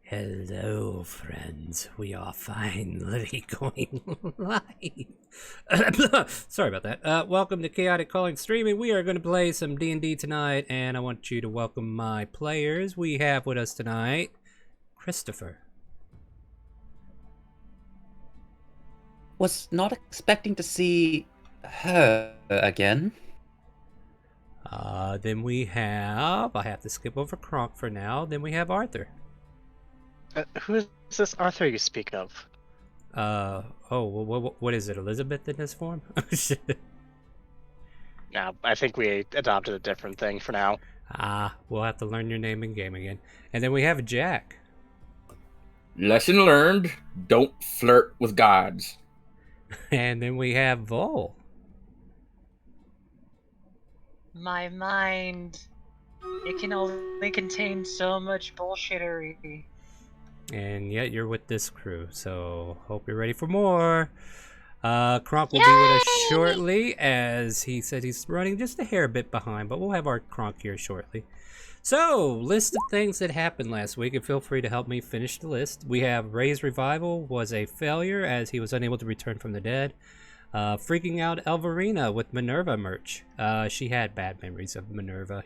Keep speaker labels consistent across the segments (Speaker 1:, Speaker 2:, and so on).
Speaker 1: Hello, friends. We are finally going live. Sorry about that. Welcome to Chaotic Calling Streaming. We are going to play some D&D tonight, and I want you to welcome my players. We have with us tonight Christopher.
Speaker 2: Was not expecting to see her again.
Speaker 1: Then we have... I have to skip over Kronk for now. Then we have Arthur.
Speaker 3: Who is this Arthur you speak of?
Speaker 1: What is it? Elizabeth in this form?
Speaker 3: No, I think we adopted a different thing for now.
Speaker 1: We'll have to learn your name in game again. And then we have Jack.
Speaker 4: Lesson learned, don't flirt with gods.
Speaker 1: And then we have Vol.
Speaker 5: My mind, it can only contain so much bullshittery.
Speaker 1: And yet you're with this crew, so hope you're ready for more. Kronk will be with us shortly, as he said he's running just a hair bit behind, but we'll have our Kronk here shortly. So, list of things that happened last week, and feel free to help me finish the list. We have Ray's revival was a failure, as he was unable to return from the dead. Freaking out Elvarina with Minerva merch. She had bad memories of Minerva,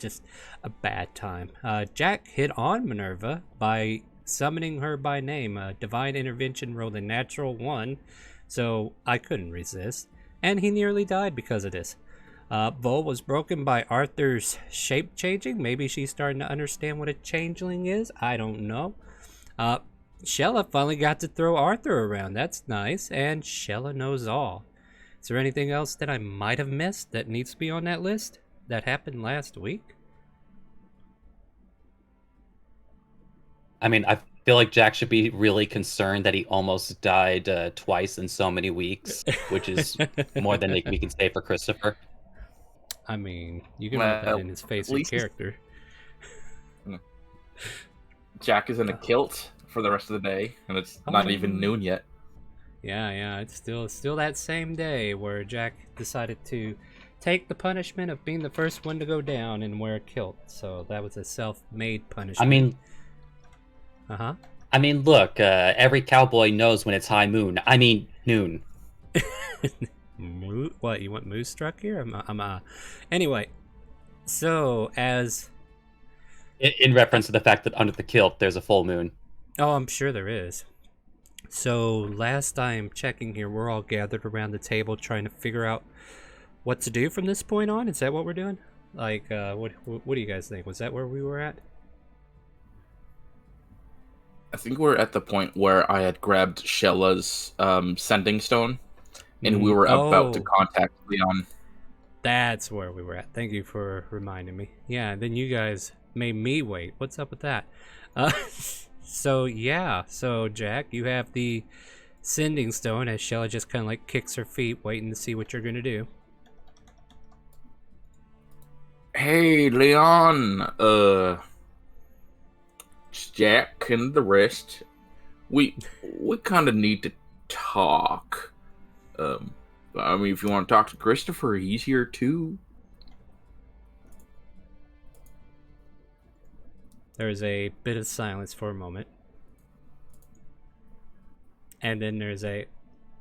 Speaker 1: just a bad time. Jack hit on Minerva by summoning her by name. Divine intervention rolled a natural 1, so I couldn't resist, and he nearly died because of this. Vol was broken by Arthur's shape changing. Maybe she's starting to understand what a changeling is. I don't know. Shella finally got to throw Arthur around. That's nice, and Shella knows all. Is there anything else that I might have missed that needs to be on that list that happened last week?
Speaker 2: I mean, I feel like Jack should be really concerned that he almost died twice in so many weeks, which is more than we can say for Christopher.
Speaker 1: I mean, you can put that in his face and character.
Speaker 4: Jack is in a kilt for the rest of the day, and it's not even noon yet.
Speaker 1: Yeah, it's still that same day where Jack decided to take the punishment of being the first one to go down and wear a kilt. So that was a self-made punishment. I mean,
Speaker 2: look, every cowboy knows when it's high moon. I mean, noon.
Speaker 1: What, you want Moose-struck here? Anyway, so as...
Speaker 2: In reference to the fact that under the kilt, there's a full moon.
Speaker 1: Oh, I'm sure there is. So, last I'm checking here, we're all gathered around the table trying to figure out what to do from this point on. Is that what we're doing? Like, what do you guys think? Was that where we were at?
Speaker 4: I think we're at the point where I had grabbed Shella's sending stone, and we were about to contact Leon.
Speaker 1: That's where we were at. Thank you for reminding me. Yeah, then you guys made me wait. What's up with that? So Jack, you have the sending stone as Shella just kind of like kicks her feet, waiting to see what you're gonna do.
Speaker 4: Hey, Leon, Jack and the rest, we kind of need to talk. I mean, if you want to talk to Christopher, he's here too.
Speaker 1: There's a bit of silence for a moment. And then there's a...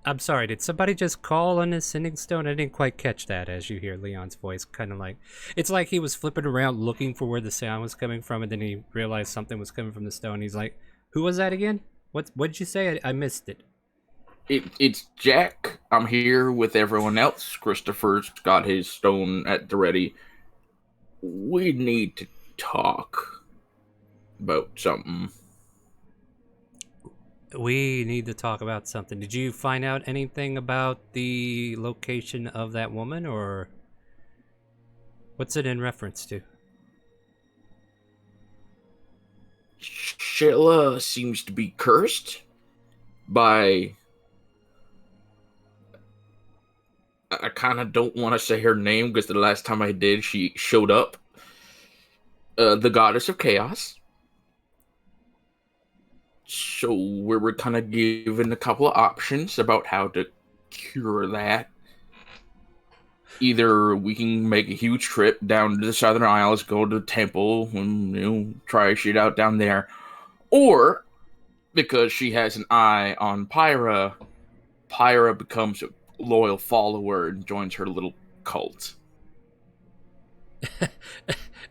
Speaker 1: I'm sorry, did somebody just call on his sending stone? I didn't quite catch that as you hear Leon's voice kind of like... It's like he was flipping around looking for where the sound was coming from, and then he realized something was coming from the stone. He's like, who was that again? What'd you say? I missed it.
Speaker 4: It's Jack. I'm here with everyone else. Christopher's got his stone at the ready. We need to talk about something.
Speaker 1: We need to talk about something. Did you find out anything about the location of that woman, or what's it in reference to?
Speaker 4: Shella seems to be cursed by... I kind of don't want to say her name because the last time I did, she showed up. The goddess of chaos. So we were kind of given a couple of options about how to cure that. Either we can make a huge trip down to the Southern Isles, go to the temple, and try shit out down there, Or because she has an eye on Pyra, Pyra becomes a loyal follower and joins her little cult.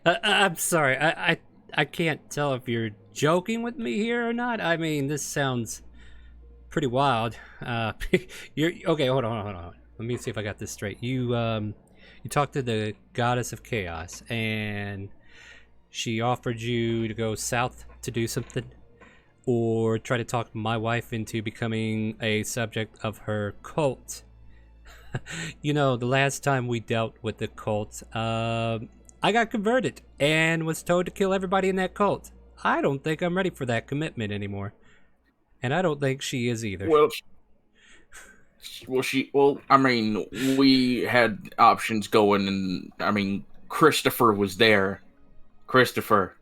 Speaker 1: I'm sorry. I can't tell if you're joking with me here or not. I mean, this sounds pretty wild. You're okay. Hold on. Let me see if I got this straight. You talked to the goddess of chaos, and she offered you to go south to do something, or try to talk my wife into becoming a subject of her cult. You know, the last time we dealt with the cult, I got converted and was told to kill everybody in that cult. I don't think I'm ready for that commitment anymore. And I don't think she is either.
Speaker 4: Well, I mean, we had options going, and I mean, Christopher was there. Christopher,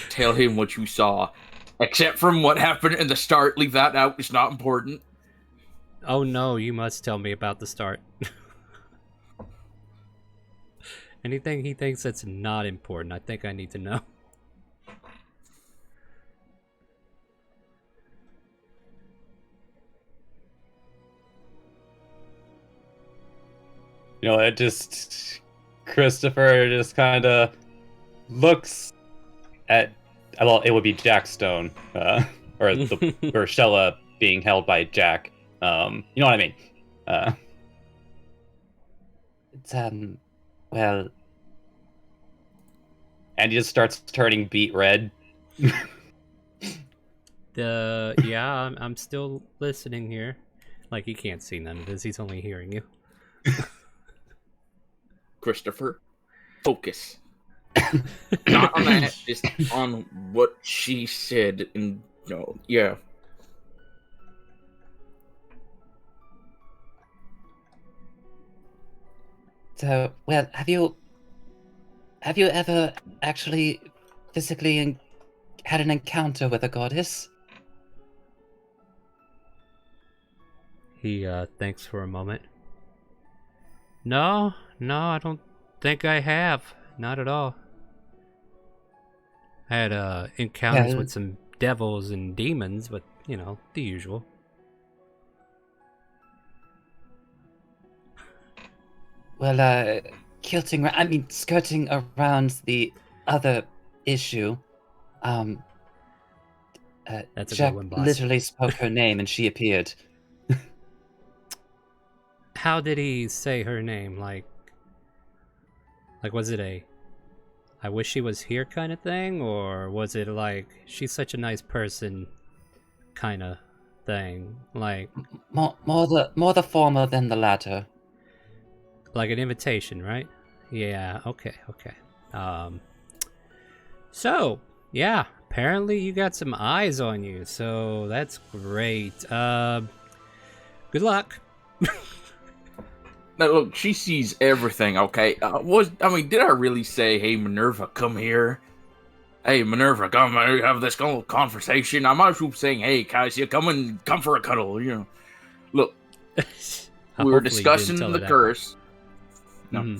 Speaker 4: tell him what you saw. Except from what happened in the start, leave that out. It's not important.
Speaker 1: Oh no, you must tell me about the start. Anything he thinks that's not important, I think I need to know.
Speaker 2: You know, Christopher just kind of looks at, well, it would be Jack Stone, or Shella being held by Jack. You know what I mean? Well, and he just starts turning beet red.
Speaker 1: Yeah, I'm still listening here. Like, he can't see none of this, he's only hearing you.
Speaker 4: Christopher, focus. Not on that, just on what she said. And yeah.
Speaker 6: So, well, have you ever actually physically had an encounter with a goddess?
Speaker 1: He thinks for a moment. No, I don't think I have. Not at all. I had encounters with some devils and demons, but, you know, the usual.
Speaker 6: Well, skirting around the other issue,
Speaker 1: That's a
Speaker 6: Jack
Speaker 1: good one, boss.
Speaker 6: literally spoke her name and she appeared.
Speaker 1: How did he say her name? Like was it a I wish she was here kind of thing, or was it like she's such a nice person kind of thing? Like
Speaker 6: More the former than the latter.
Speaker 1: like an invitation, right? Yeah, okay. So, yeah, apparently you got some eyes on you, so that's great. Good luck.
Speaker 4: Now, look, she sees everything, okay? Did I really say, hey, Minerva, come here? Hey, Minerva, come here, have this conversation. I might as well be saying, hey, Cassia, come for a cuddle, you know. Look, we were discussing the curse. No.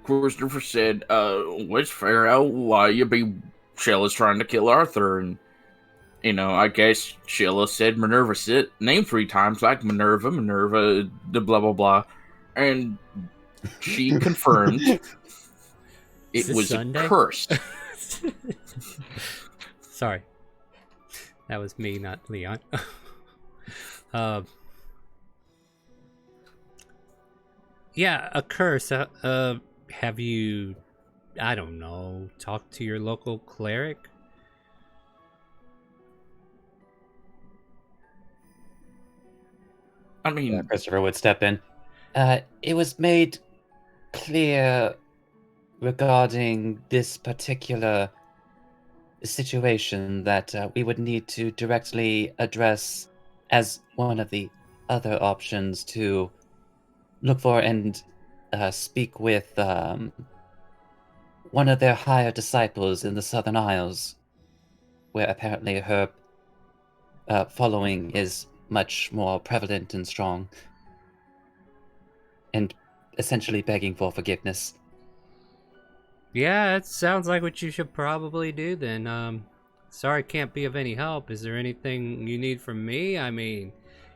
Speaker 4: Christopher said, let's figure out why Shella's trying to kill Arthur, and I guess Sheila said Minerva's name 3 times, like Minerva, the blah blah blah, and she confirmed it was
Speaker 1: Sunday?
Speaker 4: a curse.
Speaker 1: Sorry, that was me, not Leon. Yeah, a curse. Have you, I don't know, talked to your local cleric?
Speaker 4: I mean,
Speaker 2: Christopher would step in.
Speaker 6: It was made clear regarding this particular situation that we would need to directly address as one of the other options to look for and speak with one of their higher disciples in the Southern Isles, where apparently her following is much more prevalent and strong, and essentially begging for forgiveness.
Speaker 1: Yeah, it sounds like what you should probably do then. Sorry can't be of any help. Is there anything you need from me? I mean,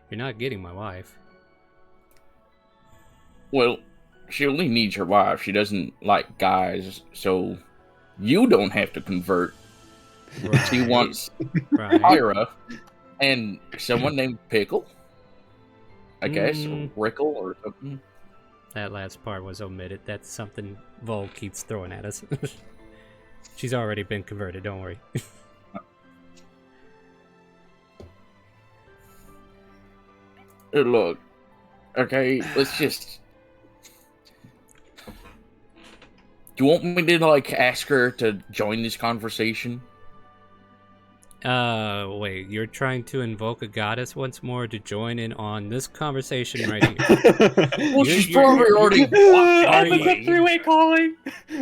Speaker 1: you're not getting my wife.
Speaker 4: Well, she only needs your wife. She doesn't like guys, so you don't have to convert. She
Speaker 1: Right.
Speaker 4: wants
Speaker 1: Right.
Speaker 4: Ira and someone named Pickle, I guess,
Speaker 1: Mm.
Speaker 4: or Rickle or something.
Speaker 1: That last part was omitted. That's something Vol keeps throwing at us. She's already been converted, don't worry.
Speaker 4: Look, okay, let's just. Do you want me to like ask her to join this conversation?
Speaker 1: Wait, you're trying to invoke a goddess once more to join in on this conversation right here.
Speaker 4: Well,
Speaker 1: You're-
Speaker 4: she's
Speaker 1: you're-
Speaker 4: probably already.
Speaker 1: Are you-
Speaker 6: three-way calling.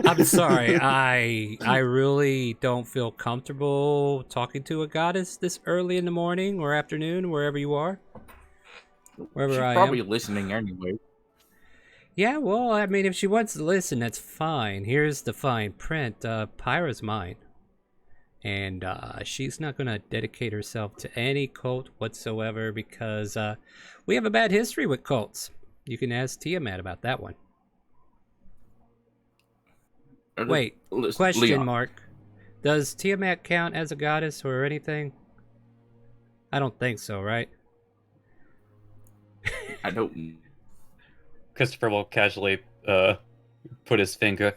Speaker 1: I'm sorry, I really don't feel comfortable talking to a goddess this early in the morning or afternoon, wherever you are. Wherever
Speaker 4: She's
Speaker 1: I
Speaker 4: probably
Speaker 1: am.
Speaker 4: listening anyway.
Speaker 1: Yeah, well, I mean, if she wants to listen, that's fine. Here's the fine print. Pyra's mine. And she's not going to dedicate herself to any cult whatsoever because we have a bad history with cults. You can ask Tiamat about that one. Wait, question
Speaker 4: Leon,
Speaker 1: mark. Does Tiamat count as a goddess or anything? I don't think so, right?
Speaker 4: I don't.
Speaker 6: Christopher will casually put his finger.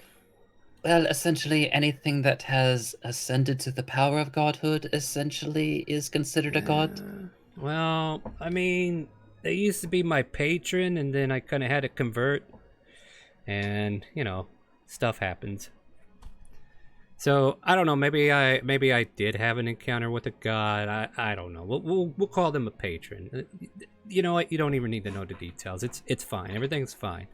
Speaker 6: Well, essentially, anything that has ascended to the power of godhood essentially is considered a god.
Speaker 1: Well, I mean, they used to be my patron, and then I kind of had to convert, and you know, stuff happens. So I don't know. Maybe I did have an encounter with a god. I don't know. We'll call them a patron. You know what? You don't even need to know the details. It's fine. Everything's fine.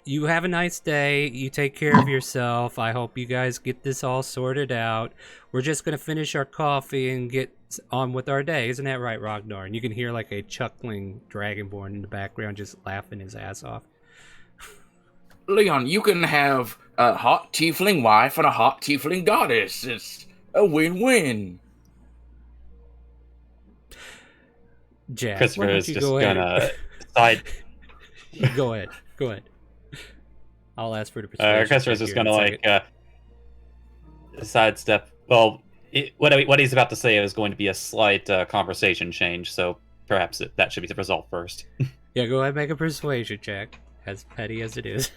Speaker 1: You have a nice day. You take care of yourself. I hope you guys get this all sorted out. We're just gonna finish our coffee and get on with our day. Isn't that right, Ragnar? And you can hear like a chuckling dragonborn in the background just laughing his ass off.
Speaker 4: Leon, you can have a hot tiefling wife and a hot tiefling goddess. It's a win-win.
Speaker 1: Jack, why
Speaker 6: Christopher
Speaker 1: don't
Speaker 6: is
Speaker 1: you
Speaker 6: just
Speaker 1: go ahead?
Speaker 6: gonna side.
Speaker 1: Go ahead. Go ahead. I'll ask for the persuasion.
Speaker 6: Christopher's
Speaker 1: check
Speaker 6: just
Speaker 1: here in
Speaker 6: gonna
Speaker 1: a second.
Speaker 6: sidestep. Well, what he's about to say is going to be a slight conversation change, so perhaps that should be the result first.
Speaker 1: Yeah, go ahead and make a persuasion check, as petty as it is.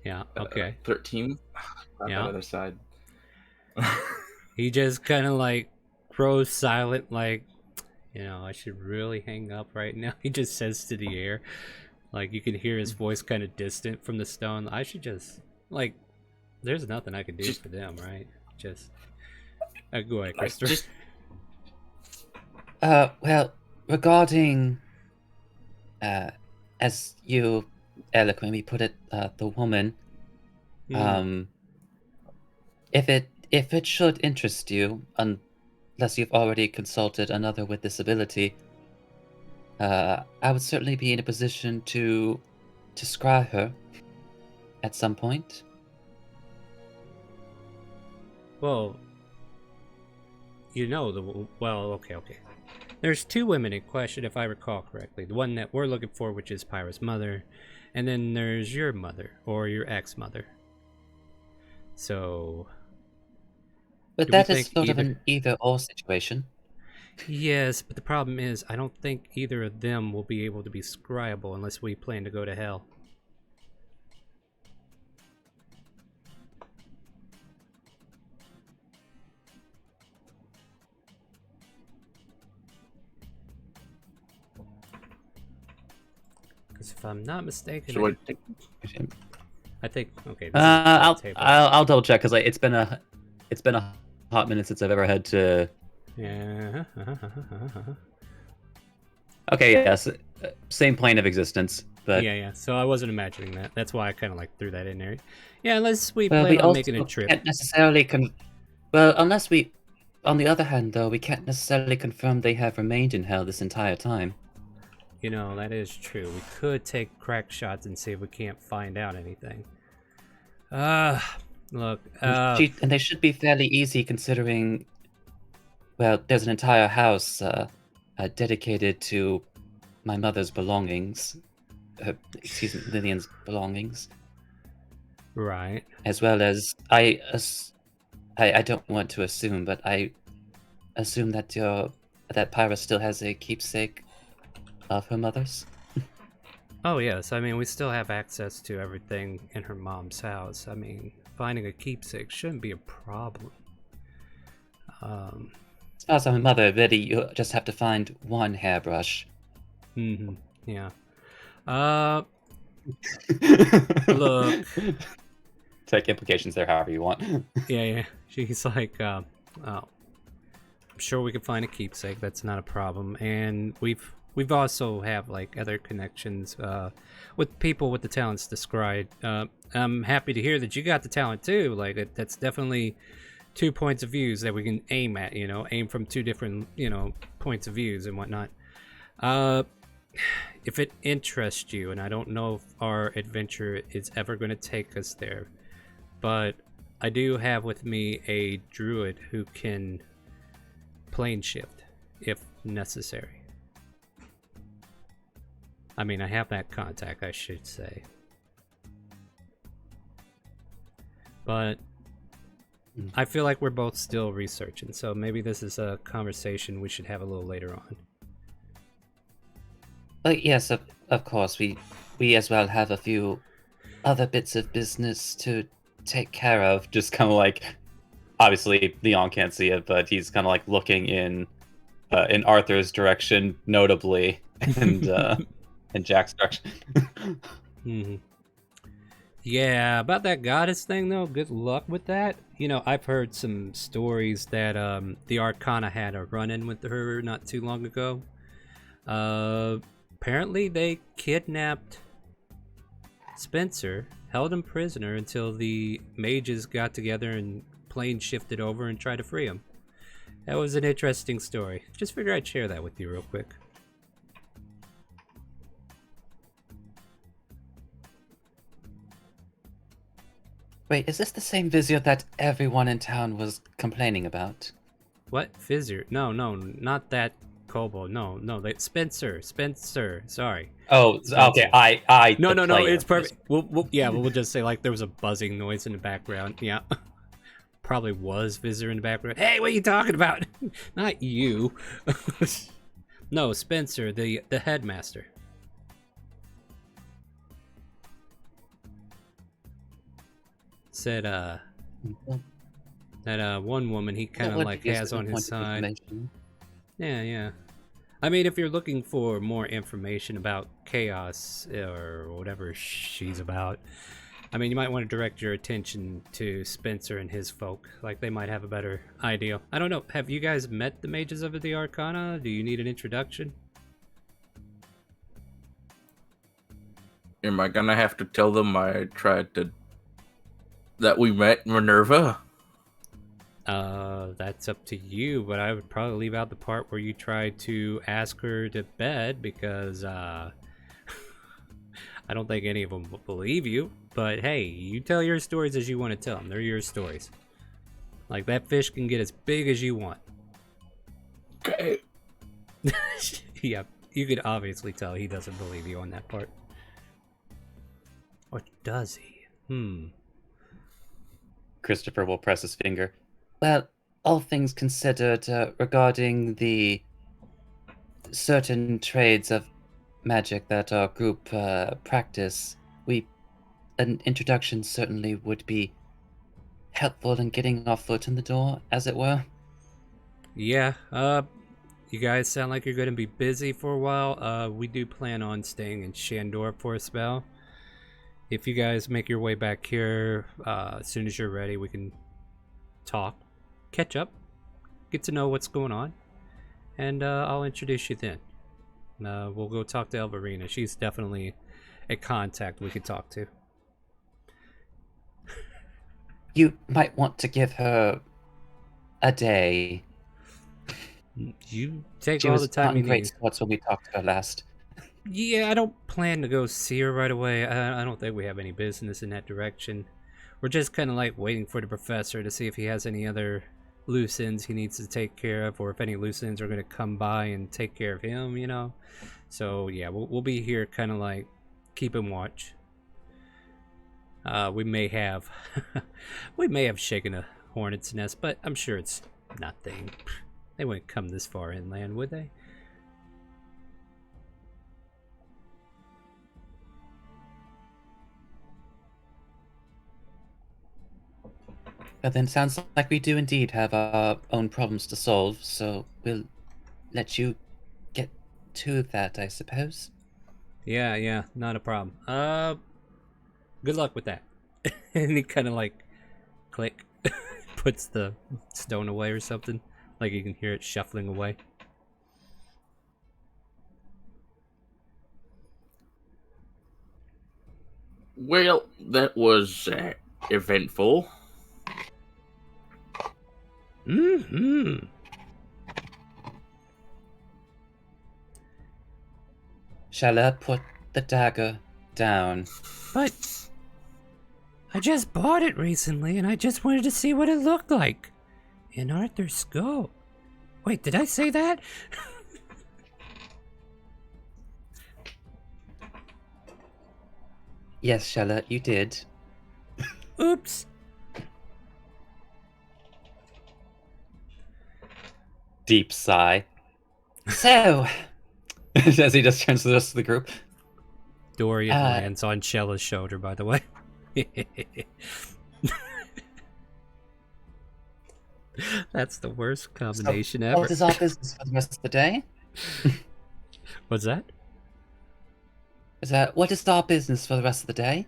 Speaker 1: Yeah, okay.
Speaker 4: 13. On
Speaker 1: Yeah.
Speaker 4: the other side.
Speaker 1: He just kind of like grows silent, like, you know, I should really hang up right now. He just says to the air, like, you can hear his voice kind of distant from the stone. I should just, like, there's nothing I can do for them, right? Just, go ahead, Christopher.
Speaker 6: Well, regarding, as you eloquently put it, the woman, if it should interest you, unless you've already consulted another with this ability, I would certainly be in a position to scry her at some point.
Speaker 1: Well, you know, okay. There's two women in question, if I recall correctly. The one that we're looking for, which is Pyra's mother, and then there's your mother, or your ex-mother. So...
Speaker 6: But
Speaker 1: do we
Speaker 6: that is
Speaker 1: think
Speaker 6: sort of
Speaker 1: either-
Speaker 6: an either-or situation.
Speaker 1: Yes, but the problem is, I don't think either of them will be able to be scryable unless we plan to go to hell. Because if I'm not mistaken,
Speaker 4: So
Speaker 1: I think okay. This is the table.
Speaker 6: I'll double check because it's been a hot minute since I've ever had to.
Speaker 1: Yeah.
Speaker 6: Okay, yes, same plane of existence, but
Speaker 1: Yeah. So I wasn't imagining that. That's why I kind of like threw that in there. Yeah, unless we
Speaker 6: well,
Speaker 1: plan
Speaker 6: we
Speaker 1: on
Speaker 6: also
Speaker 1: making a trip.
Speaker 6: can't necessarily well, unless we. On the other hand, though, we can't necessarily confirm they have remained in hell this entire time.
Speaker 1: You know, that is true. We could take crack shots and see if we can't find out anything. Look,
Speaker 6: And they should be fairly easy considering, well, there's an entire house dedicated to my mother's belongings. Excuse me, Lillian's belongings.
Speaker 1: right.
Speaker 6: As well as, I don't want to assume, but I assume that that Pyra still has a keepsake of her mother's.
Speaker 1: Oh, yes. I mean, we still have access to everything in her mom's house. I mean, finding a keepsake shouldn't be a problem.
Speaker 6: As far as my mother, really, you just have to find one hairbrush.
Speaker 1: Yeah. Look.
Speaker 2: Take implications there however you want.
Speaker 1: Yeah. She's like, oh, I'm sure we can find a keepsake. That's not a problem. And we've also have like other connections with people with the talents described. I'm happy to hear that you got the talent too. Like that's definitely 2 points of views that we can aim at. Aim from 2 different points of views and whatnot. If it interests you, and I don't know if our adventure is ever going to take us there, but I do have with me a druid who can plane shift if necessary. I mean, I have that contact, I should say. But I feel like we're both still researching, so maybe this is a conversation we should have a little later on.
Speaker 6: But yes, of course, we as well have a few other bits of business to take care of.
Speaker 2: Just kind of like, obviously Leon can't see it, but he's kind of like looking in Arthur's direction, notably, and in Jack's direction.
Speaker 1: Yeah, about that goddess thing though, good luck with that. I've heard some stories that the Arcana had a run-in with her not too long ago. Apparently they kidnapped Spencer, held him prisoner until the mages got together and plane shifted over and tried to free him. That was an interesting story. Just figured I'd share that with you real quick.
Speaker 6: Wait, is this the same vizier that everyone in town was complaining about?
Speaker 1: What? Fizzer? No, not that kobold. No, Spencer. Sorry.
Speaker 2: Oh,
Speaker 1: Spencer.
Speaker 2: okay. I.
Speaker 1: No, it's perfect. We'll just say like there was a buzzing noise in the background. Yeah. Probably was Fizzer in the background. Hey, what are you talking about? Not you. No, Spencer, the headmaster. Said that one woman he kind of like has on his side. Yeah. I mean, if you're looking for more information about chaos or whatever she's about, I mean, you might want to direct your attention to Spencer and his folk. Like, they might have a better idea. I don't know. Have you guys met the mages of the Arcana? Do you need an introduction?
Speaker 4: Am I gonna have to tell them that we met Minerva?
Speaker 1: That's up to you, but I would probably leave out the part where you tried to ask her to bed because, I don't think any of them will believe you. But hey, you tell your stories as you want to tell them. They're your stories. Like, that fish can get as big as you want.
Speaker 4: Okay.
Speaker 1: Yeah, you could obviously tell he doesn't believe you on that part. Or does he?
Speaker 2: Christopher will press his finger.
Speaker 6: Well, all things considered, regarding the certain trades of magic that our group practice, an introduction certainly would be helpful in getting our foot in the door, as it were.
Speaker 1: Yeah, you guys sound like you're going to be busy for a while. We do plan on staying in Shandor for a spell. If you guys make your way back here, as soon as you're ready, we can talk, catch up, get to know what's going on, and I'll introduce you then. We'll go talk to Elvarina. She's definitely a contact we could talk to.
Speaker 6: You might want to give her a day.
Speaker 1: You take
Speaker 6: She
Speaker 1: all
Speaker 6: was
Speaker 1: the time
Speaker 6: not
Speaker 1: you
Speaker 6: in great
Speaker 1: need.
Speaker 6: spirits when we talked to her last.
Speaker 1: Yeah, I don't plan to go see her right away. I don't think we have any business in that direction. we're just kind of like waiting for the professor to see if he has any other loose ends he needs to take care of, or if any loose ends are going to come by and take care of him, you know. So yeah, we'll be here kind of like keeping watch. We may have shaken a hornet's nest, but I'm sure it's nothing. They wouldn't come this far inland, would they?
Speaker 6: But then sounds like we do indeed have our own problems to solve, so we'll let you get to that, I suppose.
Speaker 1: Yeah, not a problem. Good luck with that. And he kind of like click puts the stone away or something. Like you can hear it shuffling away.
Speaker 4: Well, that was eventful.
Speaker 1: Mm-hmm.
Speaker 6: Shall I put the dagger down?
Speaker 1: But I just bought it recently, and I just wanted to see what it looked like in Arthur's skull. Wait, did I say that?
Speaker 6: Yes, Charlotte, you did.
Speaker 1: Oops.
Speaker 2: Deep sigh.
Speaker 6: So,
Speaker 2: As he just turns to the rest of the group.
Speaker 1: Dorian lands on Shella's shoulder, by the way. That's the worst combination ever.
Speaker 6: what is our business for the rest of the day?
Speaker 1: What's that?
Speaker 6: What is our business for the rest of the day?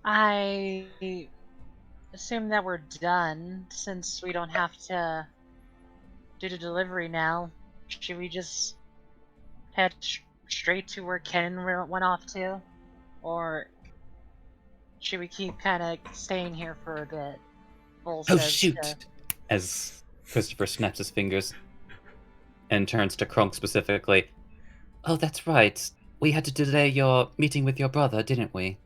Speaker 5: I assume that we're done since we don't have to do the delivery now. Should we just head straight to where Ken went off to? Or should we keep kind of staying here for a bit? Bull
Speaker 6: Oh,
Speaker 5: says
Speaker 6: shoot!
Speaker 5: to-
Speaker 2: As Christopher snaps his fingers and turns to Krunk specifically.
Speaker 6: Oh, that's right. We had to delay your meeting with your brother, didn't we?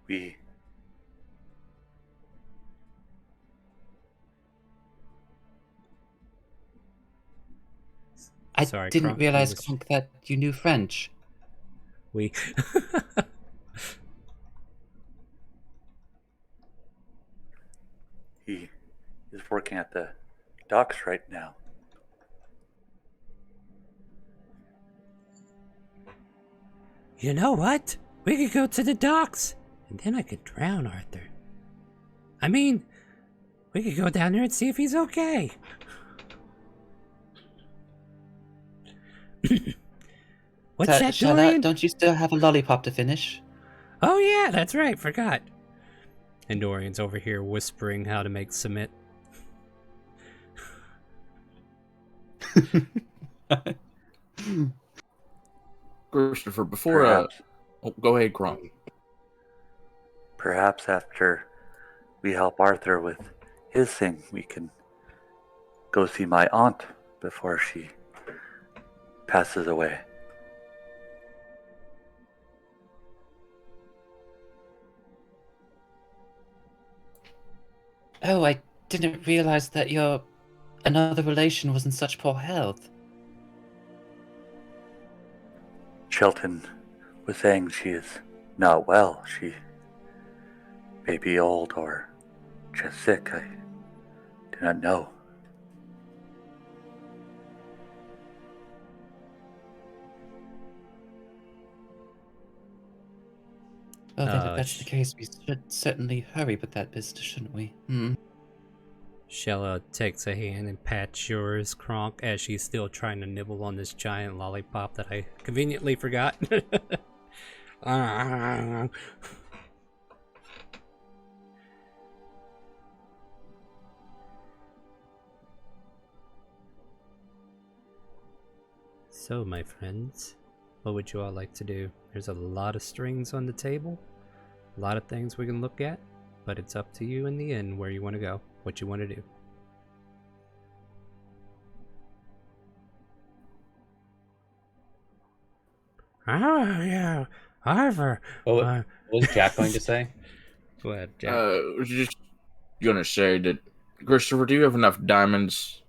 Speaker 7: We
Speaker 6: I
Speaker 1: Sorry,
Speaker 6: didn't
Speaker 1: Kronk,
Speaker 6: realize,
Speaker 1: he was-
Speaker 6: Kronk, that you knew French.
Speaker 1: We.
Speaker 7: he is working at the docks right now.
Speaker 1: You know what? We could go to the docks, and then I could drown Arthur. I mean, we could go down there and see if he's okay. What's that,
Speaker 6: Charlotte,
Speaker 1: Dorian?
Speaker 6: don't you still have a lollipop to finish?
Speaker 1: Oh yeah, that's right, forgot. And Dorian's over here whispering how to make cement.
Speaker 4: Christopher, before
Speaker 7: Perhaps,
Speaker 4: go ahead, Kronk.
Speaker 7: perhaps after we help Arthur with his thing, we can go see my aunt before she passes away.
Speaker 6: Oh, I didn't realize that your another relation was in such poor health.
Speaker 7: Shelton was saying she is not well. She may be old or just sick. I do not know.
Speaker 6: Oh, then if that's
Speaker 1: sh-
Speaker 6: the case, we should certainly hurry with that business, shouldn't we? Hmm.
Speaker 1: Shella takes a hand and pats yours, Kronk, as she's still trying to nibble on this giant lollipop that I conveniently forgot. So, my friends, what would you all like to do? There's a lot of strings on the table, a lot of things we can look at, but it's up to you in the end where you want to go, what you want to do. Oh, yeah. However,
Speaker 2: What was Jack going to say?
Speaker 1: go ahead, Jack.
Speaker 4: I was just gonna say that, Christopher, do you have enough diamonds?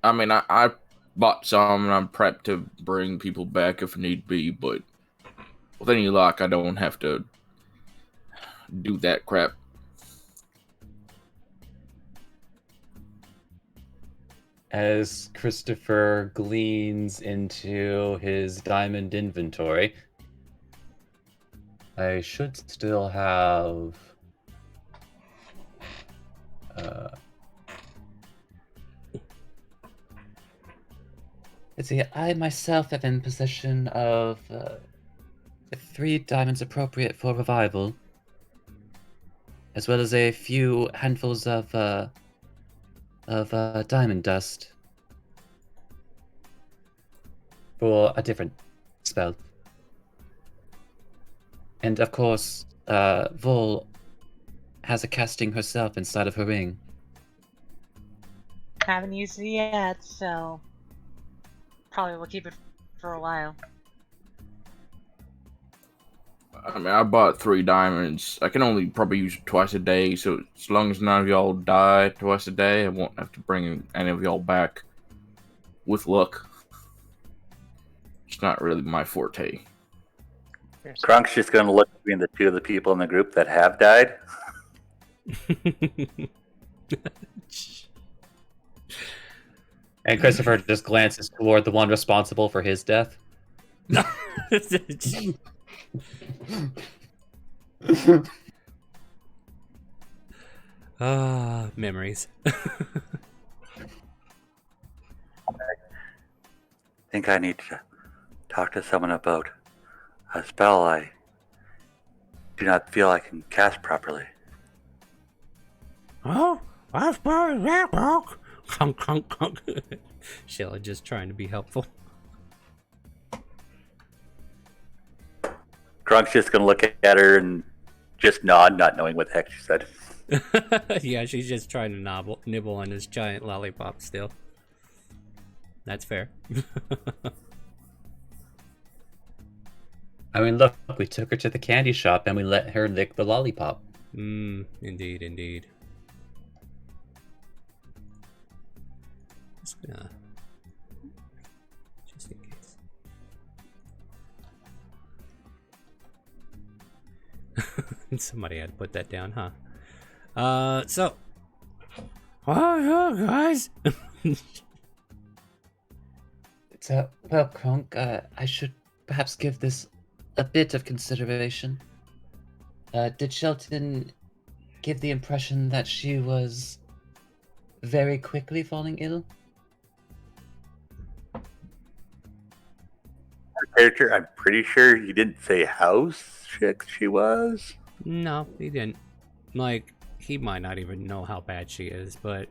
Speaker 4: I mean, I bought some and I'm prepped to bring people back if need be, but with any luck, I don't have to do that crap.
Speaker 2: As Christopher gleans into his diamond inventory, I should still have.
Speaker 6: Let's see, I myself am in possession of 3 diamonds appropriate for revival, as well as a few handfuls of diamond dust for a different spell. And of course, Vol has a casting herself inside of her ring.
Speaker 5: Haven't used it yet, so probably will keep it for a while.
Speaker 4: I mean, I bought 3 diamonds. I can only probably use it twice a day, so as long as none of y'all die twice a day, I won't have to bring any of y'all back. With luck. It's not really my forte.
Speaker 7: Krunk's just going to look between the 2 of the people in the group that have died.
Speaker 2: And Christopher just glances toward the one responsible for his death.
Speaker 1: Memories.
Speaker 7: I think I need to talk to someone about a spell I do not feel I can cast properly.
Speaker 1: Oh, that's probably that rock. Clunk, clunk, clunk. Sheila just trying to be helpful.
Speaker 7: Krunk's just going to look at her and just nod, not knowing what the heck she said.
Speaker 1: Yeah, she's just trying to nibble on his giant lollipop still. That's fair.
Speaker 2: I mean, look, we took her to the candy shop and we let her lick the lollipop.
Speaker 1: Indeed, indeed. Just gonna... Just in case. Somebody had to put that down, huh? So... Oh, yeah, guys!
Speaker 6: Well, Kronk, I should perhaps give this a bit of consideration. Did Shelton give the impression that she was very quickly falling ill?
Speaker 7: Character, I'm pretty sure he didn't say how sick she was.
Speaker 1: No, he didn't. Like, he might not even know how bad she is, but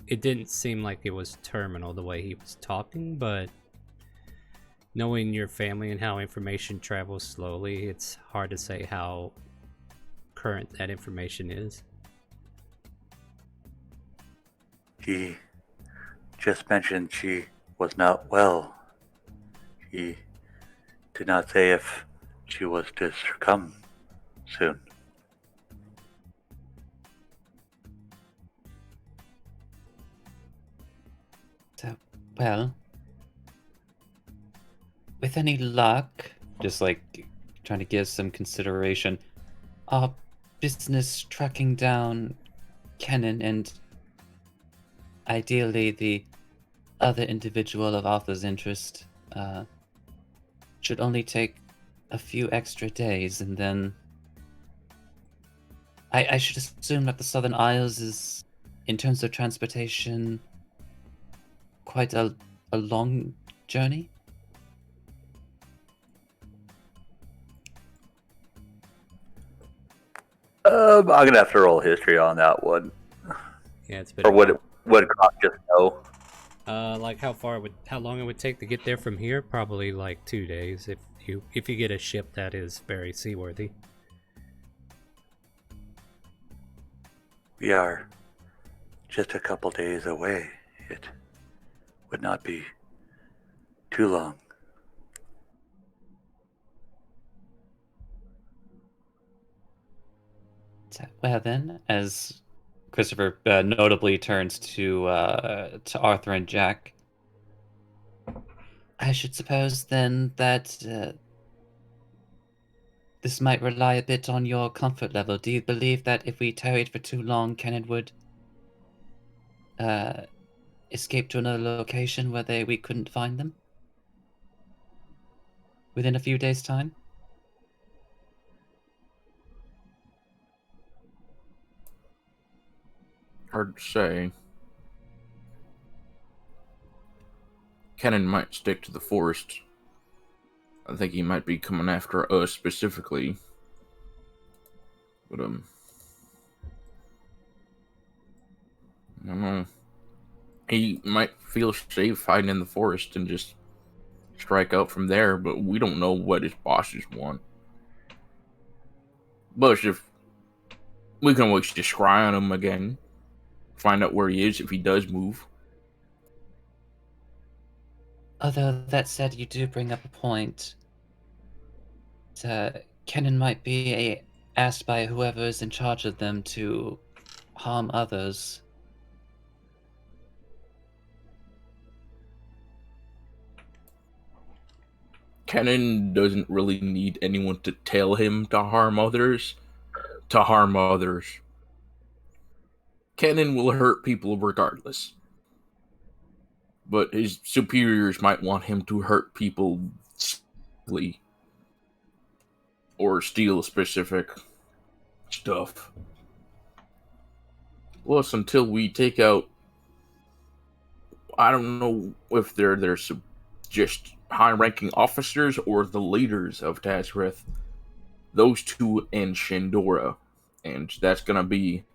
Speaker 1: it didn't seem like it was terminal the way he was talking, but knowing your family and how information travels slowly, it's hard to say how current that information is.
Speaker 7: He just mentioned she was not well. He did not say if she was to succumb soon.
Speaker 6: So, well, with any luck,
Speaker 2: Just like trying to give some consideration.
Speaker 6: our business tracking down Kennen and ideally the other individual of Arthur's interest should only take a few extra days, and then I should assume that the Southern Isles is, in terms of transportation, quite a long journey.
Speaker 7: I'm gonna have to roll history on that one.
Speaker 1: Yeah, it's been.
Speaker 7: Or would Kronk just know?
Speaker 1: Like how long it would take to get there from here? Probably like 2 days if you get a ship that is very seaworthy.
Speaker 7: We are just a couple days away. It would not be too long.
Speaker 6: Well then, as Christopher notably turns to Arthur and Jack, I should suppose then that this might rely a bit on your comfort level. Do you believe that if we tarried for too long, Kennen would escape to another location where we couldn't find them within a few days' time?
Speaker 4: Hard to say. Kennen might stick to the forest. I think he might be coming after us specifically. But, I don't know. He might feel safe hiding in the forest and just strike out from there, but we don't know what his bosses want. But if we can always just scry on him again, find out where he is if he does move.
Speaker 6: Although that said, you do bring up a point. Kennen might be asked by whoever is in charge of them to harm others.
Speaker 4: Kennen doesn't really need anyone to tell him to harm others. Kennen will hurt people regardless. But his superiors might want him to hurt people or steal specific stuff. Plus, until we take out, I don't know if they're just high-ranking officers or the leaders of Tazrith, those two and Shandora, and that's gonna be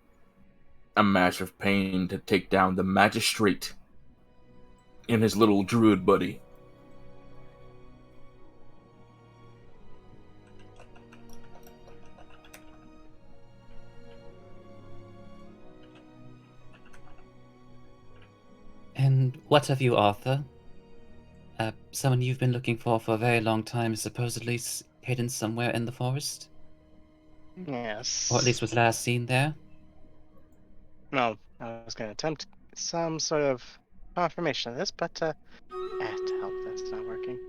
Speaker 4: a massive pain to take down the magistrate and his little druid buddy.
Speaker 6: And what of you, Arthur? Someone you've been looking for a very long time is supposedly hidden somewhere in the forest?
Speaker 3: Yes.
Speaker 6: Or at least was last seen there?
Speaker 3: No, I was going to attempt some sort of confirmation of this, but to help, that's not working.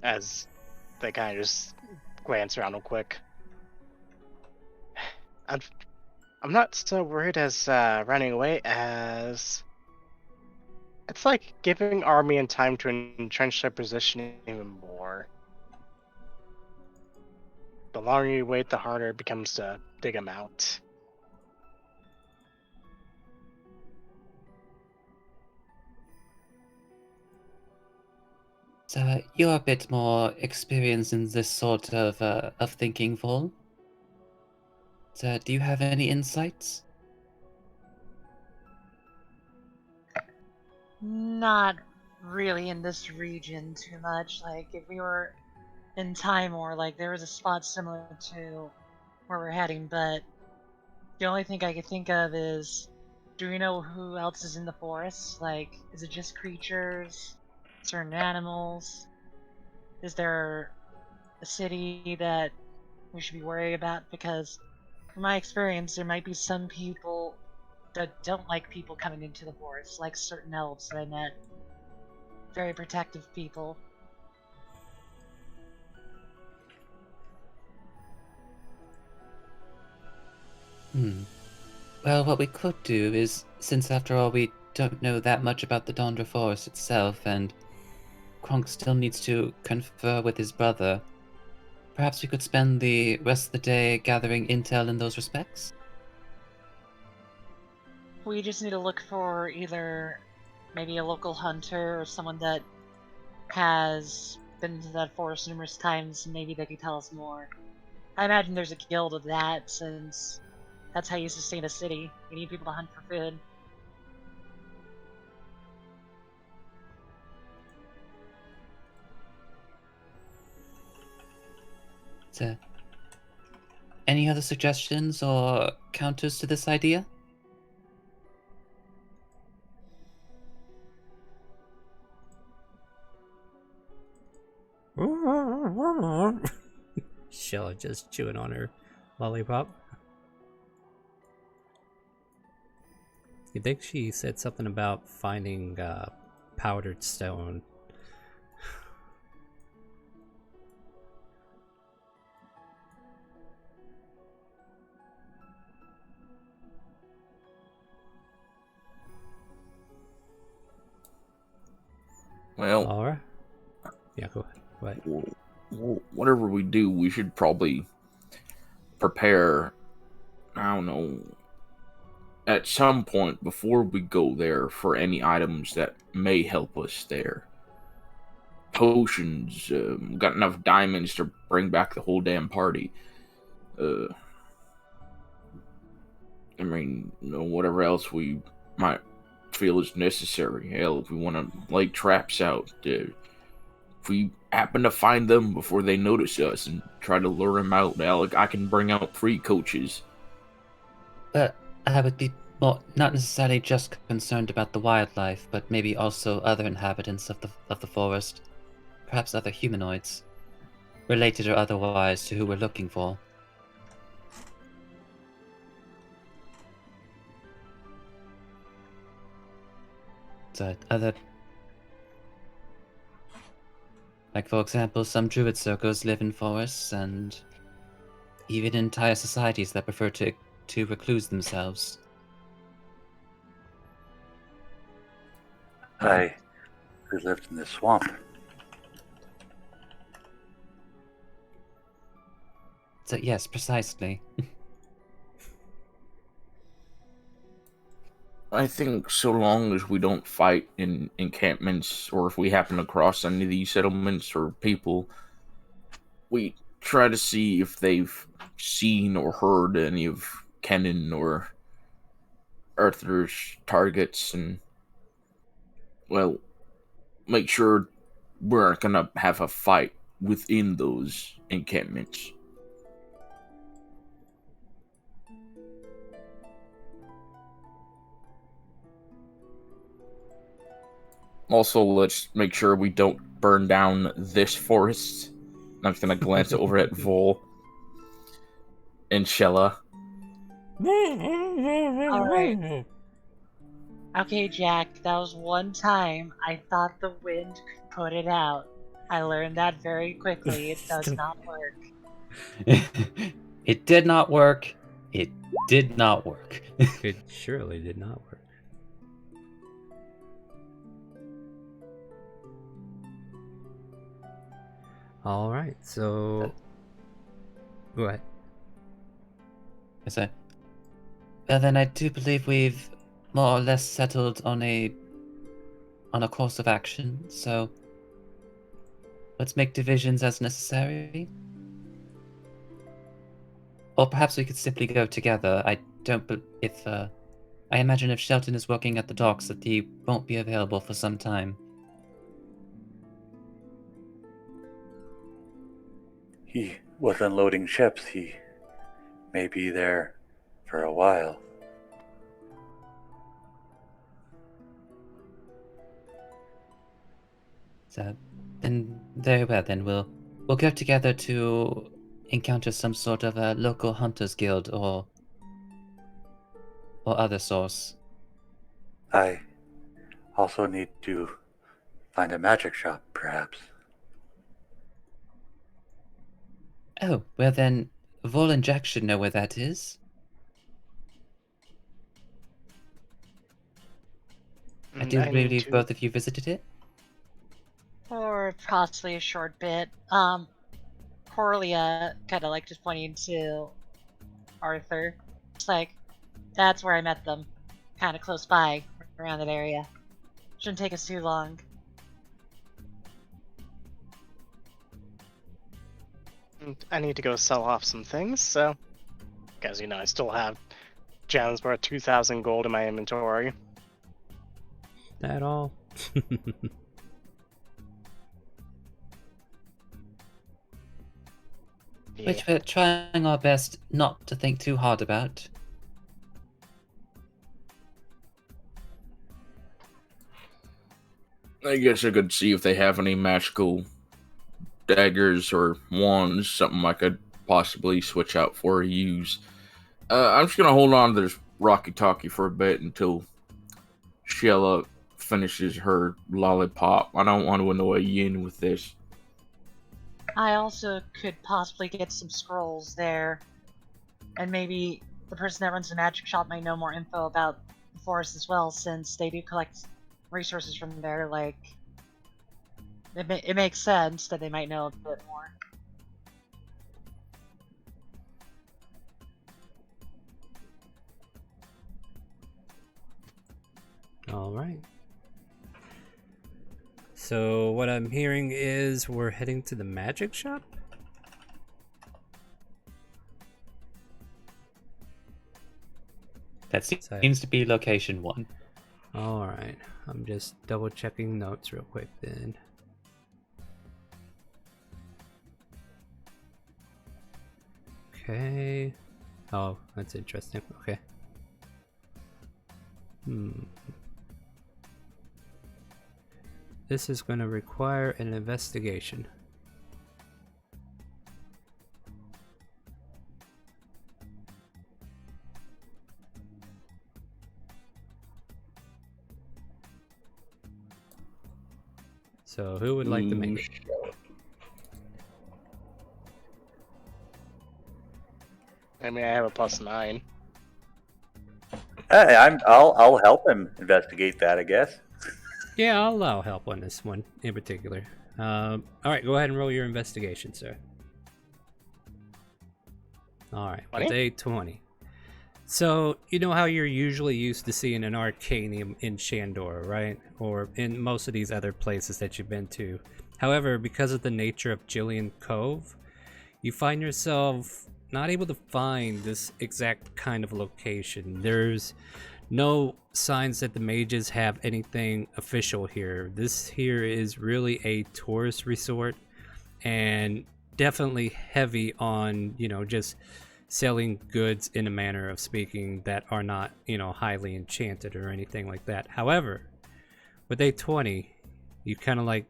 Speaker 3: As they kind of just glance around real quick. I'm not so worried as running away as it's like giving army and time to entrench their position even more. The longer you wait, the harder it becomes to dig them out.
Speaker 6: So you're a bit more experienced in this sort of thinking, Vol. So do you have any insights?
Speaker 5: Not really in this region too much. Like, if we were in Timor, like, there was a spot similar to where we're heading, but the only thing I could think of is, do we know who else is in the forest? Like, is it just creatures? Certain animals? Is there a city that we should be worried about? Because, from my experience, there might be some people that don't like people coming into the forest, like certain elves that I met. Very protective people.
Speaker 6: Well, what we could do is, since after all we don't know that much about the Dondra Forest itself, and Kronk still needs to confer with his brother, perhaps we could spend the rest of the day gathering intel in those respects?
Speaker 5: We just need to look for either maybe a local hunter or someone that has been to that forest numerous times, and maybe they could tell us more. I imagine there's a guild of that, since that's how you sustain a city. You need people to hunt for food.
Speaker 6: So, any other suggestions or counters to this idea?
Speaker 1: Shella just chewing on her Lollipop? You think she said something about finding powdered stone?
Speaker 4: Well,
Speaker 1: Alright. Yeah, go ahead.
Speaker 4: whatever we do, we should probably prepare, I don't know, at some point before we go there for any items that may help us there. Potions, got enough diamonds to bring back the whole damn party. I mean, whatever else we might feel is necessary. Hell, if we want to lay traps out, if we happen to find them before they notice us and try to lure them out, Alec, I can bring out 3 coaches.
Speaker 6: But I would be not necessarily just concerned about the wildlife, but maybe also other inhabitants of the forest, perhaps other humanoids, related or otherwise to who we're looking for. So other, like for example, some druid circles live in forests, and even entire societies that prefer to recluse themselves.
Speaker 7: We lived in the swamp.
Speaker 6: So yes, precisely.
Speaker 4: I think so long as we don't fight in encampments, or if we happen to cross any of these settlements or people, we try to see if they've seen or heard any of Kennen or Arthur's targets, and, well, make sure we're gonna have a fight within those encampments. Also, let's make sure we don't burn down this forest. I'm just gonna glance over at Vol and Shella.
Speaker 5: Alright. Okay, Jack, that was one time I thought the wind could put it out. I learned that very quickly. It does not work.
Speaker 6: It did not work. It did not work.
Speaker 1: It surely did not work. Alright, so... Go ahead.
Speaker 6: So, well then I do believe we've more or less settled on a course of action, so let's make divisions as necessary. Or perhaps we could simply go together. I don't I imagine if Shelton is working at the docks that he won't be available for some time.
Speaker 7: He was unloading ships. He may be there for a while.
Speaker 6: So then very well then we'll go together to encounter some sort of a local hunters guild or other source.
Speaker 7: I also need to find a magic shop, perhaps.
Speaker 6: Oh, well then Vol and Jack should know where that is. I do believe both of you visited it.
Speaker 5: For possibly a short bit. Corlia kind of like just pointing to Arthur. It's like, that's where I met them. Kind of close by, around that area. Shouldn't take us too long.
Speaker 3: I need to go sell off some things, so... Because, I still have gems worth 2,000 gold in my inventory.
Speaker 1: That all?
Speaker 3: Yeah.
Speaker 6: Which we're trying our best not to think too hard about.
Speaker 4: I guess I could see if they have any magical daggers or wands, something I could possibly switch out for or use. I'm just gonna hold on to this Rocky Talkie for a bit until Sheila finishes her lollipop. I don't want to annoy Yin with this.
Speaker 5: I also could possibly get some scrolls there, and maybe the person that runs the magic shop might know more info about the forest as well, since they do collect resources from there. Like, it makes sense that they might know a bit more.
Speaker 1: All right. So what I'm hearing is we're heading to the magic shop?
Speaker 2: That seems to be location 1.
Speaker 1: All right. I'm just double checking notes real quick then. Okay. Oh, that's interesting. Okay. This is going to require an investigation. So, who would like to make it?
Speaker 3: I mean, I have a +9.
Speaker 7: I'll help him investigate that, I guess.
Speaker 1: Yeah, I'll allow help on this one in particular. All right, go ahead and roll your investigation, sir. All right, with
Speaker 3: 20?
Speaker 1: a 20. So, you know how you're usually used to seeing an arcanium in Shandor, right? Or in most of these other places that you've been to. However, because of the nature of Jillian Cove, you find yourself not able to find this exact kind of location. There's no signs that the mages have anything official here. This here is really a tourist resort and definitely heavy on, you know, just selling goods in a manner of speaking that are not, you know, highly enchanted or anything like that. However, with A20, you kind of like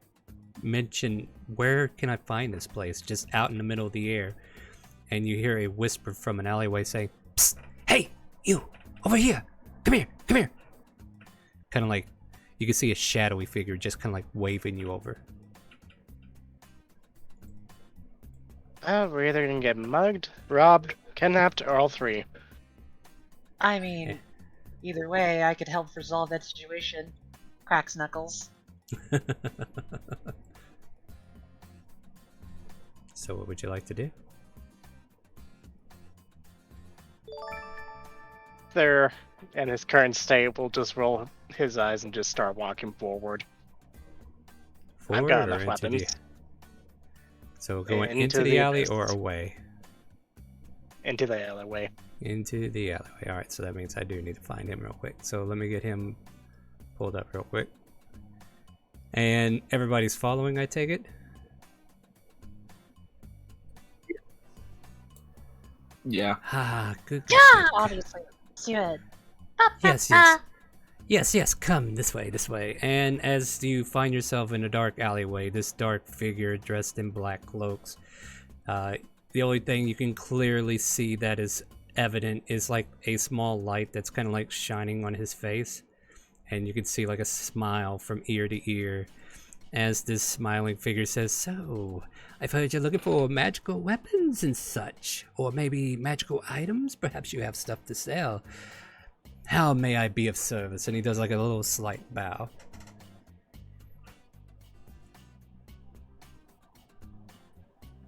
Speaker 1: mention, where can I find this place? Just out in the middle of the air. And you hear a whisper from an alleyway saying, "Psst, hey, you, over here. Come here, come here." Kind of like, you can see a shadowy figure just kind of like waving you over.
Speaker 3: We're either gonna get mugged, robbed, kidnapped, or all three.
Speaker 5: I mean, either way, I could help resolve that situation. Cracks knuckles.
Speaker 1: So what would you like to do?
Speaker 3: There, in his current state, will just roll his eyes and just start walking forward. I've got enough weapons.
Speaker 1: So going
Speaker 3: Into
Speaker 1: into the
Speaker 3: the
Speaker 1: alley
Speaker 3: abyss.
Speaker 1: or away?
Speaker 3: Into the alleyway.
Speaker 1: Into the alleyway. Alright, so that means I do need to find him real quick. So let me get him pulled up real quick. And everybody's following, I take it?
Speaker 4: Yeah.
Speaker 1: Ah, good.
Speaker 5: Yeah, obviously. Let's do it.
Speaker 1: Yes, yes. Yes, yes, come this way. And as you find yourself in a dark alleyway, this dark figure dressed in black cloaks, the only thing you can clearly see that is evident is like a small light that's kind of like shining on his face. And you can see like a smile from ear to ear as this smiling figure says, "So, I've heard you're looking for magical weapons and such, or maybe magical items. Perhaps you have stuff to sell. How may I be of service?" And he does like a little slight bow.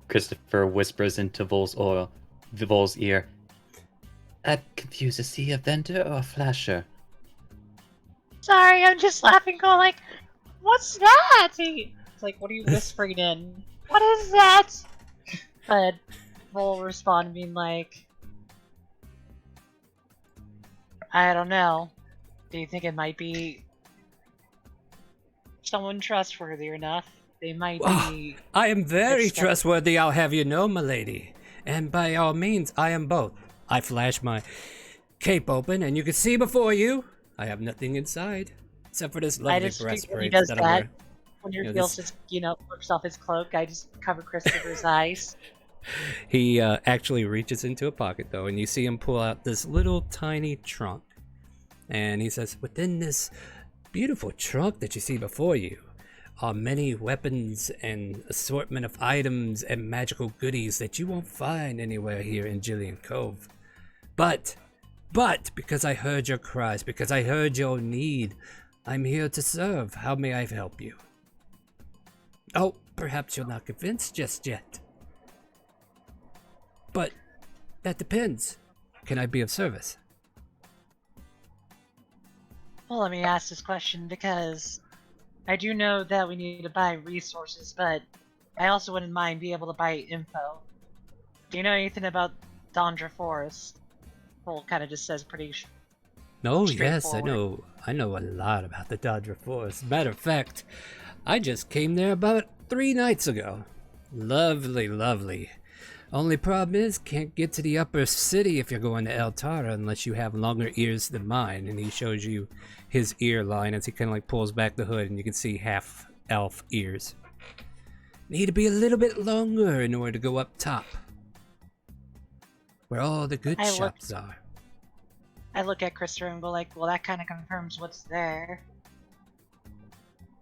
Speaker 2: Christopher whispers into Vol's ear.
Speaker 6: I'm confused. Is he a vendor or a flasher?
Speaker 5: Sorry, I'm just laughing, going like, "What's that?" It's like, "What are you whispering in? What is that?" But Vol will respond being like, "I don't know. Do you think it might be someone trustworthy enough? They might be..."
Speaker 1: I am very
Speaker 5: It's-
Speaker 1: trustworthy, I'll have you know, my lady. And by all means, I am both. I flash my cape open, and you can see before you, I have nothing inside, except for this
Speaker 5: I
Speaker 1: lovely
Speaker 5: just figured he
Speaker 1: breastplate
Speaker 5: does
Speaker 1: that I'm
Speaker 5: that.
Speaker 1: wearing.
Speaker 5: When your
Speaker 1: Yeah,
Speaker 5: heel
Speaker 1: this-
Speaker 5: just, rips off his cloak, I just cover Christopher's eyes.
Speaker 1: He actually reaches into a pocket though, and you see him pull out this little tiny trunk. And he says, within this beautiful trunk that you see before you are many weapons and assortment of items and magical goodies that you won't find anywhere here in Jillian Cove. But, because I heard your cries, because I heard your need, I'm here to serve. How may I help you? Oh, perhaps you're not convinced just yet. But that depends. Can I be of service?
Speaker 5: Well, let me ask this question because I do know that we need to buy resources, but I also wouldn't mind being able to buy info. Do you know anything about Dondra Forest? Well, kind of just says pretty.
Speaker 1: Oh yes, I know a lot about the Dondra Forest. Matter of fact, I just came there about 3 nights ago. Lovely, lovely. Only problem is, can't get to the upper city if you're going to Eltara unless you have longer ears than mine. And he shows you his ear line as he kind of like pulls back the hood, and you can see half elf ears. Need to be a little bit longer in order to go up top, where all the good shops are.
Speaker 5: I look at Krister and go like, well, that kind of confirms what's there.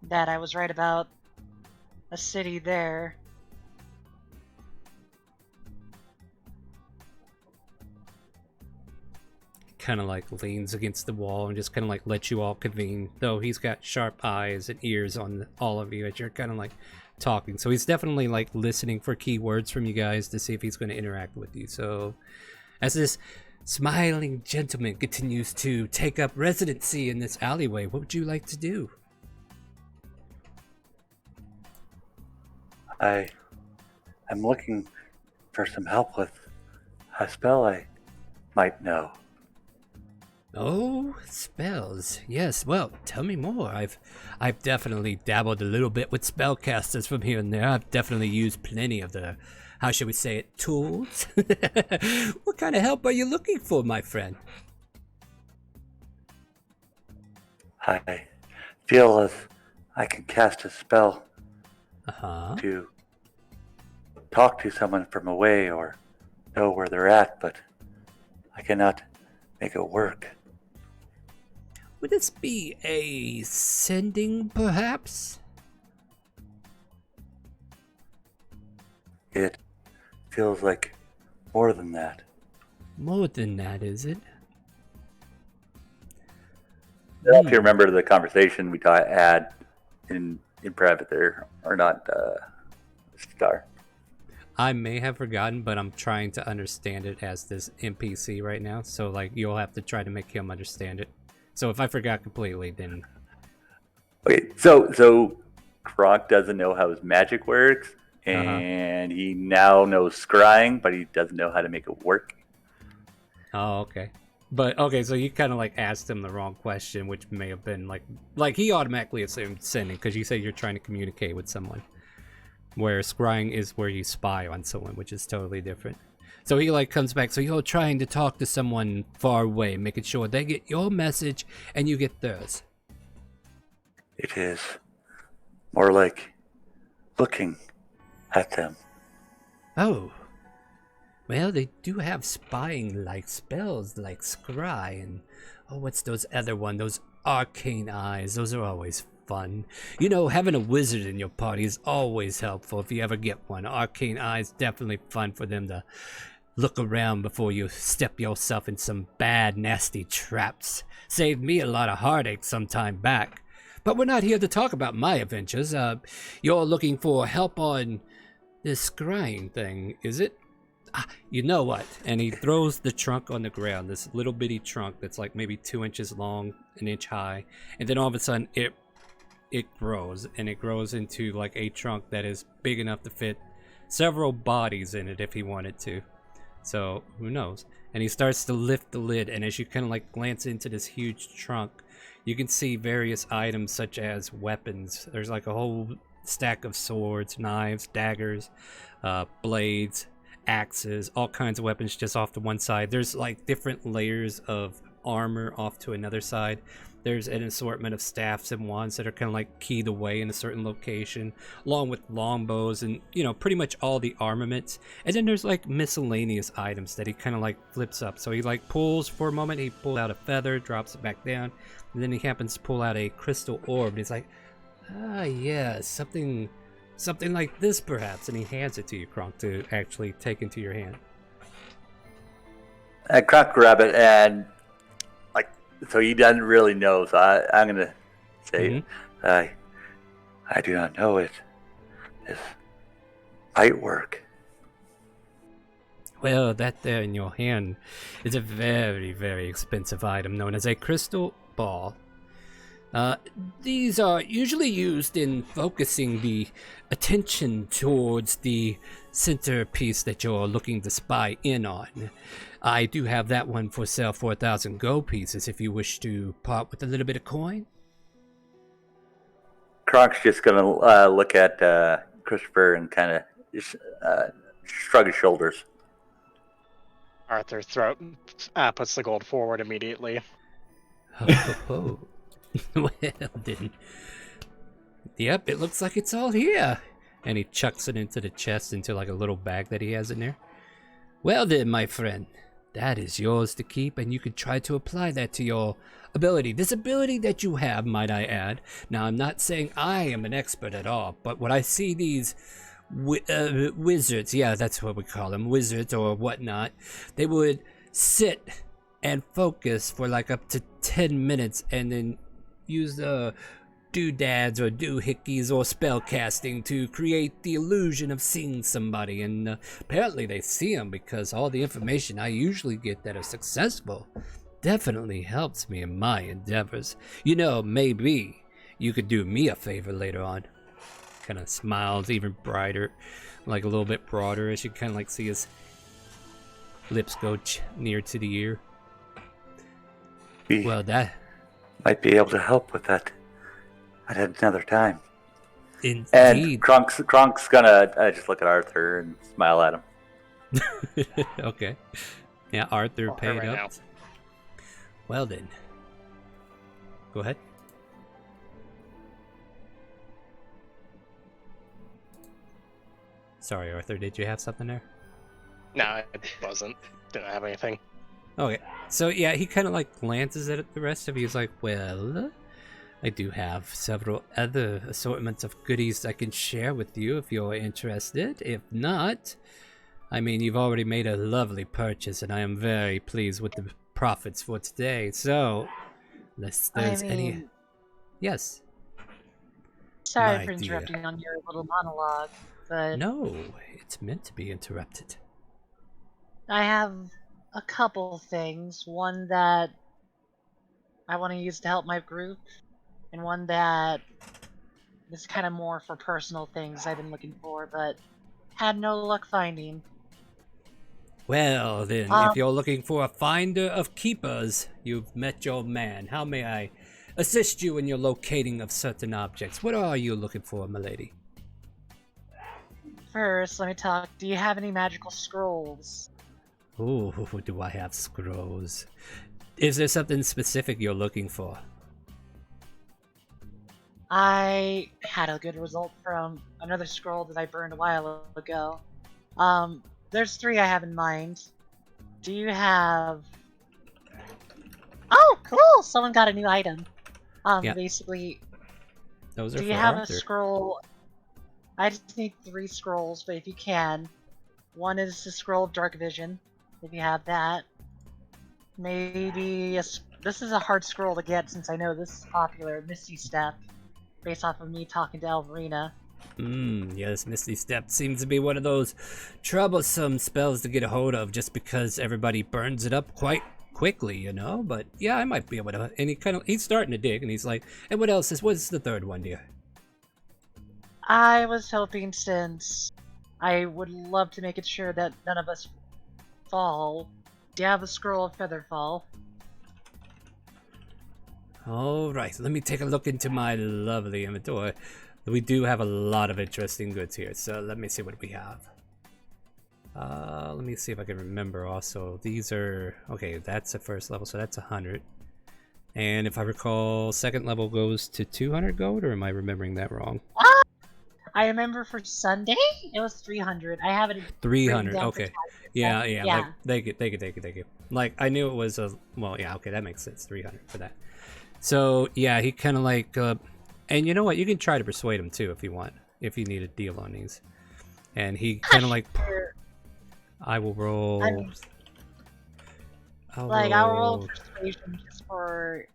Speaker 5: That I was right about a city there.
Speaker 1: Kind of like leans against the wall and just kind of like lets you all convene, though he's got sharp eyes and ears on all of you as you're kind of like talking, so he's definitely like listening for key words from you guys to see if he's going to interact with you. So as this smiling gentleman continues to take up residency in this alleyway, what would you like to do?
Speaker 7: I'm looking for some help with a spell I might know.
Speaker 1: Oh, spells. Yes, well, tell me more. I've definitely dabbled a little bit with spellcasters from here and there. I've definitely used plenty of the, how should we say it, tools. What kind of help are you looking for, my friend?
Speaker 7: I feel as I can cast a spell
Speaker 1: to
Speaker 7: talk to someone from away or know where they're at, but I cannot make it work.
Speaker 1: Would this be a sending, perhaps?
Speaker 7: It feels like more than that.
Speaker 1: More than that, is it?
Speaker 7: I don't know if you remember the conversation we had in private there, or not, Star.
Speaker 1: I may have forgotten, but I'm trying to understand it as this NPC right now. So, like, you'll have to try to make him understand it. So if I forgot completely, then...
Speaker 7: Okay, so Kronk doesn't know how his magic works, and he now knows scrying, but he doesn't know how to make it work.
Speaker 1: Oh, okay. But, okay, so you kind of, like, asked him the wrong question, which may have been, like he automatically assumed sending, because you say you're trying to communicate with someone. Where scrying is where you spy on someone, which is totally different. So he like comes back, so you're trying to talk to someone far away, making sure they get your message and you get theirs.
Speaker 7: It is more like looking at them.
Speaker 1: Oh. Well, they do have spying like spells like scry and what's those other one? Those arcane eyes. Those are always fun. You know, having a wizard in your party is always helpful if you ever get one. Arcane eyes, definitely fun for them to look around before you step yourself in some bad, nasty traps. Saved me a lot of heartache some time back. But we're not here to talk about my adventures. You're looking for help on this scrying thing, is it? You know what? And he throws the trunk on the ground, this little bitty trunk that's like maybe 2 inches long, 1 inch high, and then all of a sudden it grows, and it grows into like a trunk that is big enough to fit several bodies in it if he wanted to. So who knows? And he starts to lift the lid, and as you kind of like glance into this huge trunk, you can see various items such as weapons. There's like a whole stack of swords, knives, daggers, blades, axes, all kinds of weapons just off to one side. There's like different layers of armor off to another side. There's an assortment of staffs and wands that are kind of like keyed away in a certain location, along with longbows and, you know, pretty much all the armaments. And then there's like miscellaneous items that he kind of like flips up. So he like pulls for a moment, he pulls out a feather, drops it back down, and then he happens to pull out a crystal orb. And he's like, ah, yeah, something like this perhaps. And he hands it to you, Kronk, to actually take into your hand.
Speaker 7: And Kronk grab it and so he doesn't really know, so I'm going to say, I do not know it. This might work.
Speaker 1: Well, that there in your hand is a very, very expensive item known as a crystal ball. These are usually used in focusing the attention towards the centerpiece that you're looking to spy in on. I do have that one for sale for 1,000 gold pieces if you wish to part with a little bit of coin.
Speaker 7: Kronk's just going to look at Christopher and kind of shrug his shoulders.
Speaker 3: Arthur puts the gold forward immediately.
Speaker 1: Oh. Well then. Yep, it looks like it's all here. And he chucks it into the chest, into like a little bag that he has in there. Well then, my friend, that is yours to keep, and you can try to apply that to your ability. This ability that you have, might I add. Now, I'm not saying I am an expert at all, but when I see these wizards, yeah, that's what we call them, wizards or whatnot, they would sit and focus for like up to 10 minutes and then use the doodads or doohickeys or spell casting to create the illusion of seeing somebody, and apparently they see them because all the information I usually get that are successful definitely helps me in my endeavors. You know, maybe you could do me a favor later on. Kind of smiles even brighter, like a little bit broader, as you kind of like see his lips go near to the ear. Well, that
Speaker 7: might be able to help with that at another time.
Speaker 1: Indeed.
Speaker 7: And Kronk's gonna just look at Arthur and smile at him.
Speaker 1: Okay. Yeah, Arthur
Speaker 3: Oh,
Speaker 1: paid
Speaker 3: right
Speaker 1: up.
Speaker 3: now.
Speaker 1: Well then. Go ahead. Sorry, Arthur, did you have something there?
Speaker 3: No, it wasn't. Didn't have anything.
Speaker 1: Okay, so yeah, he kind of like glances at the rest of you. He's like, well, I do have several other assortments of goodies I can share with you if you're interested. If not, I mean, you've already made a lovely purchase, and I am very pleased with the profits for today. So, unless there's any... Yes.
Speaker 5: Sorry
Speaker 1: My
Speaker 5: for
Speaker 1: dear.
Speaker 5: interrupting on your little monologue, but
Speaker 1: No, it's meant to be interrupted.
Speaker 5: I have a couple things. One that I want to use to help my group, and one that is kind of more for personal things I've been looking for, but had no luck finding.
Speaker 1: Well, then, if you're looking for a finder of keepers, you've met your man. How may I assist you in your locating of certain objects? What are you looking for, milady?
Speaker 5: First, let me talk. Do you have any magical scrolls?
Speaker 1: Ooh, do I have scrolls? Is there something specific you're looking for?
Speaker 5: I had a good result from another scroll that I burned a while ago. There's 3 I have in mind. Do you have... Oh, cool! Someone got a new item.
Speaker 1: Yeah.
Speaker 5: Basically,
Speaker 1: Those are
Speaker 5: do
Speaker 1: for
Speaker 5: you have
Speaker 1: Arthur.
Speaker 5: a scroll? I just need 3 scrolls, but if you can. One is the Scroll of Dark Vision, if you have that. Maybe this is a hard scroll to get since I know this is popular, Misty Step, based off of me talking to Alvarina.
Speaker 1: Yes, Misty Step seems to be one of those troublesome spells to get a hold of just because everybody burns it up quite quickly, you know? But yeah, I might be able to. And he's starting to dig, and he's like, and what's the third one, dear?
Speaker 5: I was hoping, since I would love to make it sure that none of us fall, do you have a Scroll of Featherfall?
Speaker 1: Alright, let me take a look into my lovely inventory. We do have a lot of interesting goods here, so let me see what we have. Let me see if I can remember also. These are... Okay, that's the first level, so that's 100. And if I recall, second level goes to 200 gold, or am I remembering that wrong?
Speaker 5: I remember for Sunday, it was 300. I have it
Speaker 1: 300,
Speaker 5: down
Speaker 1: okay.
Speaker 5: for
Speaker 1: Yeah,
Speaker 5: yeah.
Speaker 1: like, thank you. Like, I knew it was a... Well, yeah, okay, that makes sense. 300 for that. So, yeah, he kind of like... and you know what? You can try to persuade him, too, if you want. If you need a deal on these. And he kind of like... I will roll...
Speaker 5: I mean, I'll roll persuasion just for,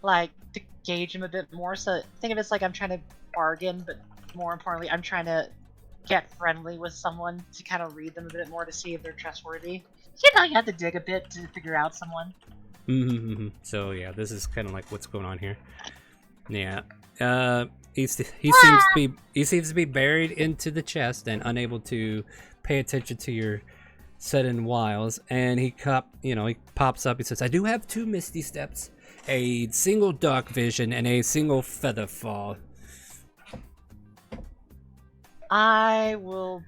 Speaker 5: like, to gauge him a bit more. So think of it as like I'm trying to bargain, but more importantly, I'm trying to get friendly with someone to kind of read them a bit more to see if they're trustworthy. You know, you have to dig a bit to figure out someone.
Speaker 1: So yeah, this is kind of like what's going on here. Yeah, he seems to be buried into the chest and unable to pay attention to your sudden wiles. And he pops up. He says, "I do have 2 misty steps, a single dark vision, and a single feather fall."
Speaker 5: I will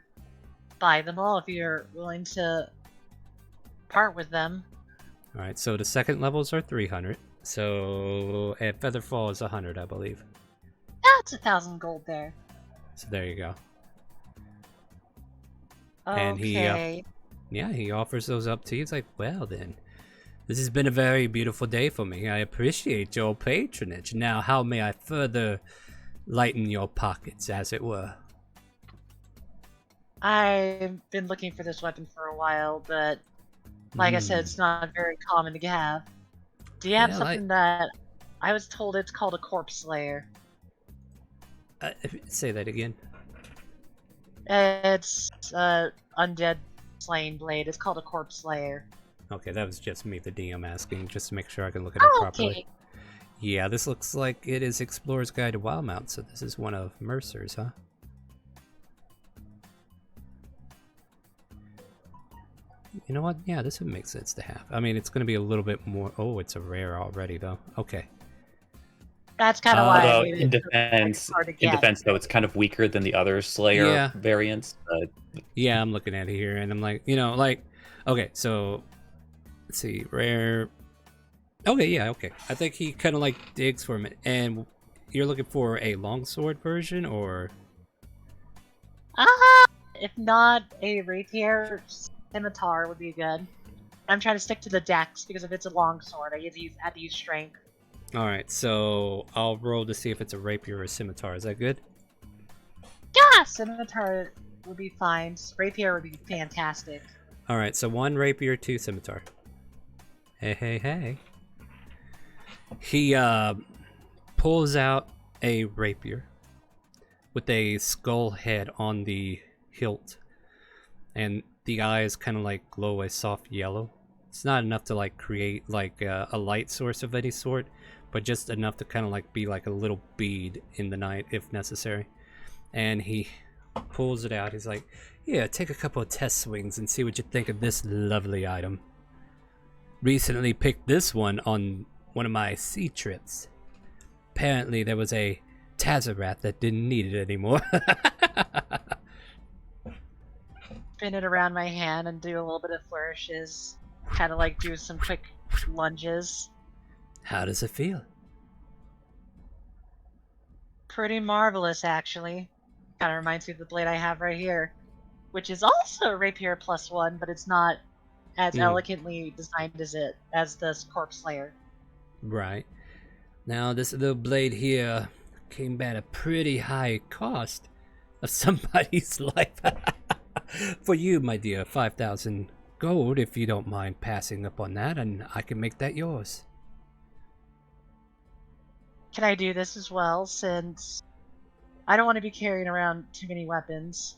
Speaker 5: buy them all if you're willing to part with them.
Speaker 1: All right, so the second levels are 300. So a feather fall is 100, I believe.
Speaker 5: That's 1,000 gold there.
Speaker 1: So there you go.
Speaker 5: Okay.
Speaker 1: And he offers those up to you. He's like, "Well then, this has been a very beautiful day for me. I appreciate your patronage. Now, how may I further lighten your pockets, as it were?"
Speaker 5: I've been looking for this weapon for a while, but like I said, it's not very common to have. Do you have something that I was told it's called a corpse slayer?
Speaker 1: Say that again.
Speaker 5: It's undead slaying blade. It's called a corpse slayer.
Speaker 1: Okay, that was just me, the DM, asking, just to make sure I can look it up properly.
Speaker 5: Okay.
Speaker 1: Yeah, this looks like it is Explorer's Guide to Wildmount, so this is one of Mercer's, huh? You know what? Yeah, this would make sense to have. I mean, it's going to be a little bit more... Oh, it's a rare already, though. Okay.
Speaker 5: That's kind of why.
Speaker 2: Although in defense, though, it's kind of weaker than the other Slayer variants.
Speaker 1: Yeah, I'm looking at it here, and I'm like, okay, so let's see, rare. Okay, yeah, okay. I think he kind of like digs for a minute, and you're looking for a longsword version, or?
Speaker 5: If not, a rapier scimitar would be good. I'm trying to stick to the dex because if it's a longsword, I have to use strength.
Speaker 1: All right, so I'll roll to see if it's a rapier or a scimitar. Is that good?
Speaker 5: Yeah, scimitar would be fine. Rapier would be fantastic.
Speaker 1: All right, so 1 rapier, 2 scimitar. Hey. He pulls out a rapier with a skull head on the hilt, and the eyes kind of like glow a soft yellow. It's not enough to like create like a light source of any sort, but just enough to kind of like be like a little bead in the night if necessary. And he pulls it out. He's like, "Yeah, take a couple of test swings and see what you think of this lovely item. Recently picked this one on one of my sea trips. Apparently there was a Tazarath that didn't need it anymore."
Speaker 5: Spin it around my hand and do a little bit of flourishes. Kind of like do some quick lunges.
Speaker 1: How does it feel?
Speaker 5: Pretty marvelous, actually. Kind of reminds me of the blade I have right here, which is also a rapier +1, but it's not as elegantly designed as this corpse slayer.
Speaker 1: Right. Now this little blade here came at a pretty high cost of somebody's life. For you, my dear, 5,000 gold, if you don't mind passing up on that, and I can make that yours.
Speaker 5: Can I do this as well, since I don't want to be carrying around too many weapons?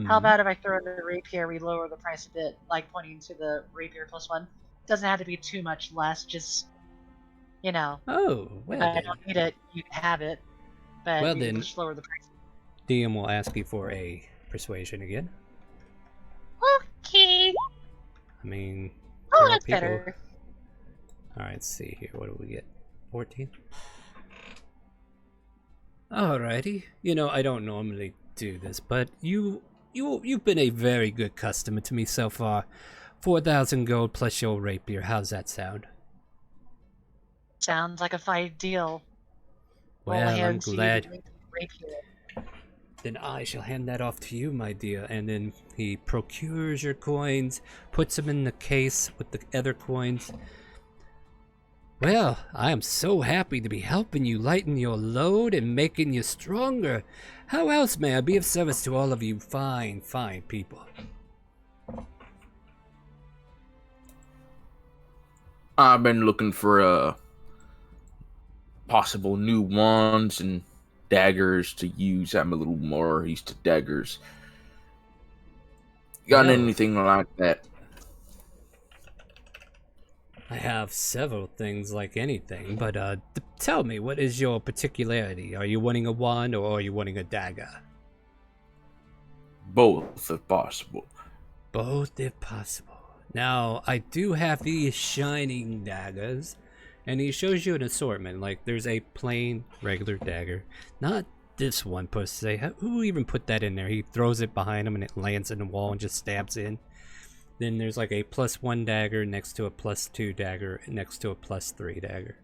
Speaker 5: How about if I throw in the rapier, we lower the price a bit, like pointing to the rapier +1? Doesn't have to be too much less, just,
Speaker 1: Oh, well
Speaker 5: I
Speaker 1: then.
Speaker 5: don't need it, you can have it, but
Speaker 1: Well
Speaker 5: we
Speaker 1: then.
Speaker 5: can just lower the price.
Speaker 1: DM will ask you for a persuasion again.
Speaker 5: Okay.
Speaker 1: I mean...
Speaker 5: Oh,
Speaker 1: there are
Speaker 5: that's
Speaker 1: people-
Speaker 5: better.
Speaker 1: Alright, let's see here. What do we get? 14? Alrighty. I don't normally do this, but you you've been a very good customer to me so far. 4,000 gold plus your rapier. How's that sound?
Speaker 5: Sounds like a fight deal. I'll
Speaker 1: Well, I'm
Speaker 5: hand to you the
Speaker 1: glad.
Speaker 5: rapier.
Speaker 1: Then I shall hand that off to you, my dear. And then he procures your coins, puts them in the case with the other coins. Well, I am so happy to be helping you lighten your load and making you stronger. How else may I be of service to all of you fine, fine people?
Speaker 4: I've been looking for possible new wands and daggers to use. I'm a little more used to daggers. Got
Speaker 1: Well,
Speaker 4: anything like that?
Speaker 1: I have several things like anything, but tell me, what is your particularity? Are you wanting a wand or are you wanting a dagger?
Speaker 4: Both, if possible.
Speaker 1: Both if possible. Now, I do have these shining daggers, and he shows you an assortment. Like, there's a plain, regular dagger. Not this one, per se. Who even put that in there? He throws it behind him, and it lands in the wall and just stabs in. Then there's like a +1 dagger next to a +2 dagger next to a +3 dagger.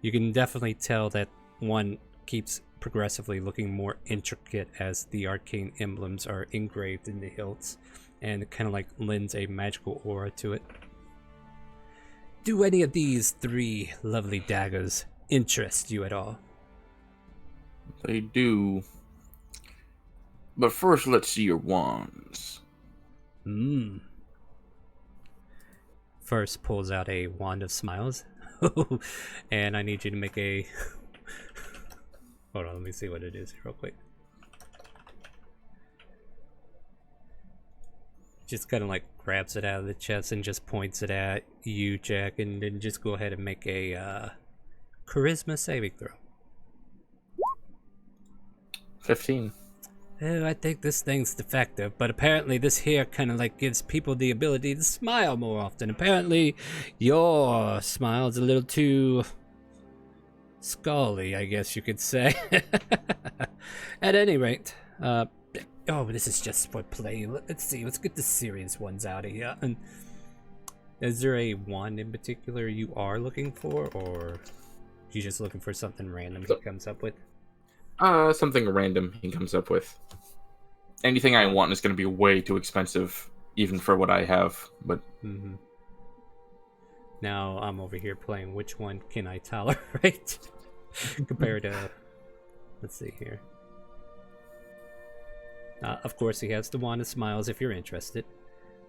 Speaker 1: You can definitely tell that one keeps progressively looking more intricate as the arcane emblems are engraved in the hilts, and it kind of like lends a magical aura to it. Do any of these 3 lovely daggers interest you at all?
Speaker 4: They do. But first, let's see your wands.
Speaker 1: First pulls out a wand of smiles. And I need you to make a... Hold on, let me see what it is real quick. Just kind of like grabs it out of the chest and just points it at you, Jack, and then just go ahead and make a charisma saving throw.
Speaker 4: 15.
Speaker 1: Oh, I think this thing's defective, but apparently this here kind of like gives people the ability to smile more often. Apparently your smile's a little too scally, I guess you could say. At any rate, oh, this is just for play. Let's see, let's get the serious ones out of here. And is there a wand in particular you are looking for, or you just looking for something random he comes up with?
Speaker 4: Something random he comes up with. Anything I want is going to be way too expensive, even for what I have. But
Speaker 1: now I'm over here playing which one can I tolerate compared to. Let's see here. Of course, he has the Wand of Smiles if you're interested.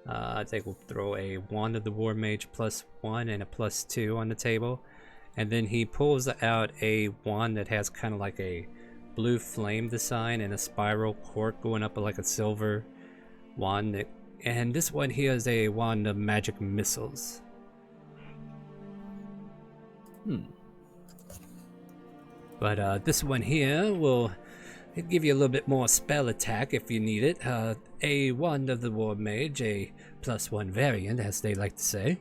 Speaker 1: I think we'll throw a Wand of the War Mage +1 and a +2 on the table. And then he pulls out a wand that has kind of like a blue flame design and a spiral cork going up like a silver wand. And this one here is a wand of magic missiles. But this one here will give you a little bit more spell attack if you need it. A wand of the War Mage, a +1 variant, as they like to say.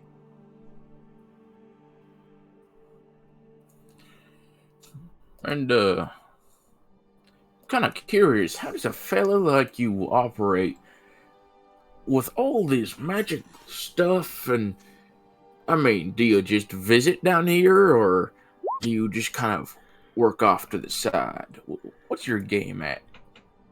Speaker 4: And kind of curious, how does a fella like you operate with all this magic stuff? And I mean, do you just visit down here, or do you just kind of work off to the side? What's your game at?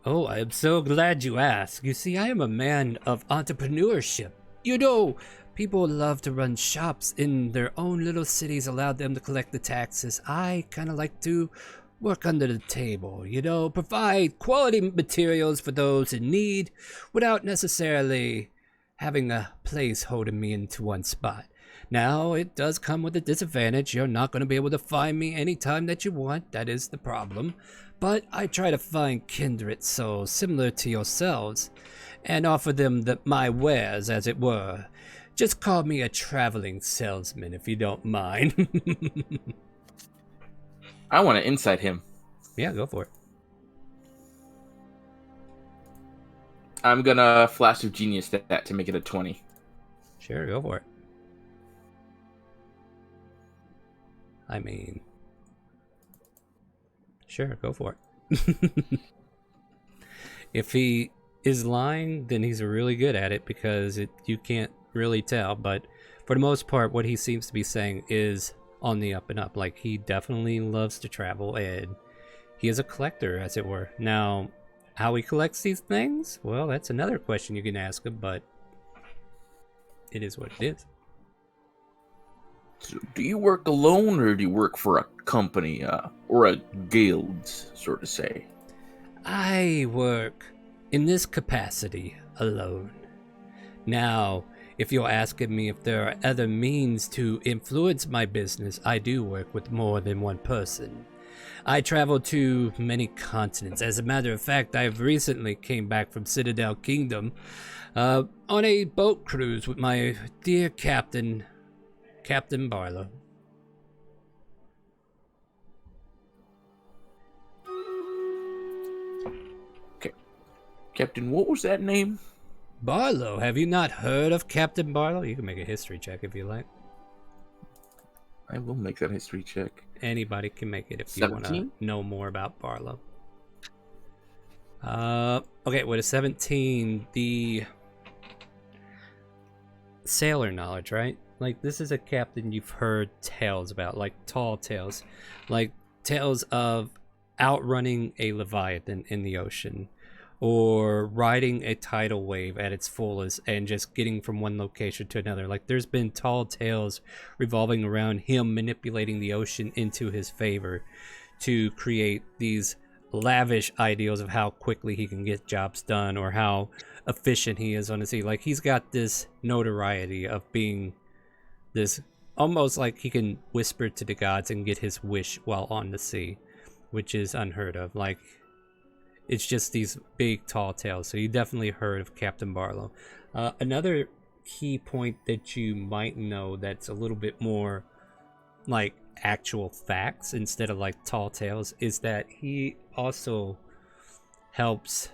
Speaker 1: Oh, I am so glad you asked. You see, I am a man of entrepreneurship. You know, people love to run shops in their own little cities, allow them to collect the taxes. I kind of like to work under the table, you know, provide quality materials for those in need without necessarily having a place holding me into one spot. Now, it does come with a disadvantage. You're not going to be able to find me anytime that you want. That is the problem. But I try to find kindred souls similar to yourselves and offer them my wares, as it were. Just call me a traveling salesman if you don't mind.
Speaker 4: I want to insight him.
Speaker 1: Yeah, go for it.
Speaker 4: I'm gonna flash of genius that to make it a 20.
Speaker 1: Sure, go for it. I mean, sure, go for it. If he is lying, then he's really good at it because you can't really tell. But for the most part, what he seems to be saying is on the up and up. Like, he definitely loves to travel, and he is a collector, as it were. Now, how he collects these things? Well, that's another question you can ask him, but it is what it is.
Speaker 4: So do you work alone, or do you work for a company, or a guild, so to say?
Speaker 1: I work in this capacity alone. Now, if you're asking me if there are other means to influence my business, I do work with more than one person. I travel to many continents. As a matter of fact, I've recently came back from Citadel Kingdom on a boat cruise with my dear Captain Barlow.
Speaker 4: Okay. Captain, what was that name?
Speaker 1: Barlow. Have you not heard of Captain Barlow? You can make a history check if you like.
Speaker 4: I will make that history check.
Speaker 1: Anybody can make it if you want to know more about Barlow. Okay, with a 17, the sailor knowledge, right? Like, this is a captain you've heard tales about, like tall tales, like tales of outrunning a leviathan in the ocean, or riding a tidal wave at its fullest and just getting from one location to another. Like, there's been tall tales revolving around him manipulating the ocean into his favor to create these lavish ideals of how quickly he can get jobs done or how efficient he is on the sea. Like, he's got this notoriety of being this, almost like he can whisper to the gods and get his wish while on the sea, which is unheard of. Like, it's just these big tall tales. So you definitely heard of Captain Barlow. Another key point that you might know that's a little bit more like actual facts instead of like tall tales is that he also helps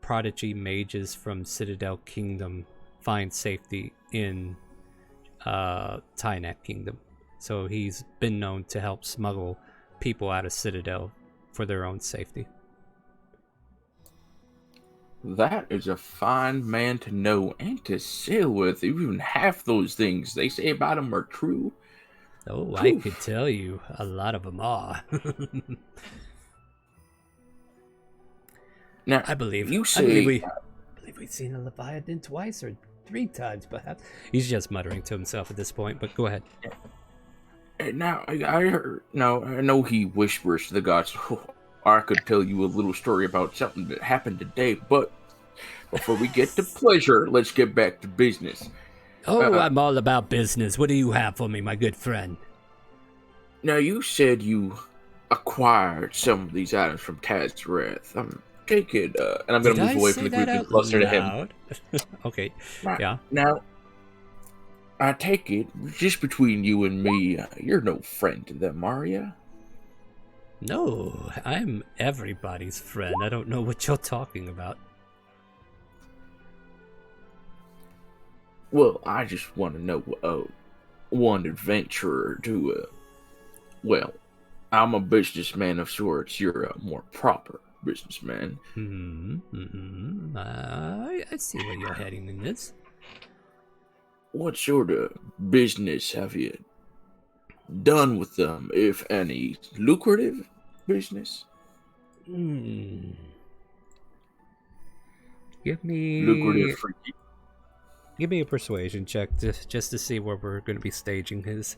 Speaker 1: prodigy mages from Citadel Kingdom find safety in Tynak Kingdom. So he's been known to help smuggle people out of Citadel for their own safety.
Speaker 4: That is a fine man to know and to sail with. Even half those things they say about him are true.
Speaker 1: Oh, I could tell you a lot of them are.
Speaker 4: Now,
Speaker 1: I believe we've seen a Leviathan twice or 3 times, perhaps. He's just muttering to himself at this point, but go ahead.
Speaker 4: Now, I heard. Now, I know he whispers to the gods. Oh, I could tell you a little story about something that happened today, but before we get to pleasure, let's get back to business.
Speaker 1: Oh, I'm all about business. What do you have for me, my good friend?
Speaker 4: Now, you said you acquired some of these items from Tazrath. Take it, and I'm going to move away from the group and closer to him.
Speaker 1: Okay,
Speaker 4: now,
Speaker 1: yeah.
Speaker 4: Now, I take it, just between you and me, you're no friend to them, are you?
Speaker 1: No, I'm everybody's friend. I don't know what you're talking about.
Speaker 4: Well, I just want to know, one adventurer to, well, I'm a businessman of sorts. You're a more proper businessman.
Speaker 1: I see where you're heading in this.
Speaker 4: What sort of business have you done with them, if any? Lucrative business?
Speaker 1: Give me
Speaker 4: lucrative for you.
Speaker 1: Give me a persuasion check just to see where we're going to be staging his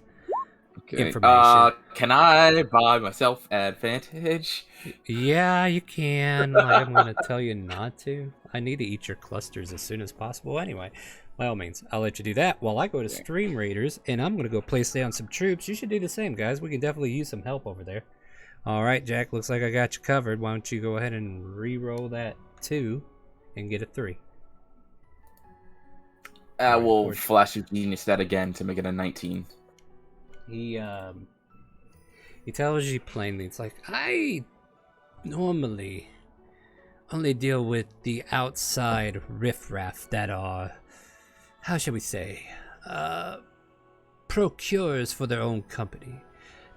Speaker 1: information.
Speaker 4: Can I buy myself advantage?
Speaker 1: Yeah, you can. I'm going to tell you not to. I need to eat your clusters as soon as possible anyway. By all means, I'll let you do that while I go to StreamRaiders, and I'm going to go place down some troops. You should do the same, guys. We can definitely use some help over there. All right, Jack, looks like I got you covered. Why don't you go ahead and re-roll that 2 and get a 3.
Speaker 4: I will flash your genius that again to make it a 19.
Speaker 1: He tells you plainly, it's like, I normally only deal with the outside riffraff that are, how shall we say, procurers for their own company.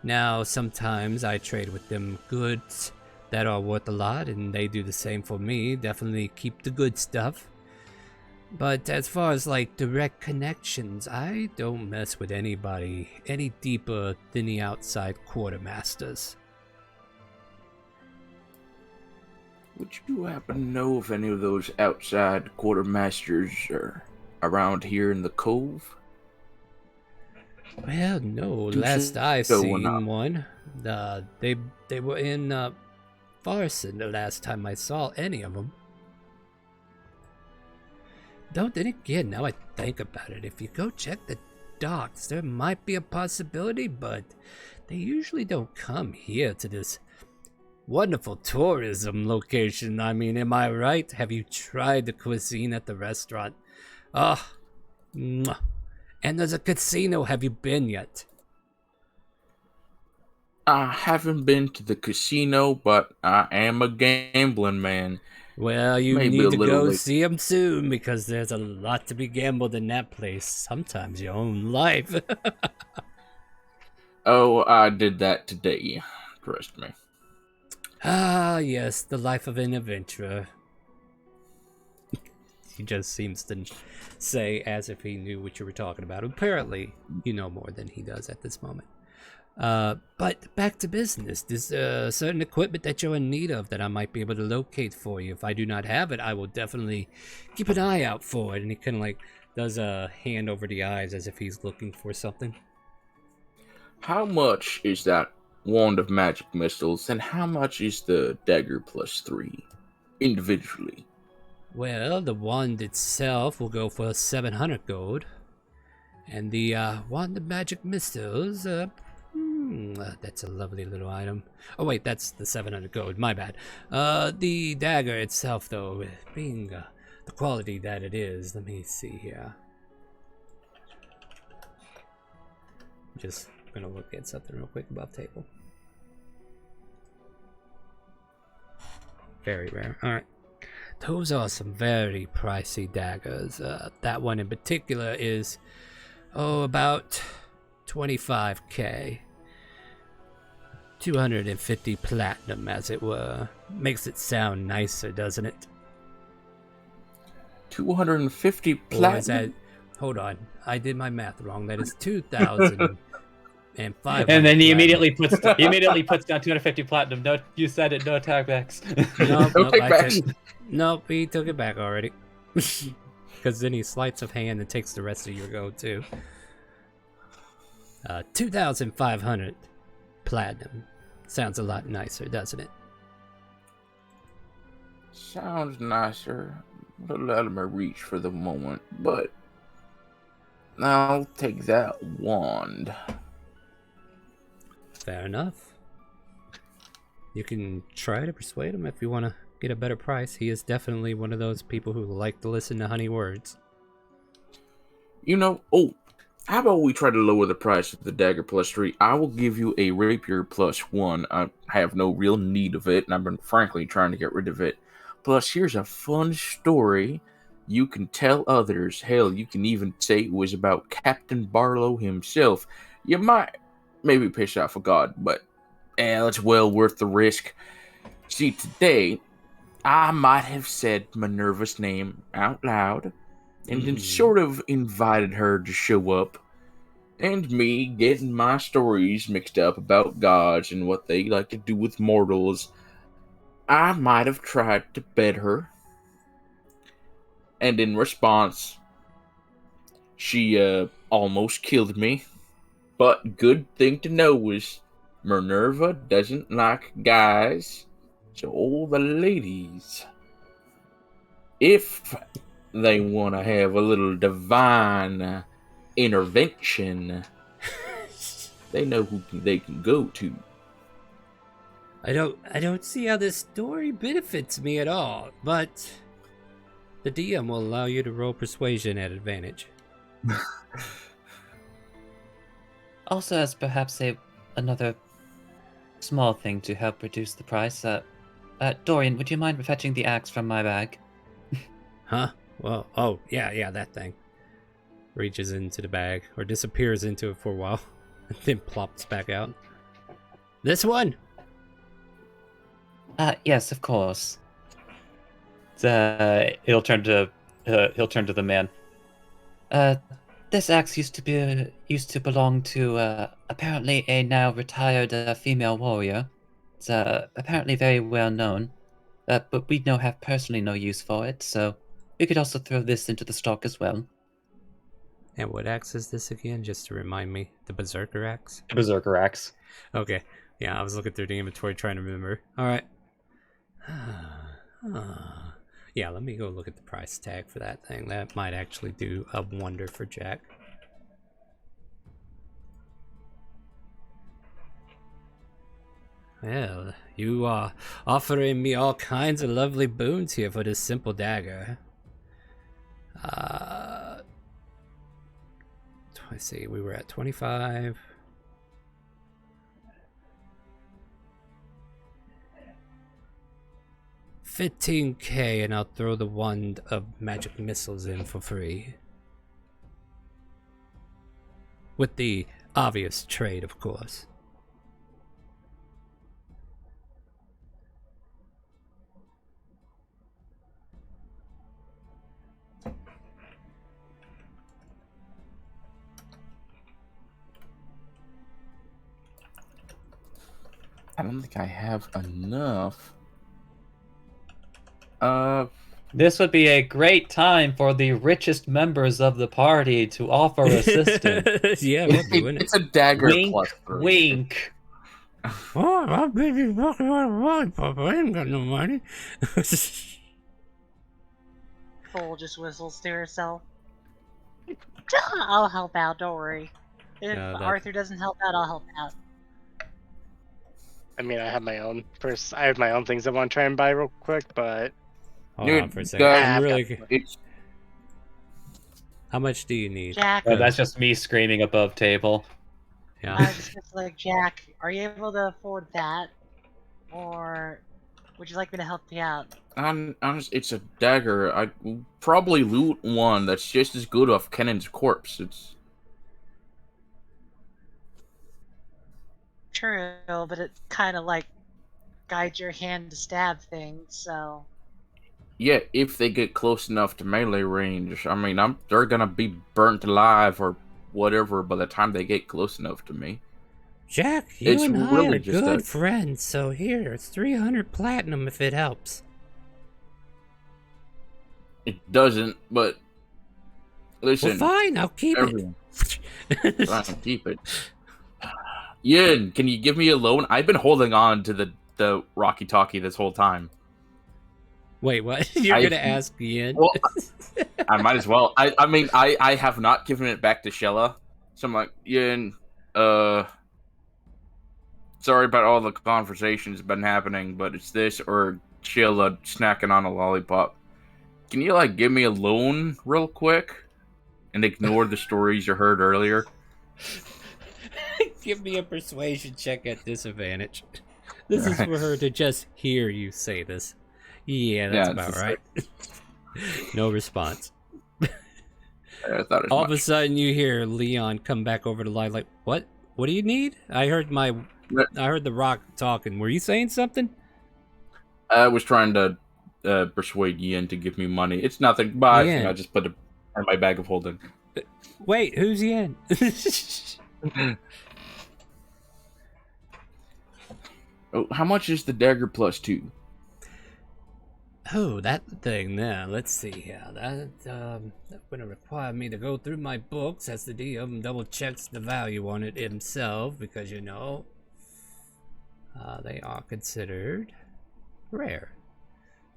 Speaker 1: Now, sometimes I trade with them goods, that are worth a lot, and they do the same for me. Definitely keep the good stuff. But as far as like direct connections, I don't mess with anybody any deeper than the outside quartermasters.
Speaker 4: Would you happen to know if any of those outside quartermasters are around here in the cove?
Speaker 1: Well, no.
Speaker 4: Do
Speaker 1: Last I
Speaker 4: so or
Speaker 1: seen
Speaker 4: not?
Speaker 1: one, they were in Farson the last time I saw any of them. Though then again, now I think about it, if you go check the docks, there might be a possibility, but they usually don't come here to this wonderful tourism location. I mean, am I right? Have you tried the cuisine at the restaurant? Ah, mwah. And there's a casino. Have you been yet?
Speaker 4: I haven't been to the casino, but I am a gambling man.
Speaker 1: Well, you
Speaker 4: Maybe a
Speaker 1: need to
Speaker 4: little
Speaker 1: go
Speaker 4: late.
Speaker 1: see them soon, because there's a lot to be gambled in that place. Sometimes your own life.
Speaker 4: Oh, I did that today. Trust me.
Speaker 1: Ah, yes, the life of an adventurer. He just seems to say as if he knew what you were talking about. Apparently, you know more than he does at this moment. But back to business. There's certain equipment that you're in need of that I might be able to locate for you. If I do not have it, I will definitely keep an eye out for it. And he kind of like does a hand over the eyes as if he's looking for something.
Speaker 4: How much is that wand of magic missiles, and how much is the dagger +3 individually?
Speaker 1: Well, the wand itself will go for 700 gold. And the wand of magic missiles, that's a lovely little item. Oh wait, that's the 700 gold, my bad. The dagger itself, though, being the quality that it is, let me see here. Just gonna look at something real quick above table. Very rare. Alright. Those are some very pricey daggers. That one in particular is, about 25k. 250 platinum, as it were. Makes it sound nicer, doesn't it?
Speaker 4: 250
Speaker 1: Or is
Speaker 4: platinum?
Speaker 1: that... Hold on. I did my math wrong. That is 2,500.
Speaker 6: And then he
Speaker 1: platinum.
Speaker 6: immediately puts down 250 platinum. No, you said it. No attackbacks.
Speaker 1: Nope,
Speaker 4: No
Speaker 1: nope,
Speaker 4: takebacks.
Speaker 1: Nope, he took it back already. Because then he sleights of hand and takes the rest of your gold, too. 2,500 platinum. Sounds a lot nicer, doesn't it?
Speaker 4: Sounds nicer. A little out of my reach for the moment, but I'll take that wand.
Speaker 1: Fair enough. You can try to persuade him if you want to get a better price. He is definitely one of those people who like to listen to honey words.
Speaker 4: You know, how about we try to lower the price of the dagger +3? I will give you a rapier +1. I have no real need of it, and I've been frankly trying to get rid of it. Plus, here's a fun story you can tell others. Hell, you can even say it was about Captain Barlow himself. You might maybe piss off a god, but it's well worth the risk. See, today, I might have said Minerva's name out loud, and then sort of invited her to show up. And me getting my stories mixed up about gods and what they like to do with mortals, I might have tried to bed her. And in response, she almost killed me. But good thing to know is Minerva doesn't like guys, so all the ladies, if they want to have a little divine intervention, they know who they can go to.
Speaker 1: I don't see how this story benefits me at all, but the DM will allow you to roll persuasion at advantage.
Speaker 6: Also, as perhaps another small thing to help reduce the price, Dorian, would you mind fetching the axe from my bag?
Speaker 1: Huh? Well, oh, yeah, that thing. Reaches into the bag, or disappears into it for a while, and then plops back out. This one?
Speaker 6: Yes, of course.
Speaker 2: He'll turn to the man.
Speaker 6: This axe used to belong to apparently a now retired female warrior. It's apparently very well known, but we don't have personally no use for it, so we could also throw this into the stock as well.
Speaker 1: And what axe is this again? Just to remind me, the Berserker axe.
Speaker 2: Berserker axe.
Speaker 1: Okay, yeah, I was looking through the inventory trying to remember. All right. Yeah, let me go look at the price tag for that thing. That might actually do a wonder for Jack. Well, you are offering me all kinds of lovely boons here for this simple dagger. Let's see, we were at 25. $15K, and I'll throw the wand of magic missiles in for free. With the obvious trade, of course.
Speaker 4: I don't think I have enough.
Speaker 2: This would be a great time for the richest members of the party to offer assistance.
Speaker 1: Yeah, it would be, wouldn't it?
Speaker 4: It's a dagger
Speaker 2: Wink,
Speaker 4: plus 3.
Speaker 2: wink.
Speaker 1: Oh, I'm busy walking around the road, Papa. I ain't got no money.
Speaker 5: Fool just whistles to herself. I'll help out, don't worry. If
Speaker 1: No, that-
Speaker 5: Arthur doesn't help out, I'll help out.
Speaker 3: I mean, I have my own things I want to try and buy real quick, but
Speaker 1: Hold
Speaker 4: Dude,
Speaker 1: on for a second.
Speaker 4: guys,
Speaker 1: I'm
Speaker 3: I've
Speaker 1: really...
Speaker 3: got-
Speaker 4: It's
Speaker 1: How much do you need?
Speaker 5: Jack,
Speaker 2: That's just me screaming above table.
Speaker 5: I
Speaker 1: Yeah.
Speaker 5: was just like, Jack, are you able to afford that? Or would you like me to help you out?
Speaker 4: honest, it's a dagger. I will probably loot one that's just as good off Kennan's corpse. It's
Speaker 5: True, but it kind of like guides your hand to stab things, so.
Speaker 4: yeah, if they get close enough to melee range. I mean, they're gonna be burnt alive or whatever by the time they get close enough to me.
Speaker 1: Jack, you
Speaker 4: It's
Speaker 1: and I
Speaker 4: really
Speaker 1: are
Speaker 4: just
Speaker 1: good
Speaker 4: a-
Speaker 1: friends, so here, it's 300 platinum if it helps.
Speaker 4: It doesn't, but listen,
Speaker 1: Well, fine, I'll keep
Speaker 4: everyone,
Speaker 1: it.
Speaker 4: try and keep it. Yin, can you give me a loan? I've been holding on to the Rocky Talkie this whole time.
Speaker 1: Wait, what? You're
Speaker 4: I-
Speaker 1: gonna ask Ian?
Speaker 4: Well, I might as well. I mean, I have not given it back to Shella, so I'm like, Yin, sorry about all the conversations been happening, but it's this or Shella snacking on a lollipop. Can you like give me a loan real quick and ignore the stories you heard earlier?
Speaker 1: Give me a persuasion check at disadvantage. This is
Speaker 4: Alright.
Speaker 1: for her to just hear you say this. Yeah, that's
Speaker 4: Yeah,
Speaker 1: about
Speaker 4: it's
Speaker 1: right. No response.
Speaker 4: I thought as
Speaker 1: All of a
Speaker 4: much.
Speaker 1: sudden, you hear Leon come back over the line like, "What? What do you need?" I heard the rock talking. Were you saying something?
Speaker 4: I was trying to persuade Yin to give me money. It's nothing, but I think
Speaker 1: Yin.
Speaker 4: I just put it in my bag of holding.
Speaker 1: Wait, who's Ian?
Speaker 4: Oh, how much is the dagger plus 2?
Speaker 1: Oh, that thing there. Let's see here. That would require me to go through my books as the DM double checks the value on it himself because you know they are considered rare.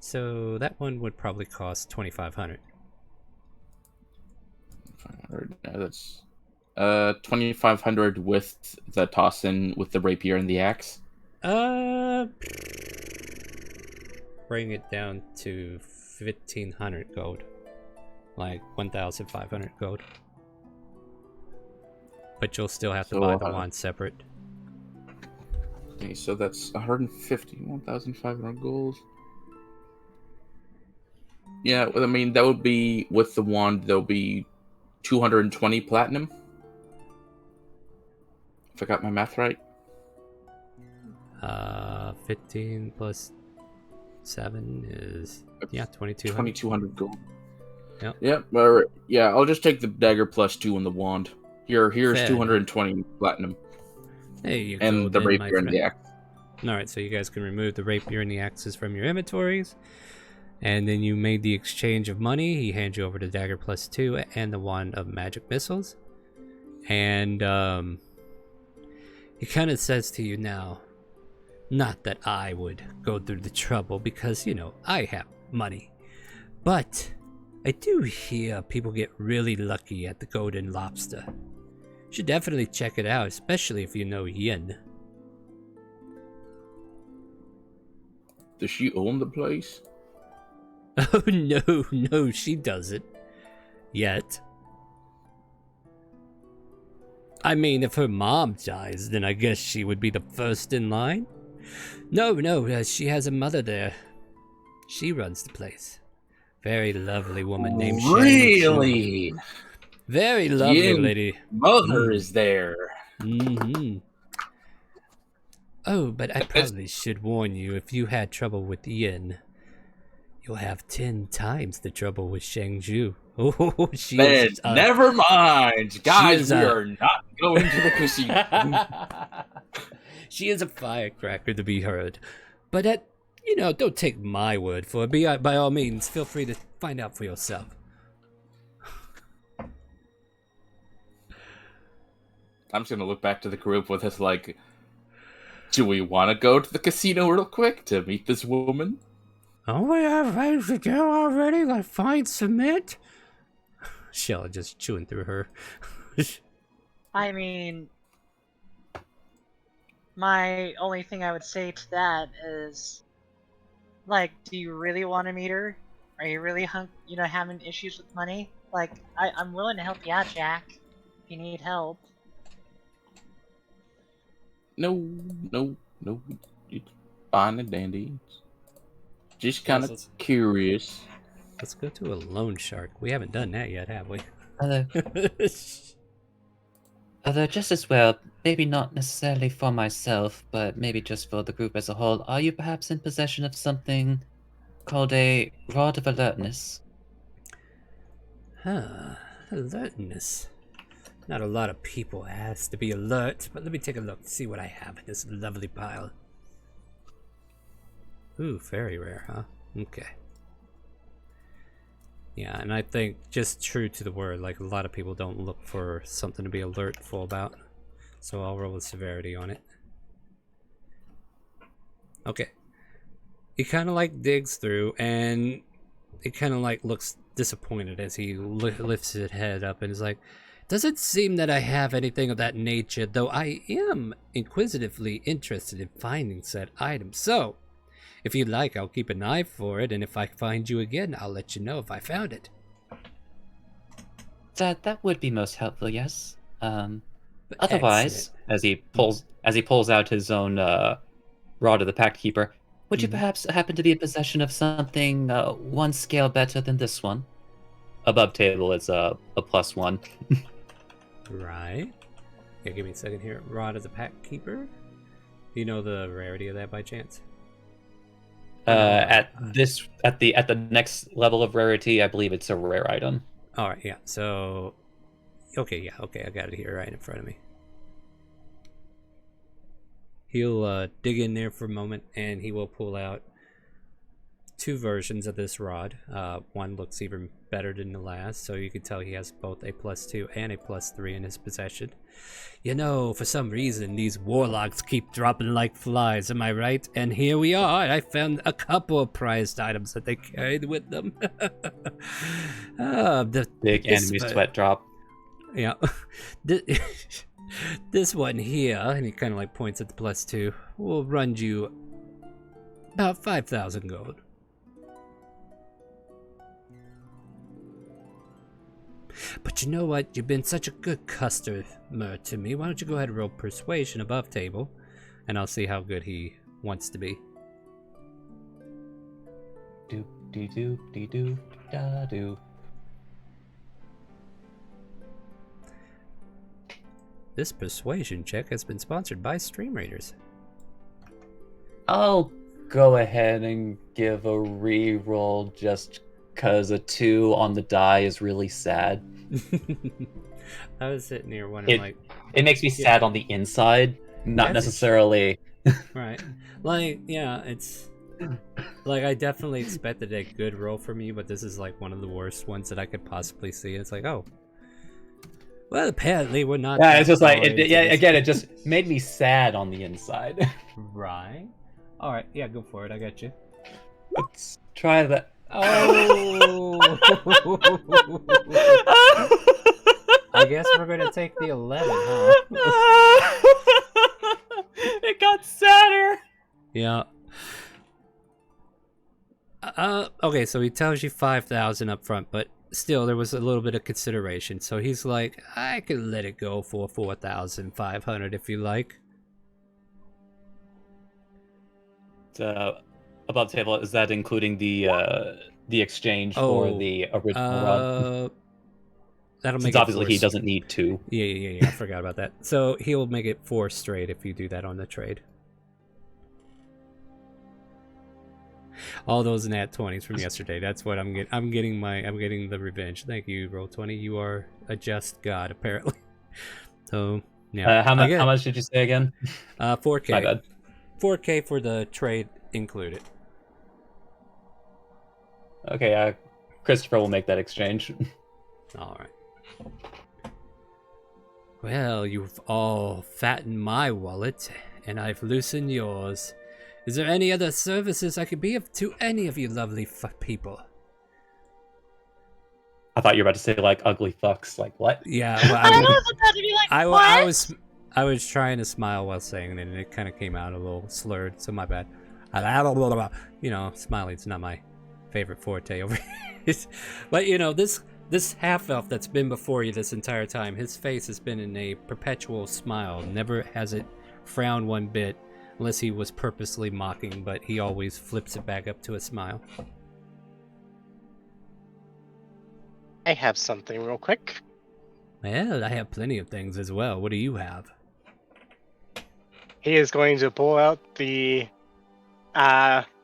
Speaker 1: So that one would probably cost 2,500.
Speaker 4: 500. That's 2,500 with the toss in with the rapier and the axe.
Speaker 1: Bring it down to 1,500 gold, like 1,500 gold. But you'll still have to
Speaker 4: So,
Speaker 1: buy the wand separate.
Speaker 4: Okay, so that's 150, 1,500 gold. Yeah, well, I mean that would be with the wand. There'll be 220 platinum. If I got my math right.
Speaker 1: 15 plus 7 is 2200.
Speaker 4: 2200 gold.
Speaker 1: Yep.
Speaker 4: Yep. All right. Yeah, I'll just take the dagger +2 and the wand. Here's
Speaker 1: Fair
Speaker 4: 220 platinum.
Speaker 1: There you go,
Speaker 4: And the
Speaker 1: then, my
Speaker 4: rapier and the
Speaker 1: friend.
Speaker 4: axe.
Speaker 1: Alright, so you guys can remove the rapier and the axes from your inventories. And then you made the exchange of money. He hands you over the dagger +2 and the wand of magic missiles. And he kind of says to you now, not that I would go through the trouble because, you know, I have money. But I do hear people get really lucky at the Golden Lobster. You should definitely check it out, especially if you know Yin.
Speaker 4: Does she own the place?
Speaker 1: Oh, no, she doesn't. Yet. I mean, if her mom dies, then I guess she would be the first in line. No, she has a mother there. She runs the place. Very lovely woman named Shang.
Speaker 4: Really?
Speaker 1: Very lovely
Speaker 4: Yin
Speaker 1: lady.
Speaker 4: Mother is there.
Speaker 1: Mm-hmm. Oh, but I probably should warn you, if you had trouble with Yin, you'll have 10 times the trouble with Shangju. Oh, she
Speaker 4: Man,
Speaker 1: is...
Speaker 4: never mind. Guys,
Speaker 1: is
Speaker 4: we
Speaker 1: a-
Speaker 4: are not going to the casino.
Speaker 1: She is a firecracker to be heard. But don't take my word for it. By all means, feel free to find out for yourself.
Speaker 4: I'm just going to look back to the group with us like, do we want to go to the casino real quick to meet this woman?
Speaker 1: Oh, we have things to do already, like find cement? Shell just chewing through her.
Speaker 5: I mean, my only thing I would say to that is, like, do you really want to meet her? Are you really having issues with money? Like, I'm willing to help you out, Jack, if you need help.
Speaker 4: No. It's fine and dandy. Just kind of curious.
Speaker 1: Let's go to a loan shark. We haven't done that yet, have we?
Speaker 6: Although just as well, maybe not necessarily for myself, but maybe just for the group as a whole, are you perhaps in possession of something called a Rod of Alertness?
Speaker 1: Alertness. Not a lot of people ask to be alert, but let me take a look, see what I have in this lovely pile. Ooh, very rare, huh? Okay. Yeah, and I think just true to the word, like a lot of people don't look for something to be alertful about. So I'll roll a severity on it. Okay. He kind of like digs through and he kind of like looks disappointed as he lifts his head up and is like, doesn't seem that I have anything of that nature, though I am inquisitively interested in finding said item. So, if you'd like, I'll keep an eye for it, and if I find you again, I'll let you know if I found it.
Speaker 6: That would be most helpful, yes.
Speaker 1: But
Speaker 6: Otherwise, as he pulls out his own Rod of the Pact Keeper, would you perhaps happen to be in possession of something one scale better than this one? Above table, it's a +1.
Speaker 1: Right. Yeah, give me a second here. Rod of the Pact Keeper. Do you know the rarity of that by chance?
Speaker 6: At the next level of rarity, I believe it's a rare item.
Speaker 1: All right, yeah. So, okay, I got it here right in front of me. He'll dig in there for a moment, and he will pull out 2 versions of this rod. One looks even better than the last, so you can tell he has both a +2 and a +3 in his possession. You know, for some reason, these warlocks keep dropping like flies, am I right? And here we are. I found a couple of prized items that they carried with them. The
Speaker 6: Big enemy sweat drop.
Speaker 1: Yeah. This one here, and he kind of like points at the +2, will run you about 5,000 gold. But you know what? You've been such a good customer to me. Why don't you go ahead and roll persuasion above table, and I'll see how good he wants to be.
Speaker 6: Doop dee doop dee doop da doo.
Speaker 1: This persuasion check has been sponsored by StreamRaiders.
Speaker 6: Oh,
Speaker 2: go ahead and give a re-roll just because a 2 on the die is really sad.
Speaker 1: I was sitting here wondering,
Speaker 2: It makes me sad on the inside, not
Speaker 1: As it
Speaker 2: necessarily.
Speaker 1: right? Like, yeah, it's like I definitely expected a good roll from you, but this is like one of the worst ones that I could possibly see. It's like, oh, well, apparently we're not.
Speaker 2: Yeah,
Speaker 1: that
Speaker 2: it's just like
Speaker 1: far into this.
Speaker 2: again, it just made me sad on the inside.
Speaker 1: Right. All right. Yeah, go for it. I got you.
Speaker 2: Let's try that.
Speaker 1: Oh. I guess we're gonna take the 11, huh?
Speaker 2: It got sadder.
Speaker 1: Yeah. Okay, so he tells you 5,000 up front, but still there was a little bit of consideration. So he's like, I can let it go for 4,500 if you like.
Speaker 2: Above table, is that including the exchange for the original rod?
Speaker 1: That'll
Speaker 2: Since
Speaker 1: make it
Speaker 2: obviously
Speaker 1: 4
Speaker 2: he doesn't need 2.
Speaker 1: Yeah, I forgot about that. So he'll make it 4 straight if you do that on the trade. All those nat 20s from yesterday. That's what I'm getting. I'm getting the revenge. Thank you, Roll20. You are a just god, apparently. So yeah.
Speaker 2: How much did you say again?
Speaker 1: 4K.
Speaker 2: My bad.
Speaker 1: 4K for the trade included.
Speaker 2: Okay, Christopher will make that exchange.
Speaker 1: All right. Well, you've all fattened my wallet, and I've loosened yours. Is there any other services I could be of to any of you lovely people?
Speaker 2: I thought you were about to say like ugly fucks. Like what?
Speaker 1: Yeah, well,
Speaker 5: I was about to be like, what?
Speaker 1: I was trying to smile while saying it, and it kind of came out a little slurred, so my bad. You know, smiling's not my favorite forte over here. But you know, this half elf that's been before you this entire time, his face has been in a perpetual smile. Never has it frowned one bit, unless he was purposely mocking, but he always flips it back up to a smile.
Speaker 3: I have something real quick.
Speaker 1: Well, I have plenty of things as well. What do you have?
Speaker 3: He is going to pull out the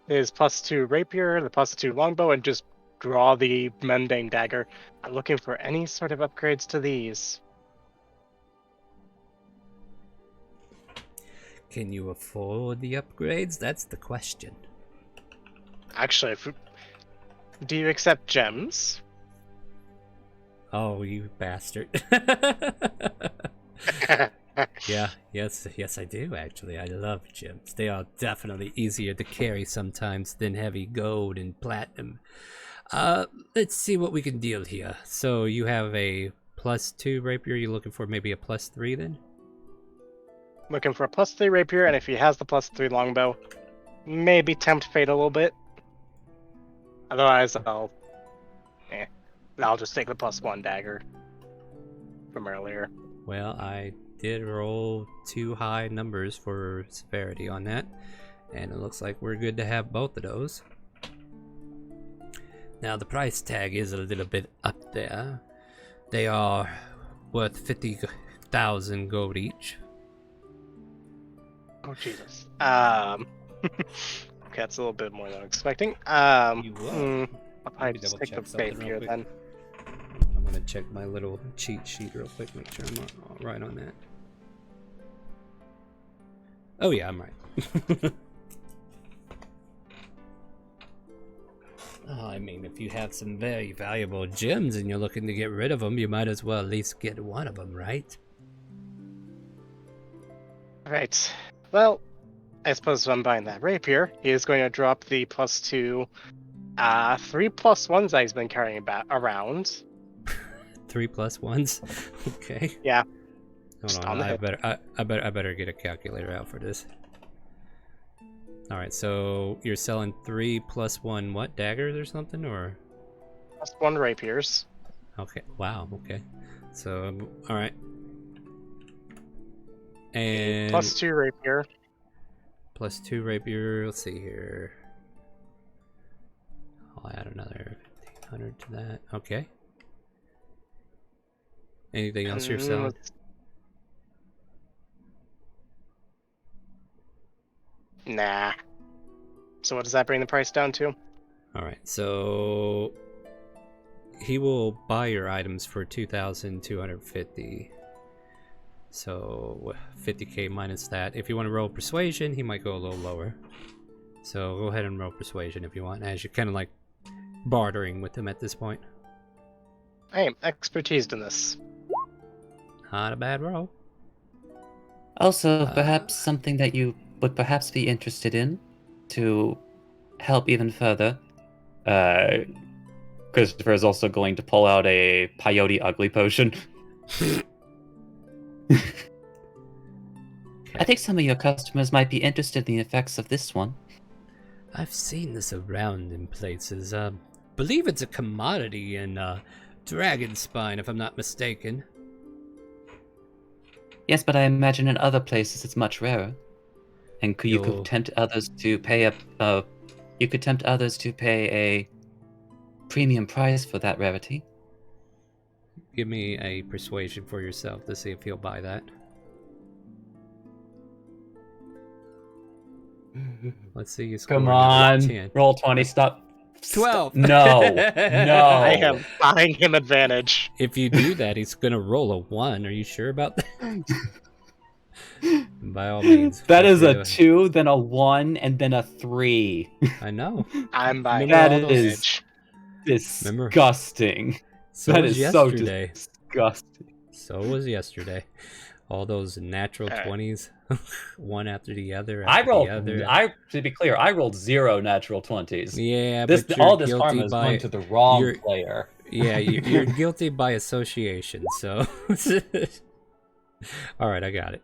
Speaker 3: his +2 rapier, the +2 longbow, and just draw the mundane dagger. I'm looking for any sort of upgrades to these.
Speaker 1: Can you afford the upgrades? That's the question.
Speaker 3: Actually, do you accept gems?
Speaker 1: Oh, you bastard. Yes, I do, actually. I love gems. They are definitely easier to carry sometimes than heavy gold and platinum. Let's see what we can deal here. So you have a +2 rapier. You're looking for maybe a +3 then?
Speaker 3: Looking for a +3 rapier, and if he has the +3 longbow, maybe tempt fate a little bit. Otherwise, I'll just take the +1 dagger from earlier.
Speaker 1: Well, I did roll 2 high numbers for severity on that, and it looks like we're good to have both of those. Now the price tag is a little bit up there. They are worth 50,000 gold each.
Speaker 3: Oh Jesus. Okay, that's a little bit more than I'm expecting. I'll probably just take the rapier then.
Speaker 1: I'm gonna check my little cheat sheet real quick, make sure I'm all right on that. Oh yeah, I'm right. I mean, if you have some very valuable gems and you're looking to get rid of them, you might as well at least get one of them, right?
Speaker 3: Right. Well, I suppose if I'm buying that rapier, he is going to drop the +2, 3 +1s that he's been carrying around.
Speaker 1: 3 +1s? Okay.
Speaker 3: Yeah.
Speaker 1: Hold on, I better get a calculator out for this. Alright, so you're selling 3 +1 what, daggers or something, or?
Speaker 3: +1 rapiers.
Speaker 1: Okay, wow, okay. So, alright. And
Speaker 3: +2 rapier.
Speaker 1: +2 rapier, let's see here. I'll add another 1,500 to that. Okay. Anything else you're selling?
Speaker 3: Nah. So what does that bring the price down to?
Speaker 1: Alright, so he will buy your items for 2,250. So 50k minus that. If you want to roll persuasion, he might go a little lower. So go ahead and roll persuasion if you want, as you're kind of like bartering with him at this point.
Speaker 3: I am expertised in this.
Speaker 1: Not a bad roll.
Speaker 6: Also, perhaps something that you would perhaps be interested in to help even further.
Speaker 2: Christopher is also going to pull out a Peyote Ugly Potion.
Speaker 6: I think some of your customers might be interested in the effects of this one.
Speaker 1: I've seen this around in places. Believe it's a commodity in Dragon Spine, if I'm not mistaken.
Speaker 6: Yes, but I imagine in other places it's much rarer. And you
Speaker 1: You'll-
Speaker 6: could tempt others to pay a premium price for that rarity.
Speaker 1: Give me a persuasion for yourself to see if he'll buy that. Let's see you score
Speaker 2: Come
Speaker 1: another
Speaker 2: on,
Speaker 1: 10.
Speaker 2: roll 20. Stop.
Speaker 1: 12.
Speaker 2: No,
Speaker 3: I
Speaker 2: no.
Speaker 3: am buying him advantage.
Speaker 1: If you do that, he's gonna roll a 1. Are you sure about that? By all means.
Speaker 2: That
Speaker 1: feel
Speaker 2: is
Speaker 1: free
Speaker 2: a
Speaker 1: to-
Speaker 2: 2, then a 1, and then a 3.
Speaker 1: I know.
Speaker 3: I'm buying
Speaker 1: Remember
Speaker 3: him
Speaker 1: all those-
Speaker 3: advantage.
Speaker 2: Disgusting.
Speaker 1: So
Speaker 2: That
Speaker 1: was
Speaker 2: is so
Speaker 1: yesterday.
Speaker 2: disgusting.
Speaker 1: So was yesterday. All those natural
Speaker 3: Alright.
Speaker 1: 20s, one after the other.
Speaker 2: I
Speaker 1: After
Speaker 2: rolled.
Speaker 1: The other.
Speaker 2: To be clear, I rolled 0 natural 20s.
Speaker 1: Yeah,
Speaker 2: This
Speaker 1: but you're
Speaker 2: all this
Speaker 1: guilty
Speaker 2: karma is
Speaker 1: by
Speaker 2: going to the wrong
Speaker 1: you're-
Speaker 2: player.
Speaker 1: Yeah, you're guilty by association. So, all right, I got it.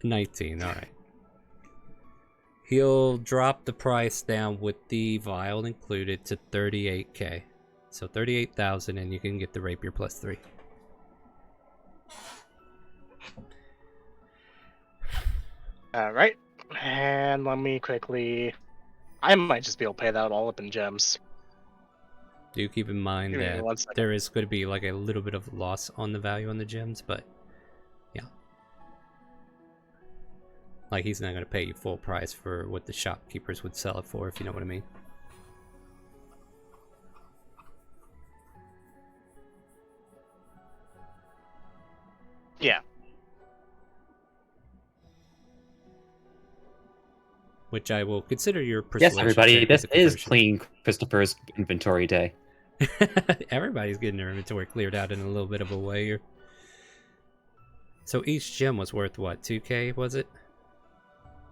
Speaker 1: 19. All right. He'll drop the price down with the vial included to 38k. So 38,000, and you can get the rapier plus 3.
Speaker 3: Alright. And let me quickly... I might just be able to pay that all up in gems.
Speaker 1: Do keep in mind
Speaker 3: Give me
Speaker 1: that
Speaker 3: 1 second.
Speaker 1: there is going to be like a little bit of loss on the value on the gems, but yeah. Like he's not going to pay you full price for what the shopkeepers would sell it for, if you know what I mean.
Speaker 3: Yeah.
Speaker 1: Which I will consider your persuasion.
Speaker 2: Yes, everybody,
Speaker 1: check
Speaker 2: this
Speaker 1: with the
Speaker 2: is
Speaker 1: persuasion.
Speaker 2: clean Christopher's inventory day.
Speaker 1: Everybody's getting their inventory cleared out in a little bit of a way here. So each gem was worth what, 2k, was it?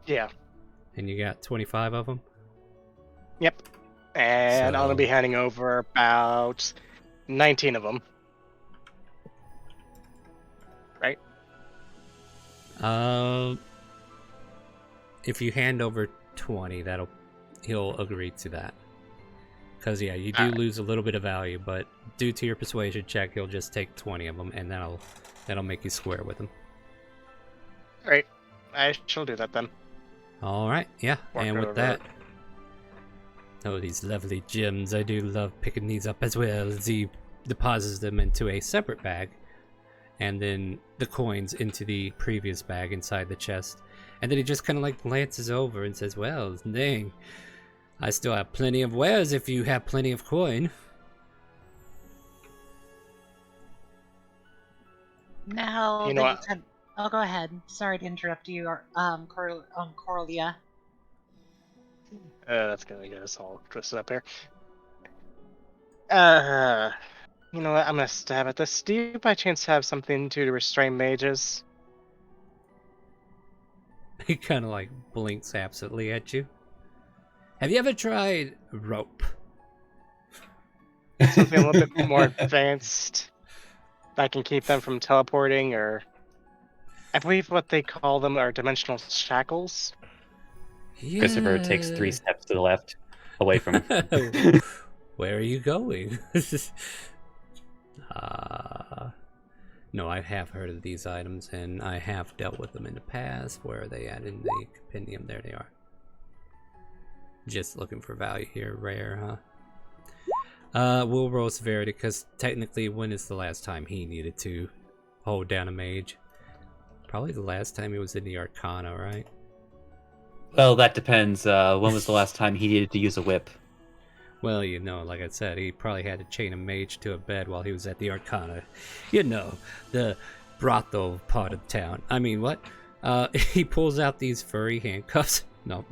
Speaker 3: Yeah.
Speaker 1: And you got 25 of them?
Speaker 3: Yep. And I'm going to be
Speaker 1: So-
Speaker 3: handing over about 19 of them. Right?
Speaker 1: If you hand over 20, he'll agree to that. Because yeah, you do
Speaker 3: Alright.
Speaker 1: lose a little bit of value, but due to your persuasion check, he'll just take 20 of them, and that'll make you square with him.
Speaker 3: Alright. I shall do that then.
Speaker 1: All right, yeah,
Speaker 3: Walk
Speaker 1: and with
Speaker 3: over
Speaker 1: that, oh, these lovely gems! I do love picking these up as well. As he deposits them into a separate bag, and then the coins into the previous bag inside the chest, and then he just kind of like glances over and says, "Well, dang, I still have plenty of wares if you have plenty of coin."
Speaker 5: Now,
Speaker 3: You know
Speaker 5: that
Speaker 3: what?
Speaker 5: you said- oh, go ahead. Sorry to interrupt you, Corlia.
Speaker 3: That's gonna get us all twisted up here. You know what? I'm gonna stab at this. Do you by chance have something to restrain mages?
Speaker 1: He kind of like blinks absently at you. Have you ever tried rope?
Speaker 3: Something a little bit more advanced that can keep them from teleporting, or I believe what they call them are dimensional shackles.
Speaker 2: Christopher takes 3 steps to the left, away from
Speaker 1: Where are you going? No, I have heard of these items, and I have dealt with them in the past. Where are they at in the compendium? There they are. Just looking for value here. Rare, huh? We'll roll severity, because technically, when is the last time he needed to hold down a mage? Probably the last time he was in the Arcana, right?
Speaker 2: Well, that depends. When was the last time he needed to use a whip?
Speaker 1: Well, you know, like I said, he probably had to chain a mage to a bed while he was at the Arcana. You know, the brothel part of town. I mean, what? He pulls out these furry handcuffs. No.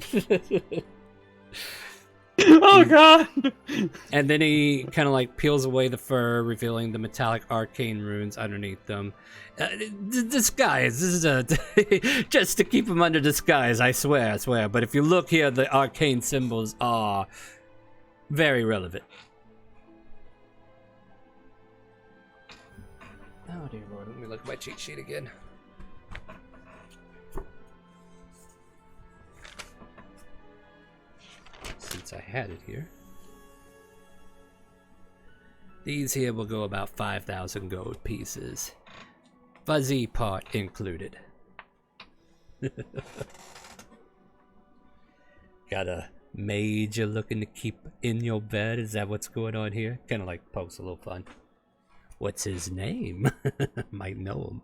Speaker 2: Oh god!
Speaker 1: And then he kind of like peels away the fur, revealing the metallic arcane runes underneath them. Disguise. This is just to keep him under disguise. I swear. But if you look here, the arcane symbols are very relevant. Oh dear lord, let me look at my cheat sheet again. Since I had it here. These here will go about 5,000 gold pieces. Fuzzy part included. Got a mage you're looking to keep in your bed? Is that what's going on here? Kind of like pokes a little fun. What's his name? Might know him.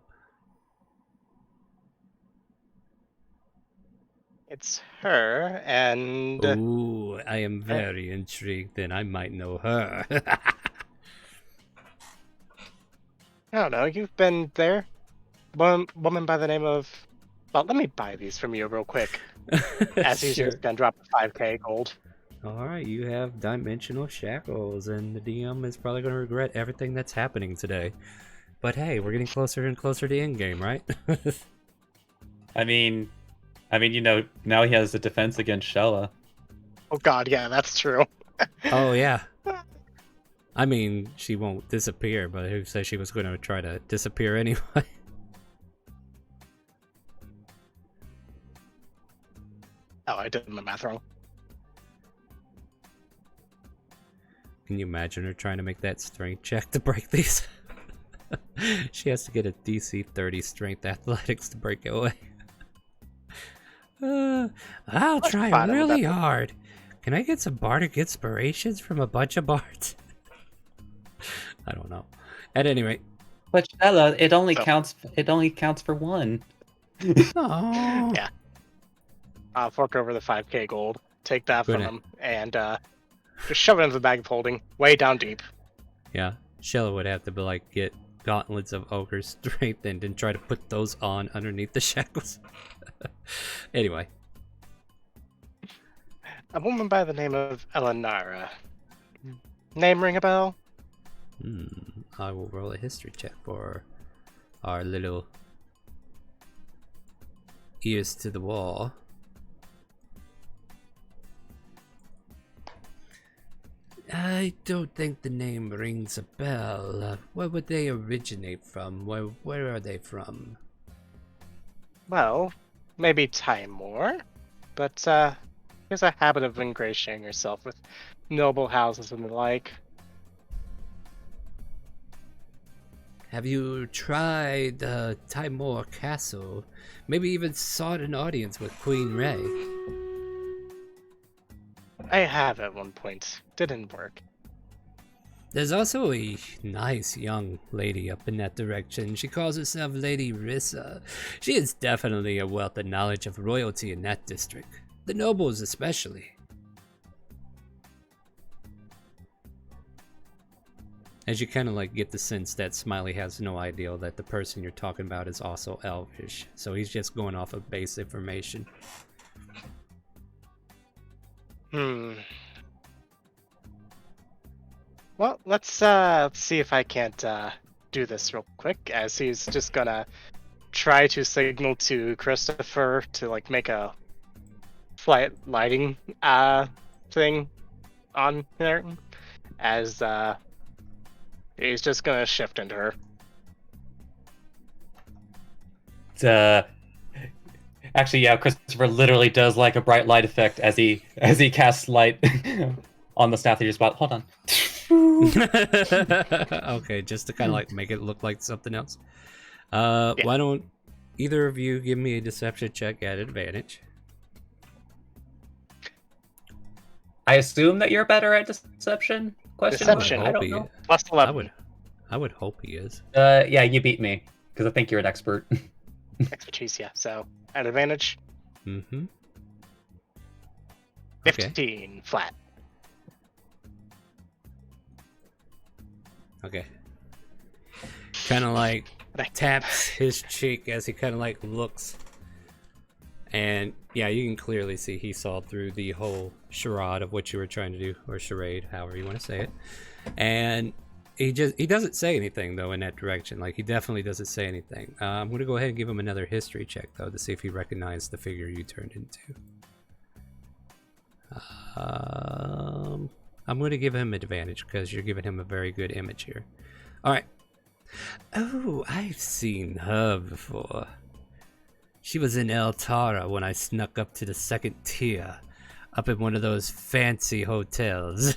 Speaker 3: It's her, and
Speaker 1: Ooh, I am very intrigued. Then I might know her.
Speaker 3: I don't know. You've been there. Woman by the name of. Well, let me buy these from you real quick. As he's
Speaker 1: Sure.
Speaker 3: just gonna drop 5k gold.
Speaker 1: Alright, you have dimensional shackles, and the DM is probably going to regret everything that's happening today. But hey, we're getting closer and closer to endgame, right?
Speaker 2: I mean, you know, now he has a defense against Shella.
Speaker 3: Oh god, yeah, that's true.
Speaker 1: Oh, yeah. I mean, she won't disappear, but who says she was going to try to disappear anyway?
Speaker 3: Oh, I did my math wrong.
Speaker 1: Can you imagine her trying to make that strength check to break these? She has to get a DC 30 strength athletics to break it away. I'll try
Speaker 3: fine with
Speaker 1: really
Speaker 3: that.
Speaker 1: hard. Can I get some bardic inspirations from a bunch of bards? I don't know. At any rate.
Speaker 2: But Shella, it only
Speaker 3: So-
Speaker 2: counts. It only counts for one.
Speaker 1: Oh.
Speaker 3: Yeah. Fork over the 5k gold, take that
Speaker 1: Good
Speaker 3: from
Speaker 1: night.
Speaker 3: him, and just shove it into the bag of holding, way down deep.
Speaker 1: Yeah. Shella would have to be like get gauntlets of ogre strength and then try to put those on underneath the shackles. Anyway.
Speaker 3: A woman by the name of Elenara. Name ring a bell?
Speaker 1: I will roll a history check for our little ears to the wall. I don't think the name rings a bell. Where would they originate from? Where are they from?
Speaker 3: Well, maybe Timor, but he has a habit of ingratiating herself with noble houses and the like.
Speaker 1: Have you tried Timor Castle? Maybe even sought an audience with Queen Ray?
Speaker 3: I have at one point. Didn't work.
Speaker 1: There's also a nice young lady up in that direction. She calls herself Lady Rissa. She is definitely a wealth of knowledge of royalty in that district. The nobles especially. As you kind of like get the sense that Smiley has no idea that the person you're talking about is also elvish. So he's just going off of base information.
Speaker 3: Well, let's see if I can't do this real quick, as he's just gonna try to signal to Christopher to like make a flight lighting thing on there, as he's just gonna shift into her.
Speaker 2: Actually, yeah, Christopher literally does like a bright light effect as he casts light on the staff that you spot. Hold on.
Speaker 1: Okay, just to kind of like make it look like something else. Why don't either of you give me a deception check at advantage?
Speaker 2: I assume that you're better at deception?
Speaker 3: Deception.
Speaker 2: I don't know.
Speaker 3: Plus 11
Speaker 1: I would hope he is.
Speaker 2: Yeah, you beat me because I think you're an expert.
Speaker 3: expertise, yeah. So at advantage.
Speaker 1: Mm-hmm. Okay.
Speaker 3: 15 flat.
Speaker 1: Okay. Kind of like taps his cheek as he kind of like looks. And yeah, you can clearly see he saw through the whole charade of what you were trying to do, or charade, however you want to say it. And he doesn't say anything though in that direction. Like, he definitely doesn't say anything. I'm gonna go ahead and give him another history check though to see if he recognized the figure you turned into. I'm gonna give him advantage because you're giving him a very good image here. All right. Oh, I've seen her before. She was in El Tara when I snuck up to the second tier, up in one of those fancy hotels.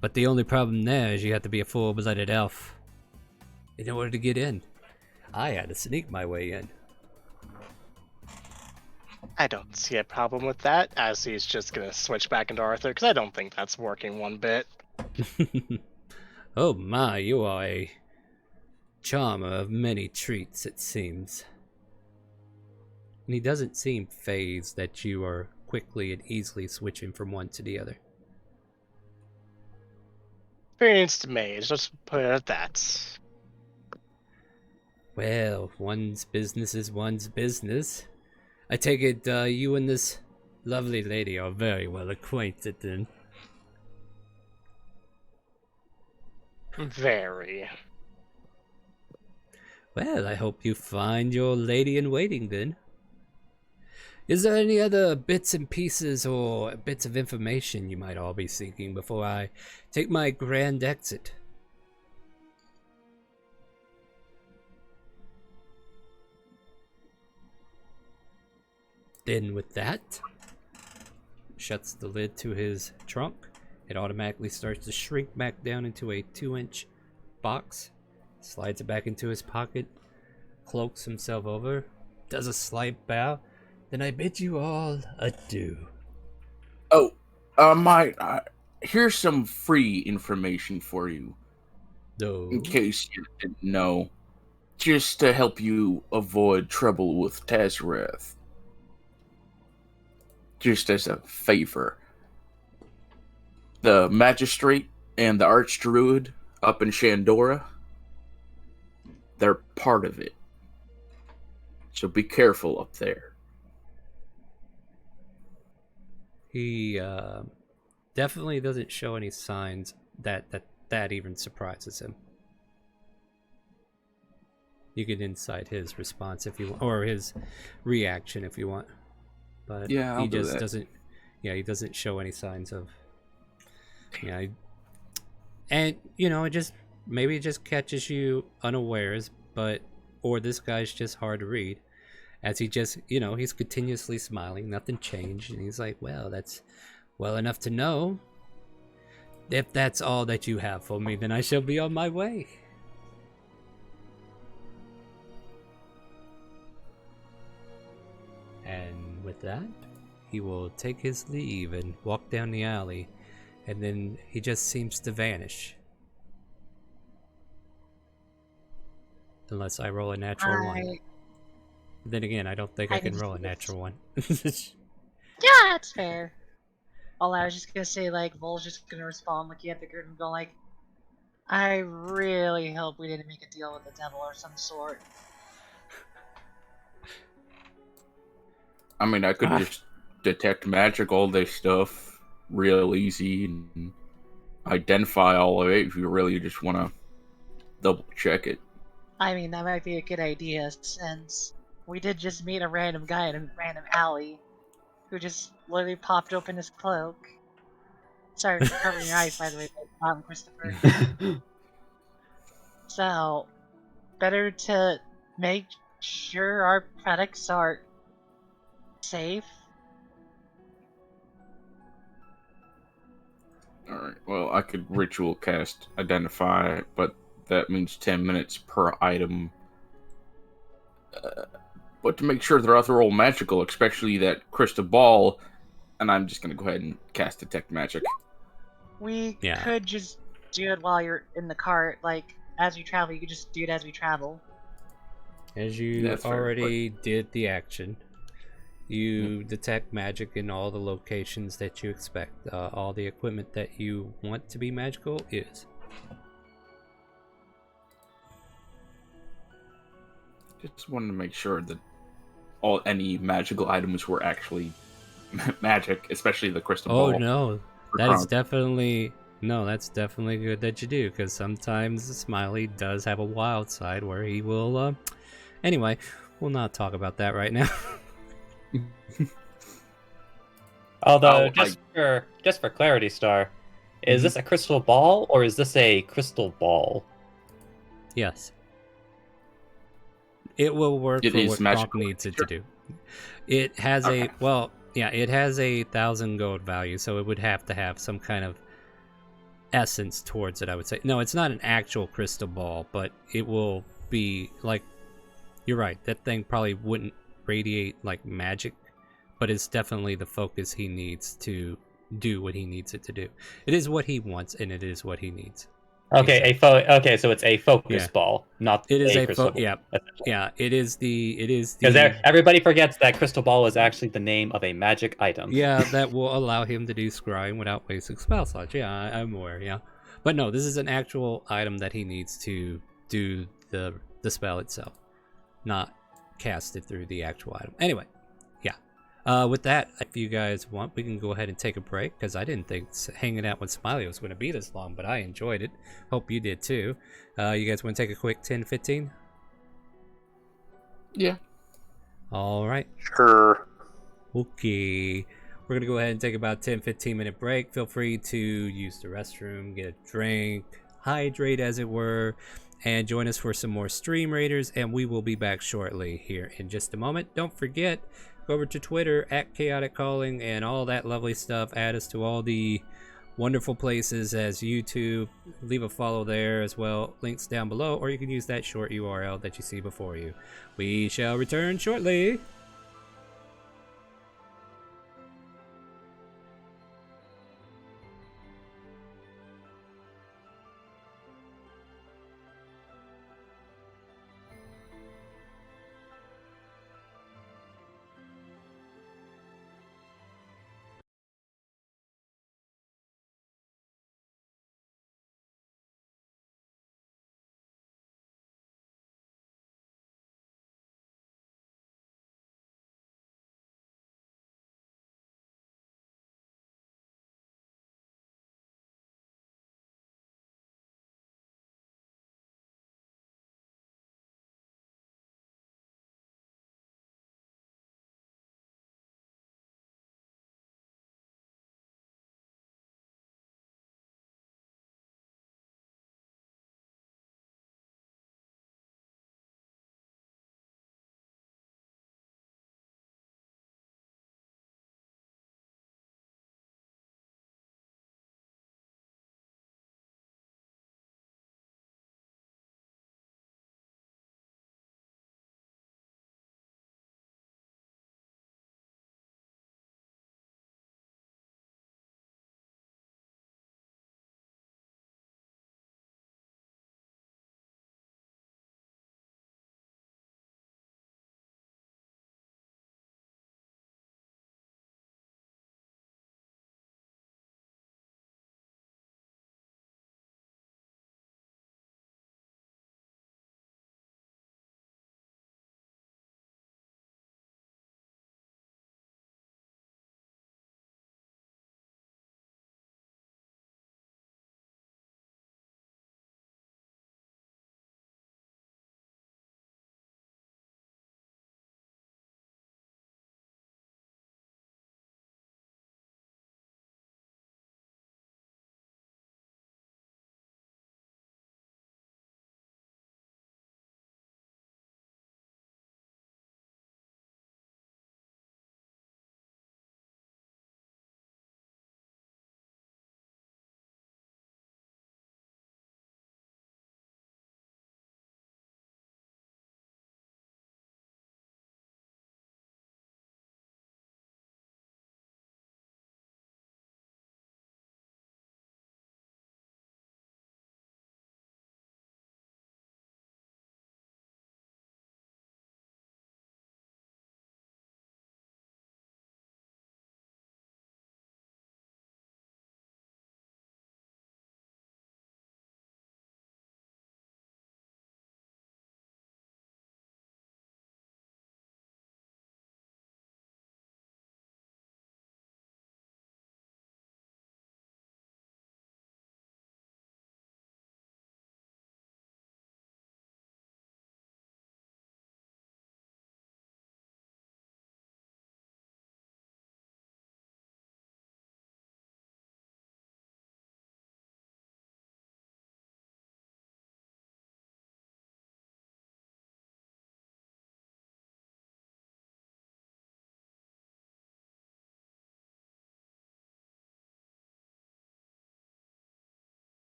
Speaker 1: But the only problem there is you have to be a full-blooded elf in order to get in. I had to sneak my way in.
Speaker 3: I don't see a problem with that, as he's just gonna switch back into Arthur, because I don't think that's working one bit.
Speaker 1: Oh my, you are a charmer of many treats, it seems. And he doesn't seem fazed that you are quickly and easily switching from one to the other.
Speaker 3: Experienced mage, let's put it at that.
Speaker 1: Well, one's business is one's business. I take it you and this lovely lady are very well acquainted then.
Speaker 3: Very.
Speaker 1: Well, I hope you find your lady in waiting then. Is there any other bits and pieces or bits of information you might all be seeking before I take my grand exit? Then with that, shuts the lid to his trunk. It automatically starts to shrink back down into a 2-inch box. Slides it back into his pocket, cloaks himself over, does a slight bow. Then I bid you all adieu.
Speaker 4: Oh, here's some free information for you.
Speaker 1: No.
Speaker 4: In case you didn't know. Just to help you avoid trouble with Tazarath. Just as a favor. The Magistrate and the Archdruid up in Shandora, they're part of it. So be careful up there.
Speaker 1: He definitely doesn't show any signs that even surprises him. You can insight his response if you want, or his reaction if you want. But
Speaker 4: yeah,
Speaker 1: he just doesn't. Yeah, he doesn't show any signs of. Yeah, and it just maybe it just catches you unawares, or this guy's just hard to read. As he just, he's continuously smiling, nothing changed, and he's like, well, that's well enough to know. If that's all that you have for me, then I shall be on my way. And with that, he will take his leave and walk down the alley, and then he just seems to vanish. Unless I roll a natural one. Then again, I don't think I can roll a natural one.
Speaker 5: Yeah, that's fair. All I was just gonna say, like, Vol's just gonna respond looking at the group and go like, I really hope we didn't make a deal with the devil or some sort.
Speaker 4: I mean, I could just detect magic all this stuff real easy and identify all of it if you really just want to double check it.
Speaker 5: I mean, that might be a good idea since we did just meet a random guy in a random alley who just literally popped open his cloak. Sorry for covering your eyes, by the way, Christopher. So, better to make sure our products are safe.
Speaker 4: Alright, well, I could ritual cast Identify, but that means 10 minutes per item. But to make sure they're all magical, especially that crystal ball, and I'm just going to go ahead and cast Detect Magic.
Speaker 5: We could just do it while you're in the cart, like, as we travel. You could just do it as we travel.
Speaker 1: As you already did the action, You detect magic in all the locations that you expect. All the equipment that you want to be magical is.
Speaker 4: Just wanted to make sure that any magical items were actually magic, especially the crystal ball.
Speaker 1: Oh no,
Speaker 4: for
Speaker 1: that is
Speaker 4: Kronk.
Speaker 1: definitely that's definitely good that you do, because sometimes Smiley does have a wild side where he will. Anyway, we'll not talk about that right now.
Speaker 2: Although,
Speaker 4: Oh,
Speaker 2: just for clarity, Star, is
Speaker 1: Mhm.
Speaker 2: this a crystal ball or is this a crystal ball?
Speaker 1: Yes, it will work
Speaker 4: It
Speaker 1: for
Speaker 4: is
Speaker 1: what Kronk
Speaker 4: magical in
Speaker 1: needs it
Speaker 4: nature?
Speaker 1: to do. It has
Speaker 4: Okay.
Speaker 1: it has a 1,000 gold value, so it would have to have some kind of essence towards it, I would say. No, it's not an actual crystal ball, but it will be like, you're right, that thing probably wouldn't radiate like magic, but it's definitely the focus he needs to do what he needs it to do. It is what he wants, and it is what he needs.
Speaker 2: Okay,
Speaker 1: Exactly.
Speaker 2: okay, so it's a focus
Speaker 1: Yeah.
Speaker 2: ball, not
Speaker 1: It is
Speaker 2: a
Speaker 1: a
Speaker 2: crystal ball.
Speaker 1: yeah, it is
Speaker 2: Because
Speaker 1: the
Speaker 2: everybody forgets that crystal ball is actually the name of a magic item.
Speaker 1: yeah, that will allow him to do scrying without wasting spell slots. Yeah, I'm aware, yeah. But no, this is an actual item that he needs to do the spell itself, not cast it through the actual item. Anyway, yeah. With that, if you guys want, we can go ahead and take a break, because I didn't think hanging out with Smiley was going to be this long, but I enjoyed it. Hope you did too. You guys want to take a quick 10-15?
Speaker 4: Yeah.
Speaker 1: All right.
Speaker 7: Sure.
Speaker 1: Okay. We're going to go ahead and take about 10-15 minute break. Feel free to use the restroom, get a drink, hydrate as it were, and join us for some more Stream Raiders, and we will be back shortly here in just a moment. Don't forget, go over to Twitter at ChaoticCalling and all that lovely stuff. Add us to all the wonderful places as YouTube. Leave a follow there as well. Links down below, or you can use that short URL that you see before you. We shall return shortly.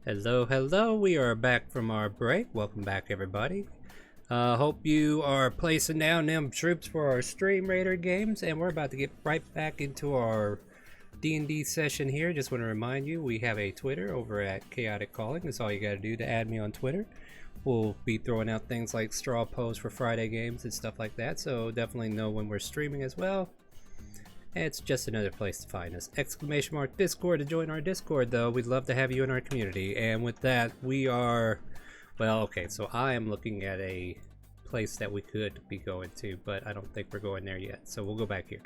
Speaker 1: Hello, hello. We are back from our break. Welcome back, everybody. Hope you are placing down them troops for our Stream Raider games, and we're about to get right back into our D&D session here. Just want to remind you, we have a Twitter over at ChaoticCalling. That's all you got to do to add me on Twitter. We'll be throwing out things like straw polls for Friday games and stuff like that, so definitely know when we're streaming as well. It's just another place to find us. Exclamation mark Discord to join our Discord, though. We'd love to have you in our community. And with that, we are... Well, okay, so I am looking at a place that we could be going to, but I don't think we're going there yet. So we'll go back here.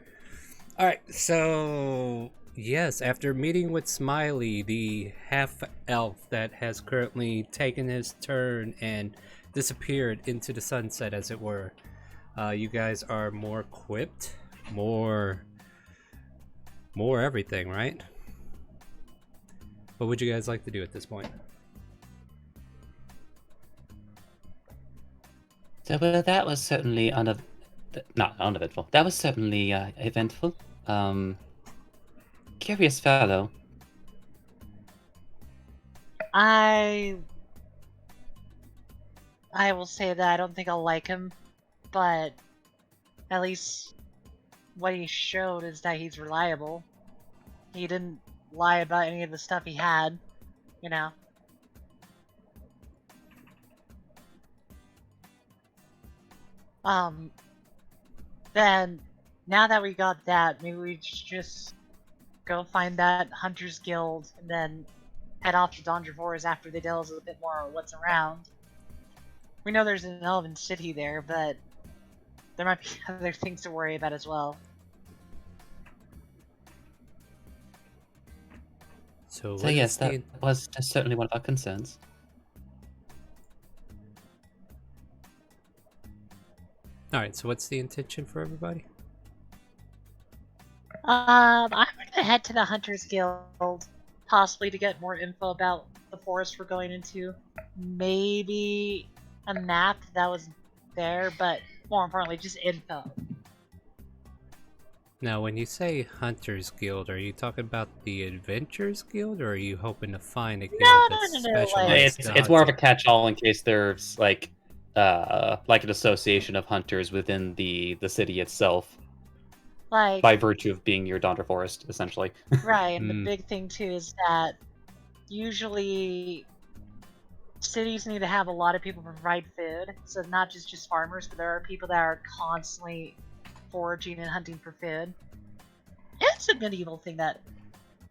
Speaker 1: Alright, so... Yes, after meeting with Smiley, the half-elf that has currently taken his turn and disappeared into the sunset, as it were, you guys are more equipped, more everything, right? What would you guys like to do at this point?
Speaker 6: So, well, that was certainly not uneventful. That was certainly eventful. Curious fellow.
Speaker 5: I will say that I don't think I'll like him, but at least what he showed is that he's reliable. He didn't lie about any of the stuff he had, you know. Then, now that we got that, maybe we should just go find that Hunter's Guild and then head off to Dondravores after they tell us a bit more on what's around. We know there's an elven city there, but there might be other things to worry about as well.
Speaker 1: So
Speaker 6: yes, that was certainly one of our concerns.
Speaker 1: Alright, so what's the intention for everybody?
Speaker 5: I'm gonna head to the Hunter's Guild, possibly to get more info about the forest we're going into. Maybe a map that was there, but more importantly, just info.
Speaker 1: Now, when you say Hunter's Guild, are you talking about the Adventurers Guild, or are you hoping to find a guild that's
Speaker 5: no,
Speaker 1: specialized in
Speaker 2: It's more of a
Speaker 1: hunting?
Speaker 2: catch-all in case there's like an association of hunters within the city itself,
Speaker 5: Like,
Speaker 2: by virtue of being your Donder Forest, essentially.
Speaker 5: right, and the
Speaker 1: Hmm.
Speaker 5: big thing too is that usually cities need to have a lot of people provide food, so not just farmers, but there are people that are constantly foraging and hunting for food. It's a medieval thing that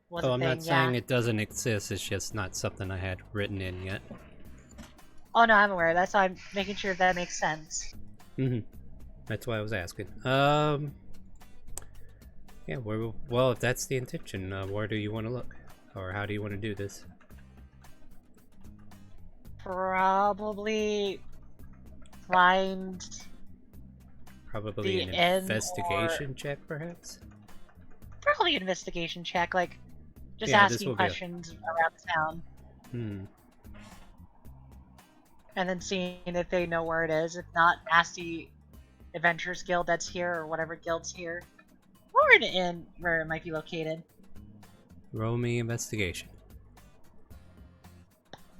Speaker 5: was
Speaker 1: Oh,
Speaker 5: a
Speaker 1: I'm
Speaker 5: thing,
Speaker 1: not saying
Speaker 5: yeah.
Speaker 1: it doesn't exist, it's just not something I had written in yet.
Speaker 5: Oh no, I'm aware. That's why I'm making sure that makes sense.
Speaker 1: That's why I was asking. Yeah, well, if that's the intention, where do you want to look? Or how do you want to do this?
Speaker 5: Probably find
Speaker 1: Probably
Speaker 5: the
Speaker 1: an
Speaker 5: inn
Speaker 1: investigation check, perhaps?
Speaker 5: probably an investigation check, like just
Speaker 1: Yeah, this
Speaker 5: asking
Speaker 1: will be a-
Speaker 5: questions around town, and then seeing if they know where it is. If not, ask the Adventurers Guild that's here, or whatever guild's here, or an inn where it might be located.
Speaker 1: Roll me investigation.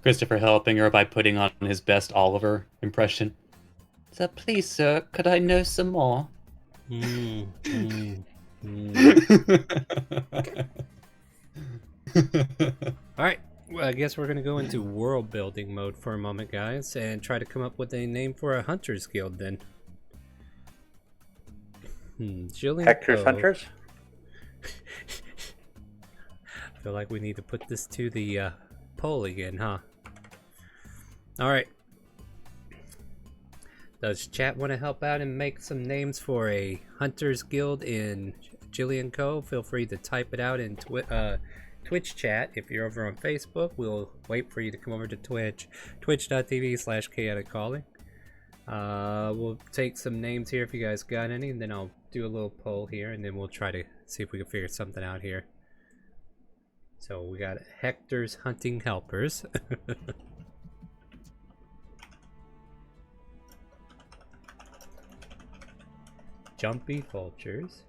Speaker 2: Christopher helping her by putting on his best Oliver impression.
Speaker 6: So please, sir, could I know some more?
Speaker 1: Alright, well, I guess we're gonna go into world building mode for a moment, guys, and try to come up with a name for a Hunters Guild then. Jillian
Speaker 7: Hector's
Speaker 1: Poe.
Speaker 7: Hunters?
Speaker 1: I feel like we need to put this to the poll again, huh? Alright. Does chat want to help out and make some names for a Hunters Guild in Jillian Co? Feel free to type it out in Twitch chat. If you're over on Facebook, we'll wait for you to come over to Twitch. Twitch.tv/ChaoticCalling. We'll take some names here if you guys got any, and then I'll do a little poll here, and then we'll try to see if we can figure something out here. So we got Hector's Hunting Helpers. Jumpy Vultures.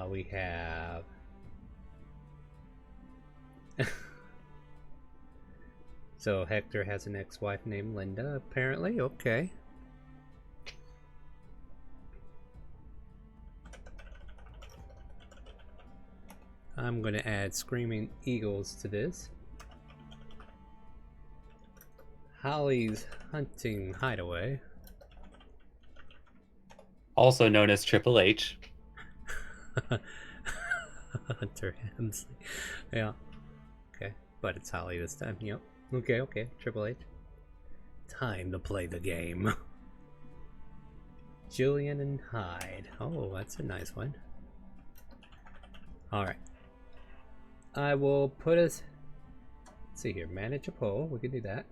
Speaker 1: We have So Hector has an ex-wife named Linda, apparently. Okay. I'm gonna add Screaming Eagles to this. Holly's Hunting Hideaway.
Speaker 2: Also known as Triple H.
Speaker 1: Hunter Hemsley. Yeah. Okay. But it's Holly this time. Yep. Okay. Triple H. Time to play the game. Jillian and Hyde. Oh, that's a nice one. Alright. I will put us... Let's see here. Manage a poll. We can do that.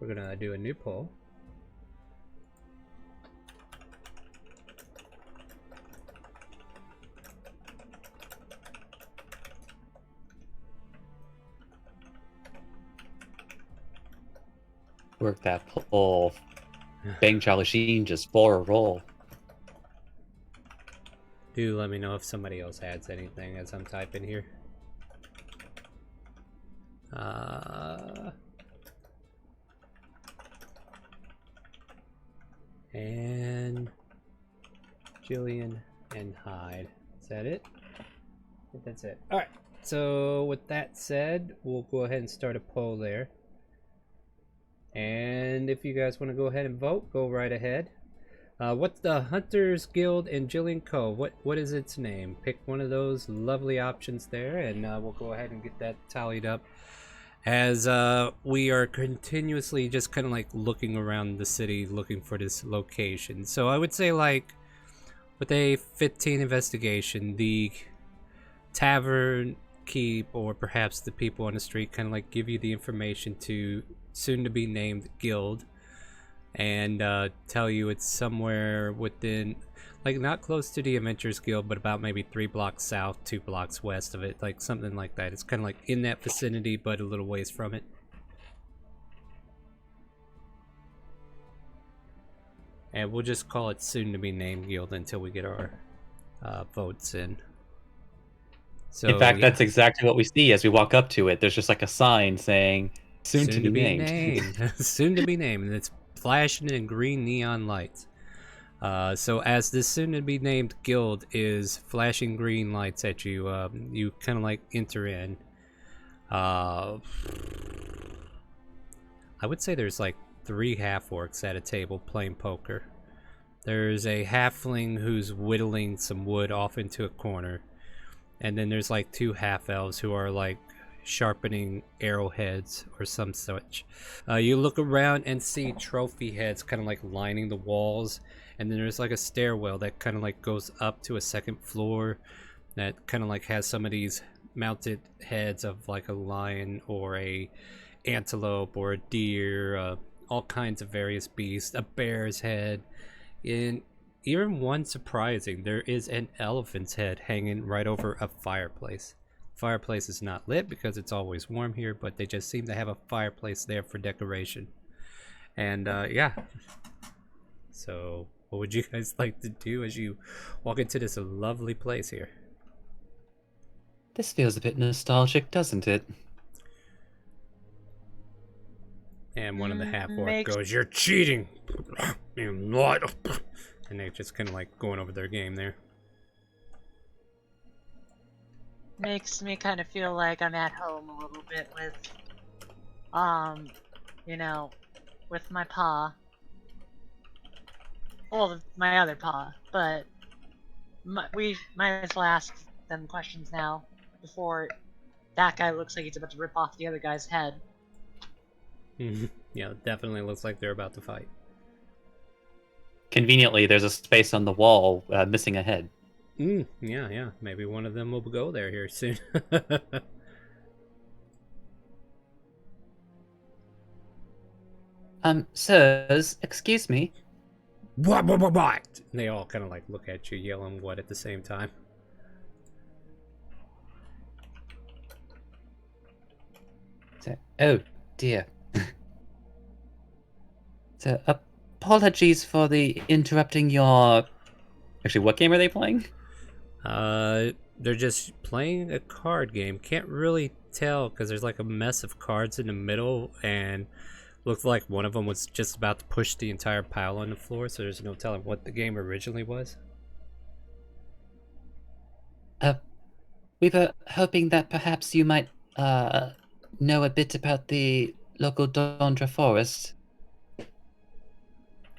Speaker 1: We're gonna do a new poll.
Speaker 2: Work that pull. Bang Charlie Sheen just for a roll.
Speaker 1: Do let me know if somebody else adds anything as I'm typing here. And Jillian and Hyde. Is that it? I think that's it. Alright, so with that said, we'll go ahead and start a poll there. And if you guys want to go ahead and vote, go right ahead. What's the Hunters Guild and Jillian Cove? What is its name? Pick one of those lovely options there, and we'll go ahead and get that tallied up. As we are continuously just kind of like looking around the city, looking for this location. So I would say, like, with a 15 investigation, the tavern keep, or perhaps the people on the street, kind of like give you the information to soon to be named guild, and tell you it's somewhere within, like, not close to the Adventurers Guild, but about maybe 3 blocks south, 2 blocks west of it, like something like that. It's kind of like in that vicinity, but a little ways from it. And we'll just call it soon to be named guild until we get our votes in. So,
Speaker 2: in fact,
Speaker 1: yeah.
Speaker 2: that's exactly what we see as we walk up to it. There's just like a sign saying soon to be named.
Speaker 1: Soon to be named, and it's flashing in green neon lights. So as this soon to be named guild is flashing green lights at you, you kind of like enter in. I would say there's like 3 half-orcs at a table playing poker. There's a halfling who's whittling some wood off into a corner. And then there's like 2 half-elves who are like sharpening arrowheads or some such. You look around and see trophy heads kind of like lining the walls. And then there's like a stairwell that kind of like goes up to a second floor that kind of like has some of these mounted heads of like a lion or a antelope or a deer, all kinds of various beasts, a bear's head, and even one surprising, there is an elephant's head hanging right over a fireplace. Fireplace is not lit because it's always warm here, but they just seem to have a fireplace there for decoration. And yeah, so what would you guys like to do as you walk into this lovely place here?
Speaker 2: This feels a bit nostalgic, doesn't it?
Speaker 1: And one of the half-orc goes, "You're cheating! You lied!" And they're just kind of like going over their game there.
Speaker 5: Makes me kind of feel like I'm at home a little bit with, you know, with my paw. Well, my other paw, but we might as well ask them questions now before that guy looks like he's about to rip off the other guy's head.
Speaker 1: Yeah, it definitely looks like they're about to fight.
Speaker 2: Conveniently, there's a space on the wall missing a head.
Speaker 1: Yeah. Maybe one of them will go there here soon.
Speaker 6: Sirs, excuse me.
Speaker 1: What? And they all kind of like look at you, yelling what at the same time.
Speaker 6: Oh, dear. So, apologies for the interrupting your...
Speaker 2: Actually, what game are they playing?
Speaker 1: They're just playing a card game. Can't really tell because there's like a mess of cards in the middle, and looked like one of them was just about to push the entire pile on the floor. So there's no telling what the game originally was.
Speaker 6: We were hoping that perhaps you might know a bit about the local Dondra forest.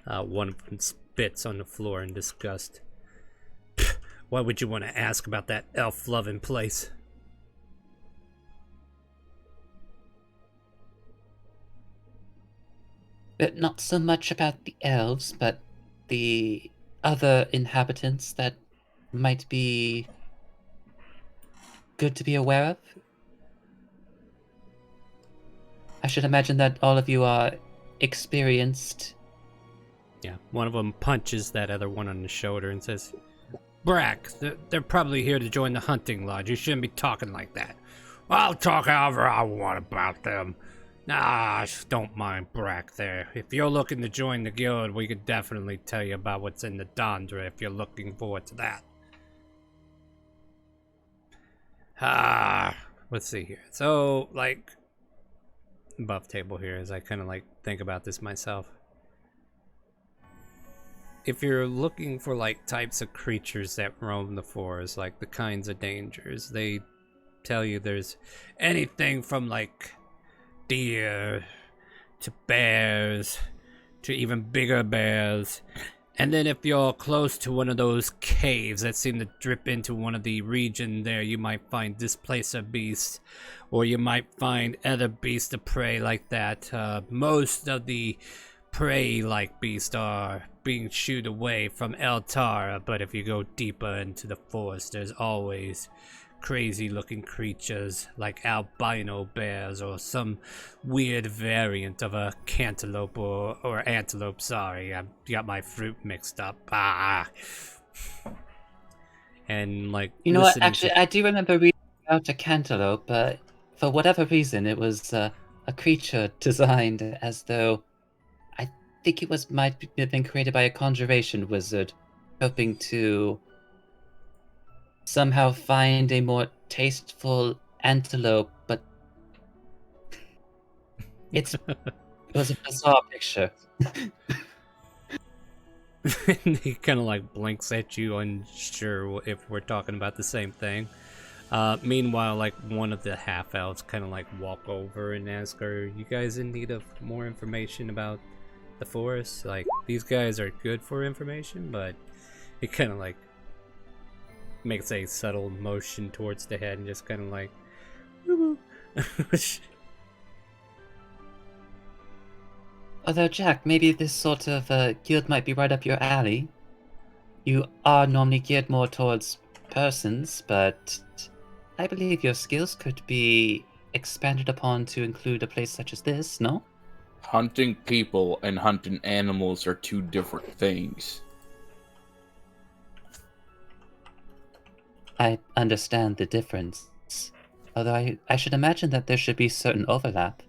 Speaker 1: One of them spits on the floor in disgust. Why would you want to ask about that elf-loving place?
Speaker 6: But not so much about the elves, but the other inhabitants that might be good to be aware of. I should imagine that all of you are experienced.
Speaker 1: Yeah, one of them punches that other one on the shoulder and says, Brack, they're probably here to join the hunting lodge. You shouldn't be talking like that. I'll talk however I want about them. Nah, don't mind Brack there. If you're looking to join the guild, we could definitely tell you about what's in the Dondra if you're looking forward to that. Let's see here. So, like, above table here as I kind of like think about this myself. If you're looking for like types of creatures that roam the forest, like the kinds of dangers, they tell you there's anything from like deer to bears to even bigger bears. And then if you're close to one of those caves that seem to drip into one of the region there, you might find displacer beasts, or you might find other beasts of prey like that. Most of the prey-like beasts are being shooed away from Eltara, but if you go deeper into the forest, there's always crazy-looking creatures like albino bears or some weird variant of a cantaloupe or antelope. Sorry, I got my fruit mixed up. And like,
Speaker 6: You know what? Actually, I do remember reading about a cantaloupe, but for whatever reason, it was a creature designed as though I think it might have been created by a conjuration wizard, hoping to somehow find a more tasteful antelope, but it was a bizarre picture.
Speaker 1: He kind of like blinks at you, unsure if we're talking about the same thing. Meanwhile, like one of the half elves kind of like walk over and ask, "Are you guys in need of more information about the forest? Like these guys are good for information, but he kind of like makes a subtle motion towards the head and just kind of like, woo-woo."
Speaker 6: Although, Jack, maybe this sort of guild might be right up your alley. You are normally geared more towards persons, but I believe your skills could be expanded upon to include a place such as this, no?
Speaker 4: Hunting people and hunting animals are two different things.
Speaker 6: I understand the difference. Although I should imagine that there should be certain overlap.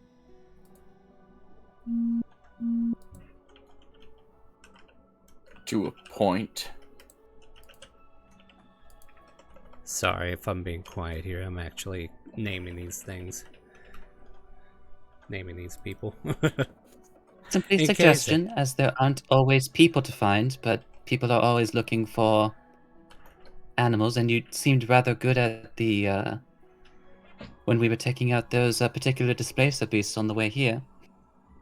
Speaker 4: To a point.
Speaker 1: Sorry if I'm being quiet here. I'm actually naming these things. Naming these people.
Speaker 6: Simply a
Speaker 1: In
Speaker 6: suggestion, as there aren't always people to find, but people are always looking for animals, and you seemed rather good at the when we were taking out those particular displacer beasts on the way here.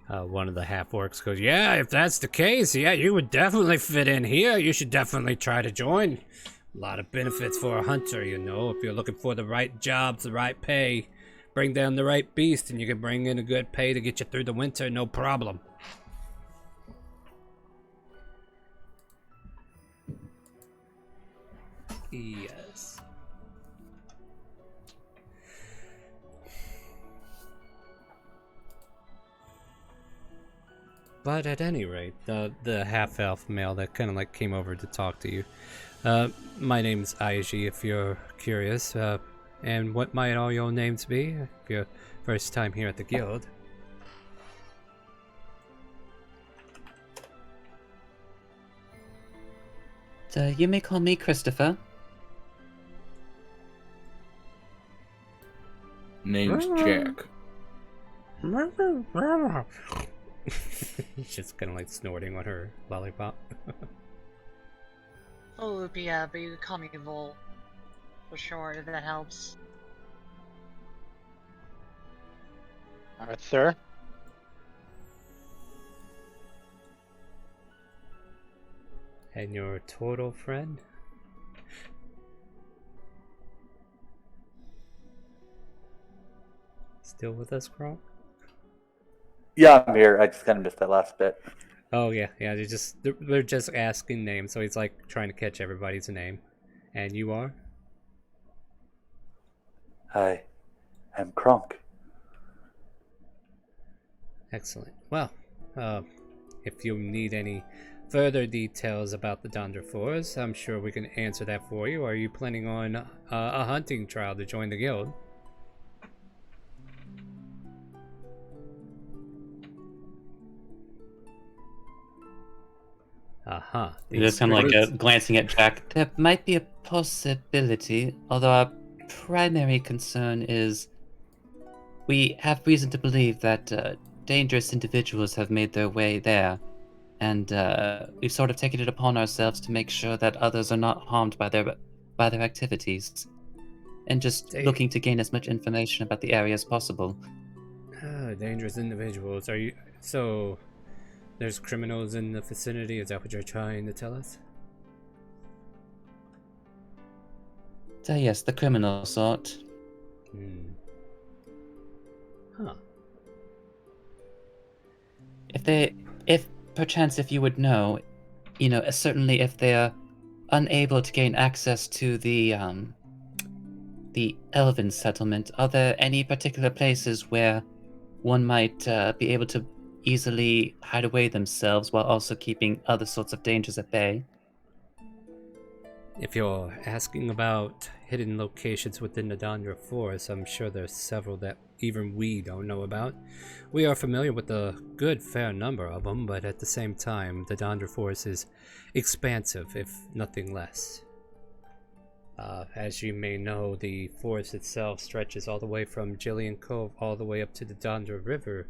Speaker 1: One of the half-orcs goes, "Yeah, if that's the case, yeah, you would definitely fit in here. You should definitely try to join. A lot of benefits for a hunter, you know. If you're looking for the right jobs, the right pay, bring down the right beast, and you can bring in a good pay to get you through the winter, no problem." Yes. But at any rate, the half-elf male that kind of like came over to talk to you. My name's Aiji, if you're curious. And what might all your names be? If you're first time here at the guild.
Speaker 6: So you may call me Christopher.
Speaker 4: Name's Jack.
Speaker 1: He's just kind of like snorting on her lollipop.
Speaker 5: Volupia, but you can call me Vol. For short, if that helps.
Speaker 3: Arthur.
Speaker 1: And your turtle friend? Still with us, Kronk?
Speaker 7: Yeah, I'm here. I just kind of missed that last bit.
Speaker 1: Oh yeah, they're just asking names, so he's like trying to catch everybody's name. And you are?
Speaker 7: I am Kronk.
Speaker 1: Excellent. Well, if you need any further details about the Dondra Forest, I'm sure we can answer that for you. Are you planning on a hunting trial to join the guild? Uh-huh.
Speaker 2: Just kind of like glancing at Jack.
Speaker 6: There might be a possibility, although our primary concern is we have reason to believe that dangerous individuals have made their way there, and we've sort of taken it upon ourselves to make sure that others are not harmed by their activities, and just looking to gain as much information about the area as possible.
Speaker 1: Dangerous individuals. Are you so? There's criminals in the vicinity. Is that what you're trying to tell us?
Speaker 6: So yes, the criminal sort.
Speaker 1: Huh.
Speaker 6: If perchance if you would know, certainly if they're unable to gain access to the Elven settlement, are there any particular places where one might be able to easily hide away themselves while also keeping other sorts of dangers at bay?
Speaker 1: If you're asking about hidden locations within the Dondra Forest, I'm sure there's several that even we don't know about. We are familiar with a good fair number of them, but at the same time, the Dondra Forest is expansive, if nothing less. As you may know, the forest itself stretches all the way from Jillian Cove all the way up to the Dondra River,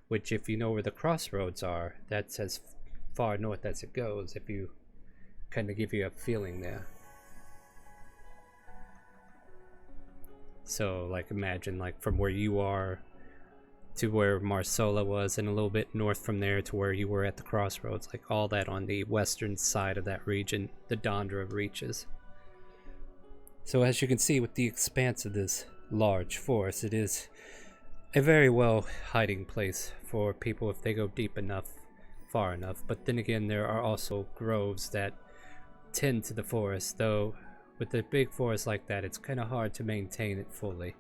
Speaker 1: which, if you know where the crossroads are, that's as far north as it goes, if you kind of give you a feeling there. So, like, imagine, like, from where you are to where Marsola was, and a little bit north from there to where you were at the crossroads, like, all that on the western side of that region, the Dondra reaches. So, as you can see, with the expanse of this large forest, it is a very well hiding place for people if they go deep enough, far enough. But then again, there are also groves that tend to the forest, though with a big forest like that, it's kind of hard to maintain it fully.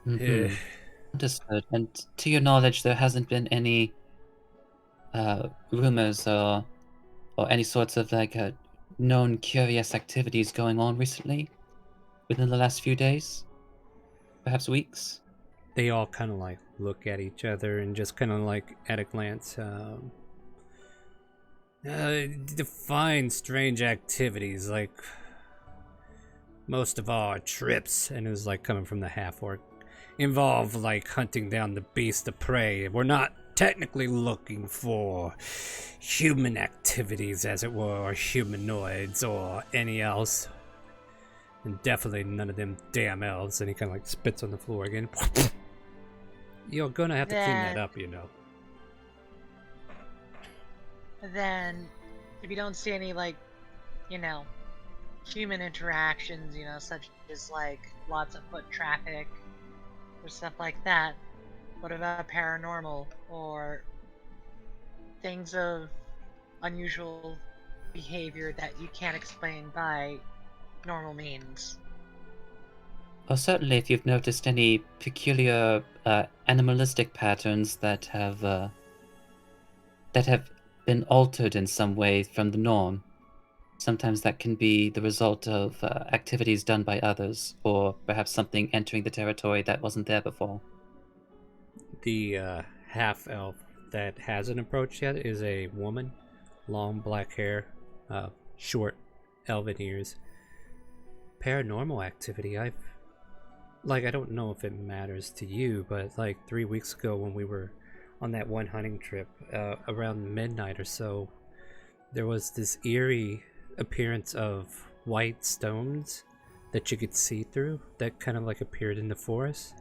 Speaker 6: Mm-hmm. Understood. And to your knowledge, there hasn't been any rumors or any sorts of like known curious activities going on recently within the last few days, perhaps weeks?
Speaker 1: They all kind of like look at each other and just kind of like at a glance define strange activities. Like, most of our trips, and it was like coming from the half-orc, involve like hunting down the beast of prey. We're not technically looking for human activities, as it were, or humanoids or any else. And definitely none of them damn elves. And he kind of like spits on the floor again. You're gonna have to clean that up, you know.
Speaker 5: Then, if you don't see any, like, human interactions, such as, like, lots of foot traffic or stuff like that, what about paranormal or things of unusual behavior that you can't explain by normal means?
Speaker 6: Well, certainly if you've noticed any peculiar animalistic patterns that have been altered in some way from the norm. Sometimes that can be the result of activities done by others, or perhaps something entering the territory that wasn't there before.
Speaker 1: The half-elf that hasn't approached yet is a woman, long black hair, short elven ears. Paranormal activity. I don't know if it matters to you, but like 3 weeks ago when we were on that one hunting trip, around midnight or so, there was this eerie appearance of white stones that you could see through that kind of like appeared in the forest.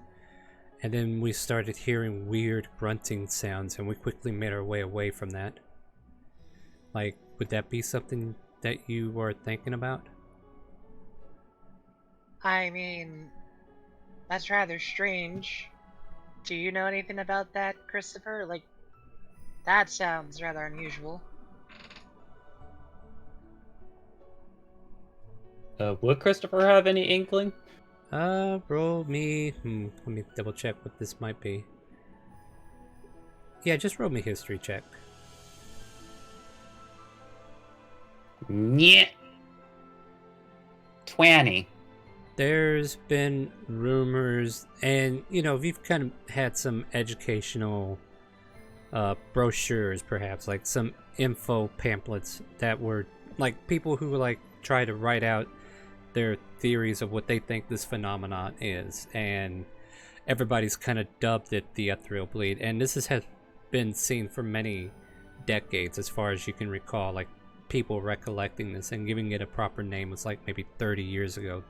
Speaker 1: And then we started hearing weird grunting sounds, and we quickly made our way away from that. Like, would that be something that you were thinking about?
Speaker 5: I mean, that's rather strange. Do you know anything about that, Christopher? Like, that sounds rather unusual.
Speaker 2: Would Christopher have any inkling?
Speaker 1: Roll me... let me double check what this might be. Yeah, just roll me history check.
Speaker 6: Yeah. 20.
Speaker 1: There's been rumors, and we've kind of had some educational brochures, perhaps, like some info pamphlets that were like people who like try to write out their theories of what they think this phenomenon is, and everybody's kind of dubbed it the ethereal bleed, and this has been seen for many decades, as far as you can recall. Like, people recollecting this and giving it a proper name was like maybe 30 years ago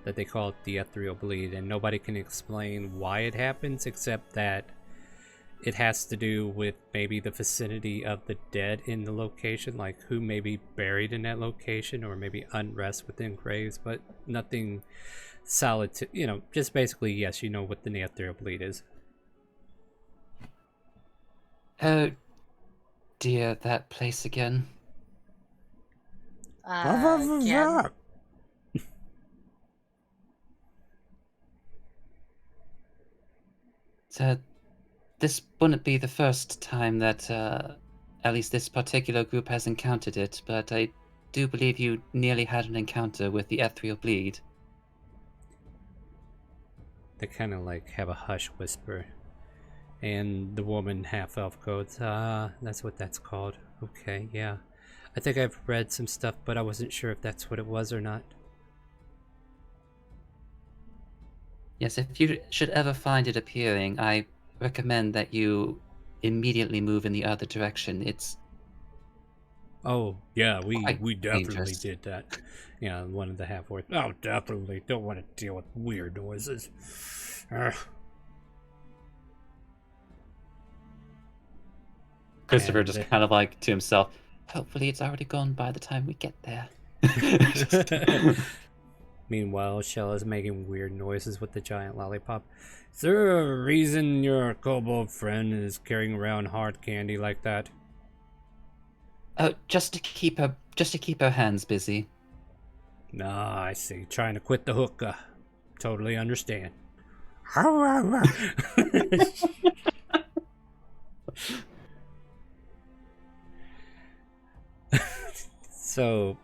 Speaker 1: that they call it the ethereal bleed, and nobody can explain why it happens except that it has to do with maybe the vicinity of the dead in the location, like who may be buried in that location, or maybe unrest within graves, but nothing solid to, just basically, yes, you know what the ethereal bleed is.
Speaker 6: Oh dear, that place again.
Speaker 5: Again?
Speaker 6: So, this wouldn't be the first time that, at least this particular group has encountered it, but I do believe you nearly had an encounter with the ethereal bleed.
Speaker 1: They kind of like have a hush whisper, and the woman half-elf goes, that's what that's called. Okay, yeah. I think I've read some stuff, but I wasn't sure if that's what it was or not.
Speaker 6: Yes, if you should ever find it appearing, I recommend that you immediately move in the other direction. It's
Speaker 1: Oh, yeah, we
Speaker 6: quite
Speaker 1: definitely
Speaker 6: dangerous.
Speaker 1: did that. Yeah, one of the half-orcs. Oh, definitely. Don't want to deal with weird noises.
Speaker 2: Christopher
Speaker 1: And
Speaker 2: just kind of like to himself.
Speaker 6: Hopefully it's already gone by the time we get there.
Speaker 1: Meanwhile, Shell is making weird noises with the giant lollipop. Is there a reason your kobold friend is carrying around hard candy like that?
Speaker 6: Oh, just to keep her hands busy.
Speaker 1: Nah, I see. Trying to quit the hookah. Totally understand. So,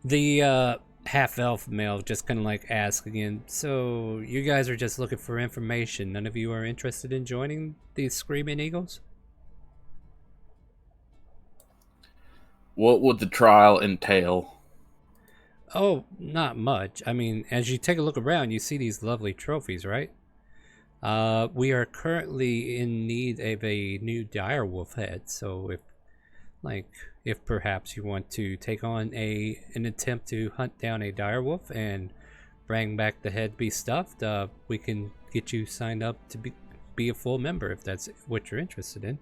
Speaker 1: the half-elf male just kind of like asks again, so you guys are just looking for information. None of you are interested in joining these Screaming Eagles?
Speaker 4: What would the trial entail?
Speaker 1: Oh, not much. I mean, as you take a look around, you see these lovely trophies, right? We are currently in need of a new direwolf head, so if perhaps you want to take on an attempt to hunt down a direwolf and bring back the head be stuffed, we can get you signed up to be a full member if that's what you're interested in.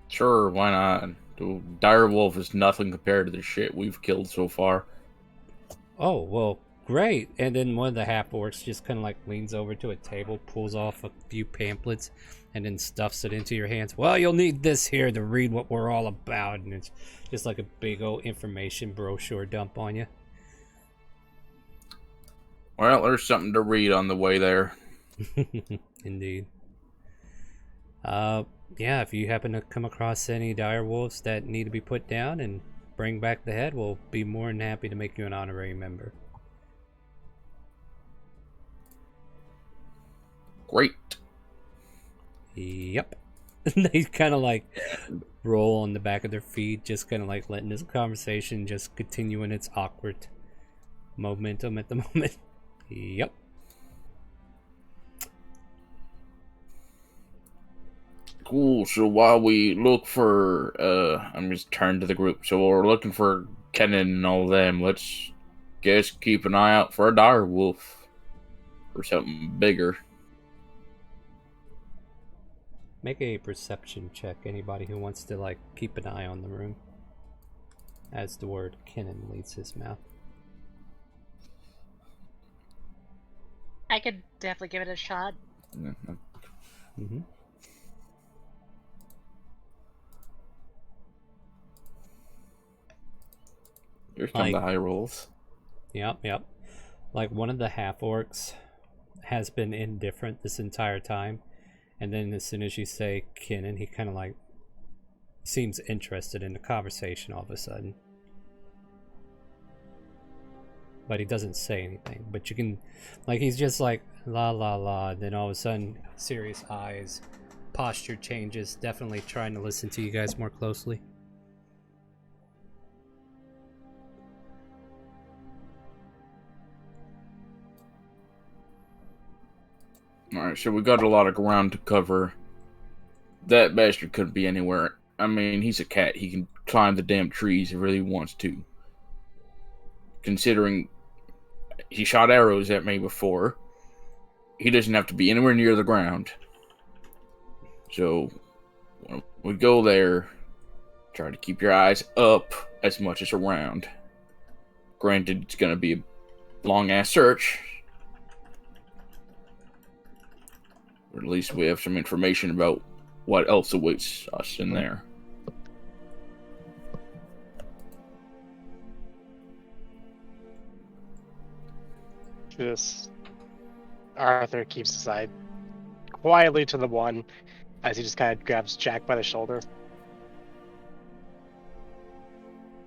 Speaker 4: Sure, why not? The direwolf is nothing compared to the shit we've killed so far.
Speaker 1: Oh, well, great. And then one of the half-orcs just kind of like leans over to a table, pulls off a few pamphlets, and then stuffs it into your hands. Well, you'll need this here to read what we're all about. And it's just like a big old information brochure dump on you.
Speaker 4: Well, there's something to read on the way there.
Speaker 1: Indeed. Yeah, if you happen to come across any direwolves that need to be put down and bring back the head, we'll be more than happy to make you an honorary member.
Speaker 4: Great.
Speaker 1: Yep. They kind of like roll on the back of their feet, just kind of like letting this conversation just continue in its awkward momentum at the moment. Yep.
Speaker 4: Cool. So while we look for, I'm just turning to the group. So we're looking for Kenan and all them. Let's keep an eye out for a dire wolf or something bigger.
Speaker 1: Make a perception check. Anybody who wants to like keep an eye on the room, as the word Kenan leaves his mouth.
Speaker 5: I could definitely give it a shot.
Speaker 1: Mm-hmm.
Speaker 4: Here come
Speaker 1: Like-
Speaker 4: the high rolls.
Speaker 1: Yep. Like one of the half orcs has been indifferent this entire time, and then as soon as you say Kenan, he kind of like seems interested in the conversation all of a sudden. But he doesn't say anything. But you can, like, he's just like la la la. Then all of a sudden, serious eyes, posture changes. Definitely trying to listen to you guys more closely.
Speaker 4: Alright, so we got a lot of ground to cover. That bastard couldn't be anywhere. I mean, he's a cat. He can climb the damn trees if he really wants to. Considering he shot arrows at me before, he doesn't have to be anywhere near the ground. So, when we go there, try to keep your eyes up as much as around. Granted, it's going to be a long-ass search. Or at least we have some information about what else awaits us in there.
Speaker 3: Just Arthur keeps his eye quietly to the one as he just kind of grabs Jack by the shoulder.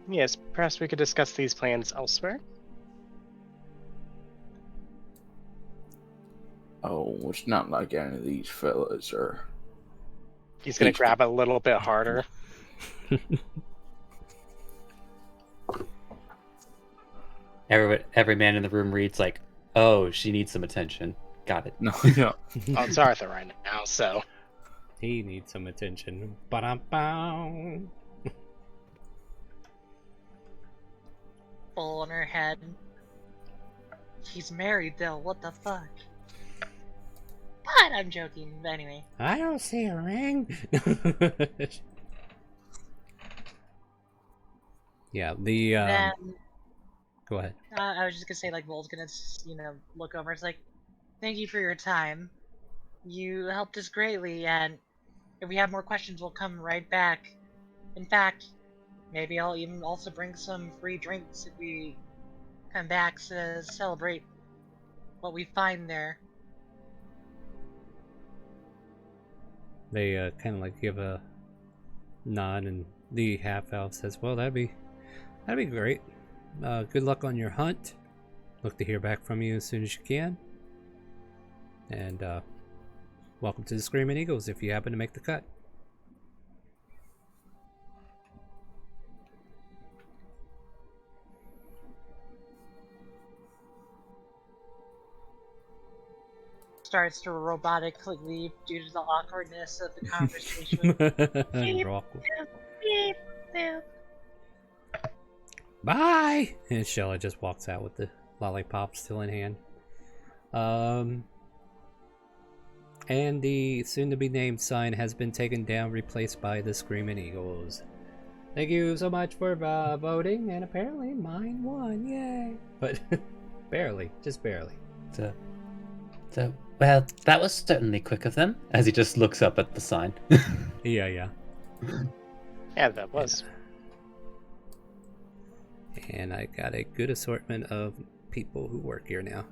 Speaker 3: Yes, perhaps we could discuss these plans elsewhere.
Speaker 4: Oh, it's not like any of these fellas are.
Speaker 3: He's gonna grab it a little bit harder.
Speaker 2: Every man in the room reads like, "Oh, she needs some attention." Got it.
Speaker 4: No, yeah.
Speaker 3: Oh, it's Arthur right now, so
Speaker 1: He needs some attention. Ba-dum-bow.
Speaker 5: Full on her head. He's married though, what the fuck? But I'm joking, but anyway.
Speaker 1: I don't see a ring. Yeah, the
Speaker 5: Then
Speaker 1: go ahead.
Speaker 5: I was just gonna say, like, Vol's gonna, look over. It's like, thank you for your time. You helped us greatly, and if we have more questions, we'll come right back. In fact, maybe I'll even also bring some free drinks if we come back to celebrate what we find there.
Speaker 1: They kind of like give a nod, and the half elf says, "Well, that'd be great. Good luck on your hunt. Look to hear back from you as soon as you can. And welcome to the Screaming Eagles if you happen to make the cut."
Speaker 5: Starts to robotically leave due to the awkwardness of the conversation.
Speaker 1: Awkward.
Speaker 5: Beep, boop.
Speaker 1: Bye! And Shella just walks out with the lollipop still in hand. And the soon-to-be-named sign has been taken down, replaced by the Screaming Eagles. Thank you so much for voting, and apparently mine won, yay! But barely, just barely.
Speaker 6: So, well, that was certainly quick of them. As he just looks up at the sign.
Speaker 1: Yeah.
Speaker 3: yeah, that was.
Speaker 1: And I got a good assortment of people who work here now.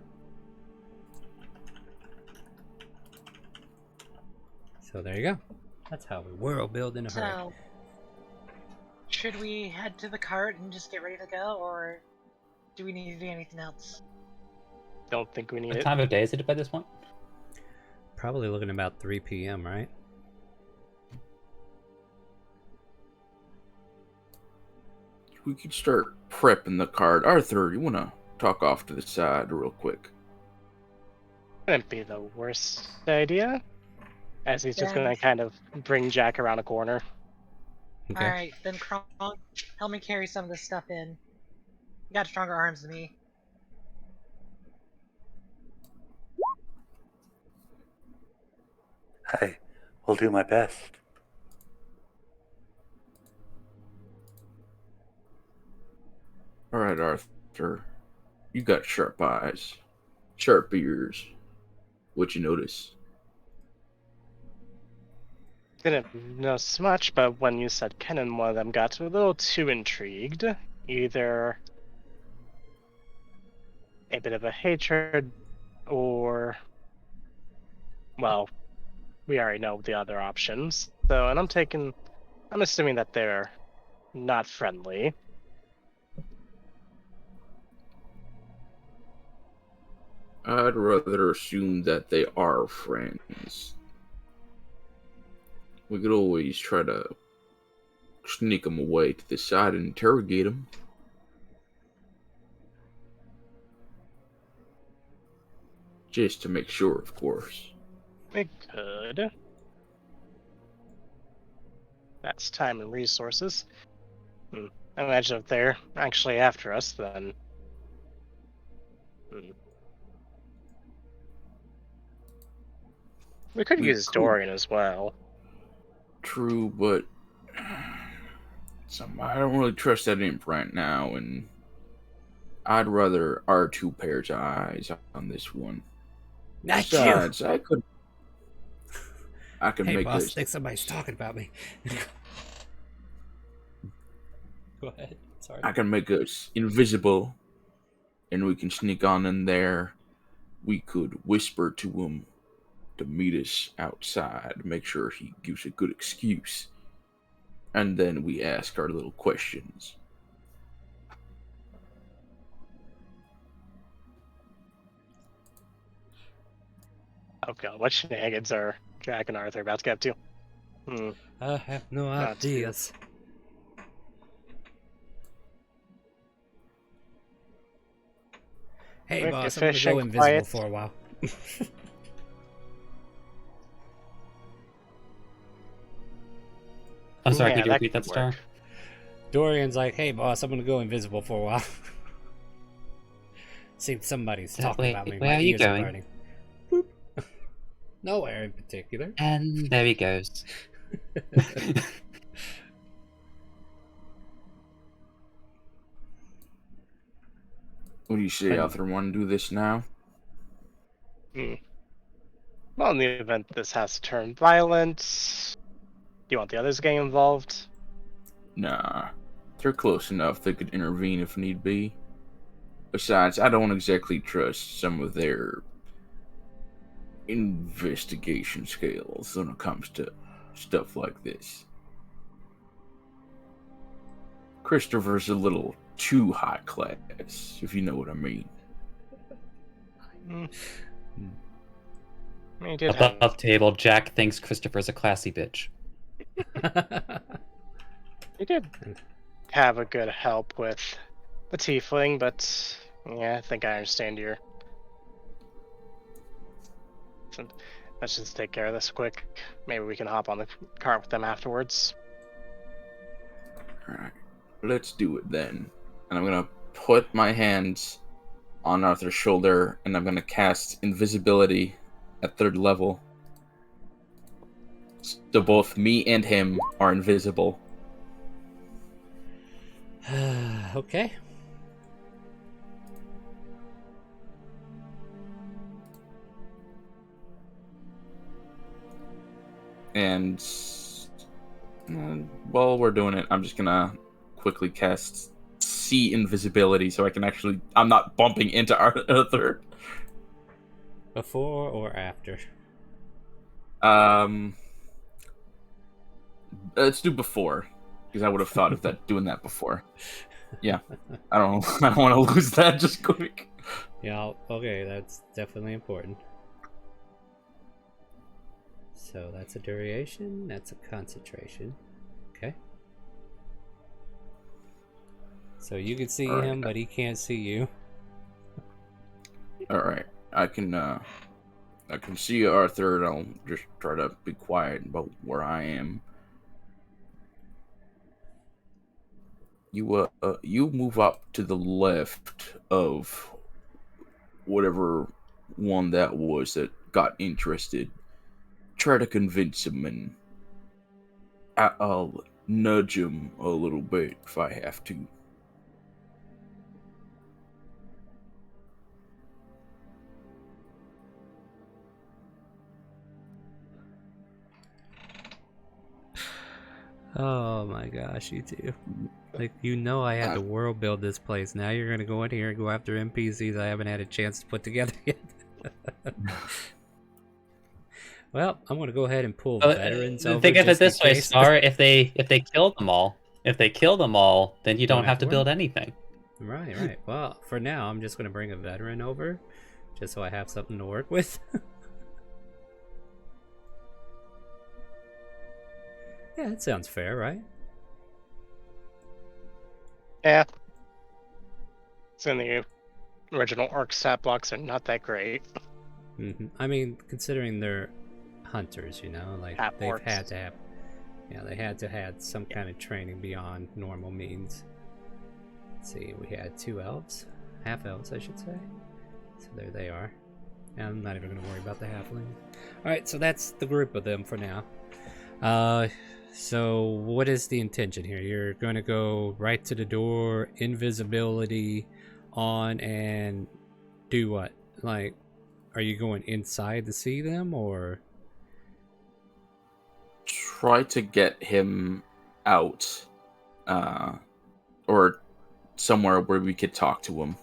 Speaker 1: So there you go. That's how we world build in a hurry.
Speaker 5: So, should we head to the cart and just get ready to go, or do we need to do anything else?
Speaker 3: Don't think we need
Speaker 2: What
Speaker 3: it.
Speaker 2: time of day is it by this point?
Speaker 1: Probably looking about 3 p.m., right?
Speaker 4: we could start prepping the card. Arthur, you wanna talk off to the side real quick?
Speaker 3: Wouldn't be the worst idea. As he's just
Speaker 5: Then-
Speaker 3: gonna kind of bring Jack around a corner.
Speaker 1: Okay.
Speaker 5: Alright, then Kronk, help me carry some of this stuff in. You got stronger arms than me.
Speaker 7: I will do my best.
Speaker 4: All right, Arthur. You got sharp eyes, sharp ears. What you notice?
Speaker 3: Didn't notice much, but when you said Kennen, one of them got a little too intrigued. Either a bit of a hatred, or, well, we already know the other options. So, and I'm assuming that they're not friendly.
Speaker 4: I'd rather assume that they are friends. We could always try to sneak them away to the side and interrogate them. Just to make sure, of course.
Speaker 3: It could. That's time and resources. I imagine if they're actually after us, then. We could
Speaker 4: We
Speaker 3: use
Speaker 4: could.
Speaker 3: Dorian as well.
Speaker 4: True, but I don't really trust that imp right now, and I'd rather our two pairs of eyes on this one.
Speaker 1: Not
Speaker 4: Besides, I could
Speaker 1: Hey,
Speaker 4: make
Speaker 1: boss,
Speaker 4: this.
Speaker 1: think somebody's talking about me. Go ahead. Sorry.
Speaker 4: I can make us invisible, and we can sneak on in there. We could whisper to him to meet us outside, make sure he gives a good excuse, and then we ask our little questions.
Speaker 3: Oh god, what shenanigans are Jack and Arthur about to get up to?
Speaker 1: I have no
Speaker 3: Not too.
Speaker 1: ideas. Hey,
Speaker 3: Quick,
Speaker 1: boss, I'm gonna go
Speaker 3: efficient,
Speaker 1: invisible
Speaker 3: quiet.
Speaker 1: for a while.
Speaker 6: I'm sorry,
Speaker 3: Yeah,
Speaker 6: could you
Speaker 3: that
Speaker 6: repeat that,
Speaker 3: could
Speaker 6: Star?
Speaker 3: work.
Speaker 1: Dorian's like, hey, boss, I'm gonna go invisible for a while. Seems somebody's talking
Speaker 6: Wait,
Speaker 1: about me.
Speaker 6: where
Speaker 1: My
Speaker 6: are you
Speaker 1: ears
Speaker 6: going?
Speaker 1: burning. Boop. Nowhere in particular.
Speaker 6: And there he goes.
Speaker 4: What do you say, Arthur? Want to do this now?
Speaker 3: Well, in the event this has to turn violent, do you want the others getting involved?
Speaker 4: Nah. They're close enough they could intervene if need be. Besides, I don't exactly trust some of their investigation skills when it comes to stuff like this. Christopher's a little too high class, if you know what I mean.
Speaker 3: He did have,
Speaker 6: Above table, Jack thinks Christopher's a classy bitch.
Speaker 3: he did have a good help with the tiefling, but yeah, I think I understand your. So, let's just take care of this quick. Maybe we can hop on the cart with them afterwards.
Speaker 4: Alright, let's do it then. And I'm gonna put my hands on Arthur's shoulder, and I'm gonna cast invisibility at 3rd level. So both me and him are invisible.
Speaker 1: Okay.
Speaker 4: And while we're doing it, I'm just gonna quickly cast see invisibility so I can actually. I'm not bumping into Arthur.
Speaker 1: Before or after?
Speaker 4: Let's do before, because I would have thought of doing that before. Yeah, I don't want to lose that just quick.
Speaker 1: Yeah, okay, that's definitely important. So that's a duration, that's a concentration. Okay. So you can see
Speaker 4: All right.
Speaker 1: him, but he can't see you.
Speaker 4: All right, I can see Arthur, and I'll just try to be quiet about where I am. You move up to the left of whatever one that was that got interested. Try to convince him, and I'll nudge him a little bit if I have to.
Speaker 1: Oh my gosh, you two. Like, you know I had to world build this place. Now you're gonna go in here and go after NPCs I haven't had a chance to put together yet. Well, I'm gonna go ahead and pull veterans over.
Speaker 6: Think of it
Speaker 1: just in
Speaker 6: this way,
Speaker 1: case.
Speaker 6: Star. If they kill them all, then you don't have to
Speaker 1: win.
Speaker 6: build anything.
Speaker 1: Right. Well, for now, I'm just gonna bring a veteran over, just so I have something to work with. Yeah, that sounds fair, right?
Speaker 3: Yeah. So the original orc stat blocks are not that great.
Speaker 1: I mean, considering they're hunters, you know, like
Speaker 3: Half
Speaker 1: they've
Speaker 3: orcs.
Speaker 1: had to have, they had to have some kind of training beyond normal means. Let's see, we had 2 elves, half elves, I should say. So there they are. And I'm not even going to worry about the halfling. All right, so that's the group of them for now. So what is the intention here? You're going to go right to the door, invisibility on, and do what? Like, are you going inside to see them, or?
Speaker 4: Try to get him out, or somewhere where we could talk to him.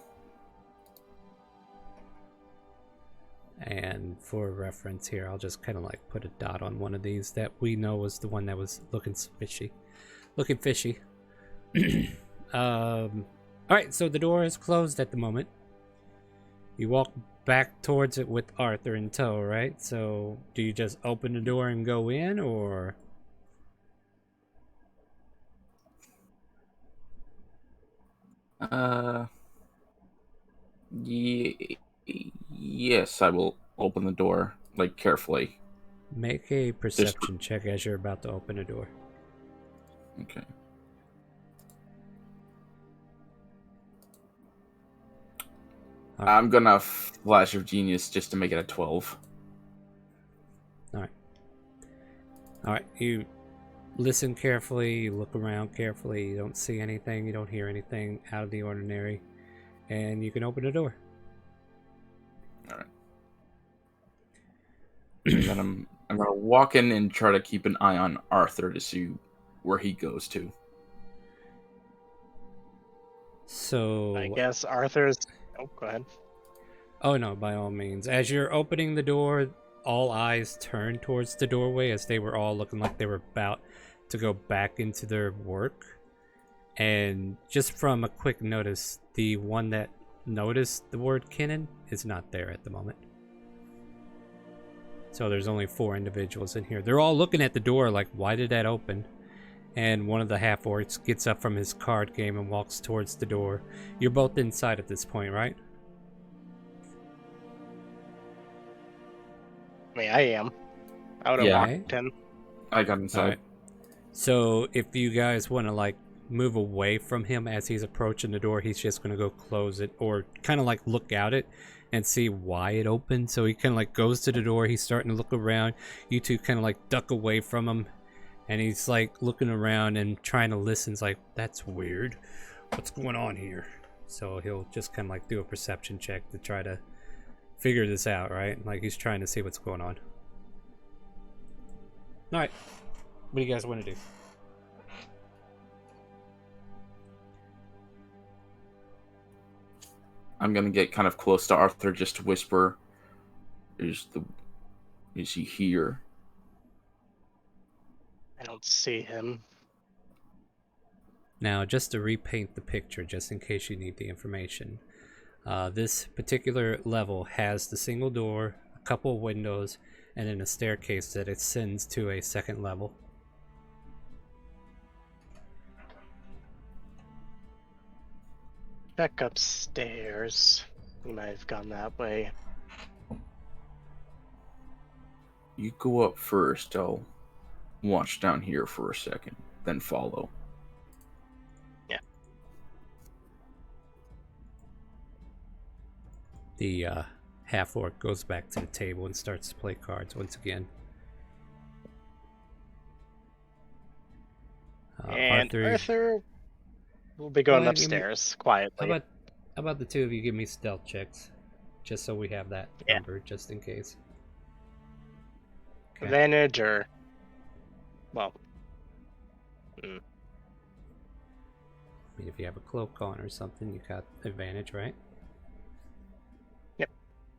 Speaker 1: And for reference here, I'll just kind of like put a dot on one of these that we know was the one that was looking fishy. All right, so the door is closed at the moment. You walk back towards it with Arthur in tow, right? So do you just open the door and go in, or?
Speaker 4: Yes, I will open the door, like, carefully.
Speaker 1: Make a perception check as you're about to open a door.
Speaker 4: Okay. I'm gonna flash of genius just to make it a 12.
Speaker 1: Alright, you listen carefully, you look around carefully, you don't see anything, you don't hear anything out of the ordinary, and you can open the door.
Speaker 4: Alright. And I'm gonna walk in and try to keep an eye on Arthur to see where he goes to.
Speaker 1: So
Speaker 3: I guess Arthur's. Oh, go ahead.
Speaker 1: Oh no, by all means. As you're opening the door, all eyes turn towards the doorway as they were all looking like they were about to go back into their work. And just from a quick notice, the one that noticed the word Kinnan is not there at the moment. So there's only 4 individuals in here. They're all looking at the door like, why did that open? And one of the half-orcs gets up from his card game and walks towards the door. You're both inside at this point, right?
Speaker 3: I mean, I am. I would have
Speaker 4: Yeah.
Speaker 3: walked in.
Speaker 4: I got inside.
Speaker 1: Alright. So if you guys want to like move away from him as he's approaching the door, he's just going to go close it, or kind of like look out it and see why it opened. So he kind of like goes to the door, he's starting to look around. You two kind of like duck away from him, and he's like looking around and trying to listen. It's like, that's weird, what's going on here? So he'll just kind of like do a perception check to try to figure this out, right? Like he's trying to see what's going on. All right, what do you guys want to do?
Speaker 4: I'm gonna get kind of close to Arthur just to whisper, Is he here?
Speaker 3: I don't see him.
Speaker 1: Now, just to repaint the picture, just in case you need the information, this particular level has the single door, a couple of windows, and then a staircase that ascends to a second level.
Speaker 3: Check upstairs. We might have gone that way.
Speaker 4: You go up first. I'll watch down here for a second, then follow.
Speaker 1: The half orc goes back to the table and starts to play cards once again.
Speaker 3: And Arthur will be going upstairs quietly.
Speaker 1: How about the two of you give me stealth checks, just so we have that number, just in case. Okay.
Speaker 3: Advantage or, well,
Speaker 1: I mean, if you have a cloak on or something, you got advantage, right?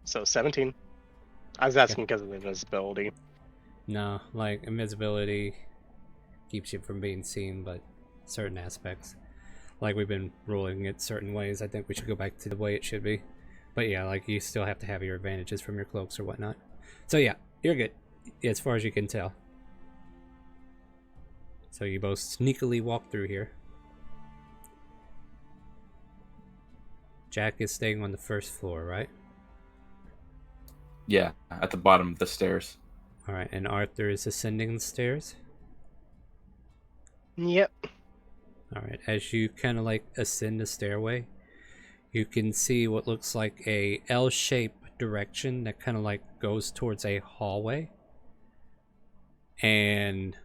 Speaker 3: so 17. I was asking because of the invisibility.
Speaker 1: No, like invisibility keeps you from being seen, but certain aspects, like we've been ruling it certain ways, I think we should go back to the way it should be. But yeah, like you still have to have your advantages from your cloaks or whatnot. So yeah, you're good as far as you can tell. So you both sneakily walk through here. Jack is staying on the first floor, right?
Speaker 4: Yeah, at the bottom of the stairs.
Speaker 1: Alright, and Arthur is ascending the stairs?
Speaker 3: Yep.
Speaker 1: Alright, as you kind of like ascend the stairway, you can see what looks like a L-shaped direction that kind of like goes towards a hallway. And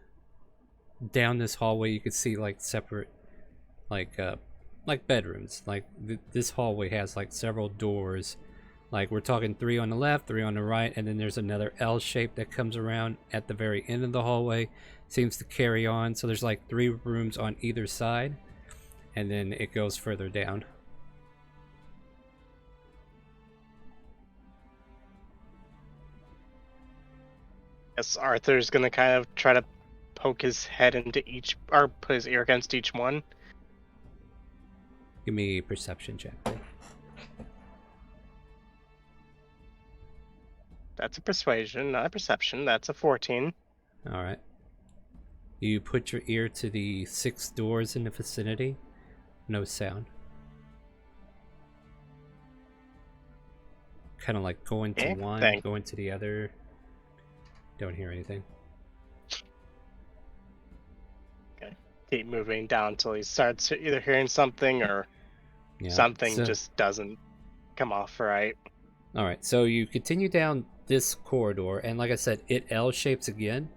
Speaker 1: down this hallway you can see like separate like bedrooms. Like this hallway has like several doors. Like we're talking 3 on the left, 3 on the right, and then there's another L shape that comes around at the very end of the hallway. Seems to carry on. So there's like 3 rooms on either side, and then it goes further down.
Speaker 3: Yes, Arthur's gonna kind of try to poke his head into each, or put his ear against each one.
Speaker 1: Give me a perception check.
Speaker 3: That's a persuasion, not a perception. That's a 14.
Speaker 1: Alright. You put your ear to the 6 doors in the vicinity. No sound. Kind of like going to one, going to the other. Don't hear anything.
Speaker 3: Okay. Keep moving down until he starts either hearing something or something just doesn't come off right.
Speaker 1: Alright, so you continue down this corridor, and like I said, it L shapes again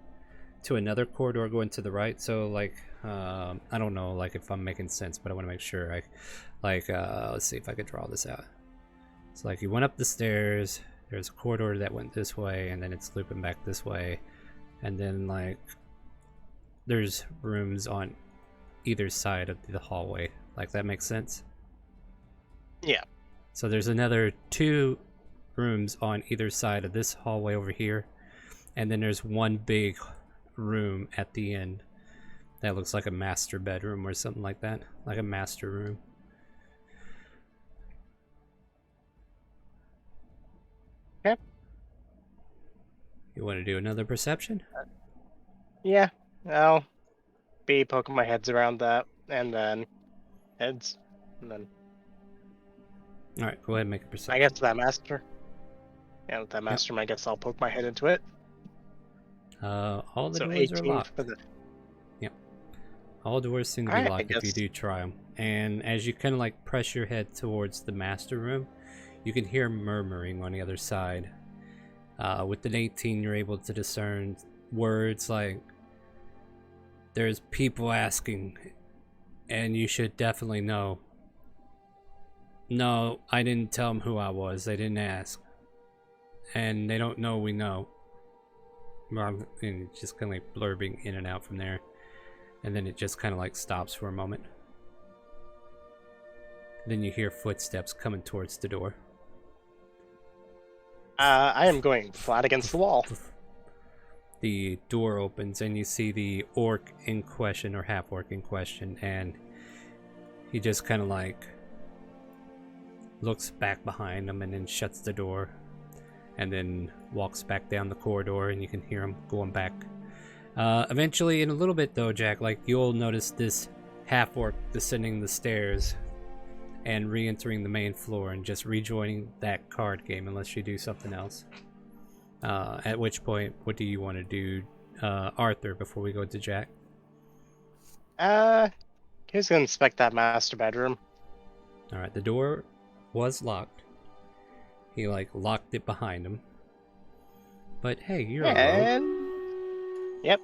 Speaker 1: to another corridor going to the right. So like I don't know like if I'm making sense, but I want to make sure I let's see if I could draw this out. It's like you went up the stairs, there's a corridor that went this way, and then it's looping back this way, and then like there's rooms on either side of the hallway. Like that makes sense?
Speaker 3: Yeah.
Speaker 1: So there's another 2 rooms on either side of this hallway over here, and then there's one big room at the end that looks like a master bedroom or something like that, like a master room.
Speaker 3: Okay.
Speaker 1: You want to do another perception?
Speaker 3: Yeah, I'll be poking my heads around that, and then heads, and then
Speaker 1: All right, go ahead and make a perception.
Speaker 3: I guess that master. Yeah, with that master, I guess I'll poke my head into it.
Speaker 1: All the
Speaker 3: So
Speaker 1: doors are
Speaker 3: 18
Speaker 1: locked.
Speaker 3: for the...
Speaker 1: Yep. All doors seem to be
Speaker 3: Alright,
Speaker 1: locked if you do try them. And as you kind of like press your head towards the master room, you can hear murmuring on the other side. With an 18, you're able to discern words like, "There's people asking, and you should definitely know." "No, I didn't tell them who I was. They didn't ask. And they don't know we know." And it's just kind of like blurbing in and out from there. And then it just kind of like stops for a moment. Then you hear footsteps coming towards the door.
Speaker 3: I am going flat against the wall.
Speaker 1: The door opens and you see the orc in question, or half orc in question, and he just kind of like looks back behind him and then shuts the door, and then walks back down the corridor, and you can hear him going back. Eventually, in a little bit though, Jack, like you'll notice this half orc descending the stairs, and re-entering the main floor and just rejoining that card game unless you do something else. At which point, what do you want to do, Arthur, before we go to Jack?
Speaker 3: He's gonna inspect that master bedroom.
Speaker 1: All right, the door was locked. He locked it behind him. But hey, you're a rogue.
Speaker 3: And yep,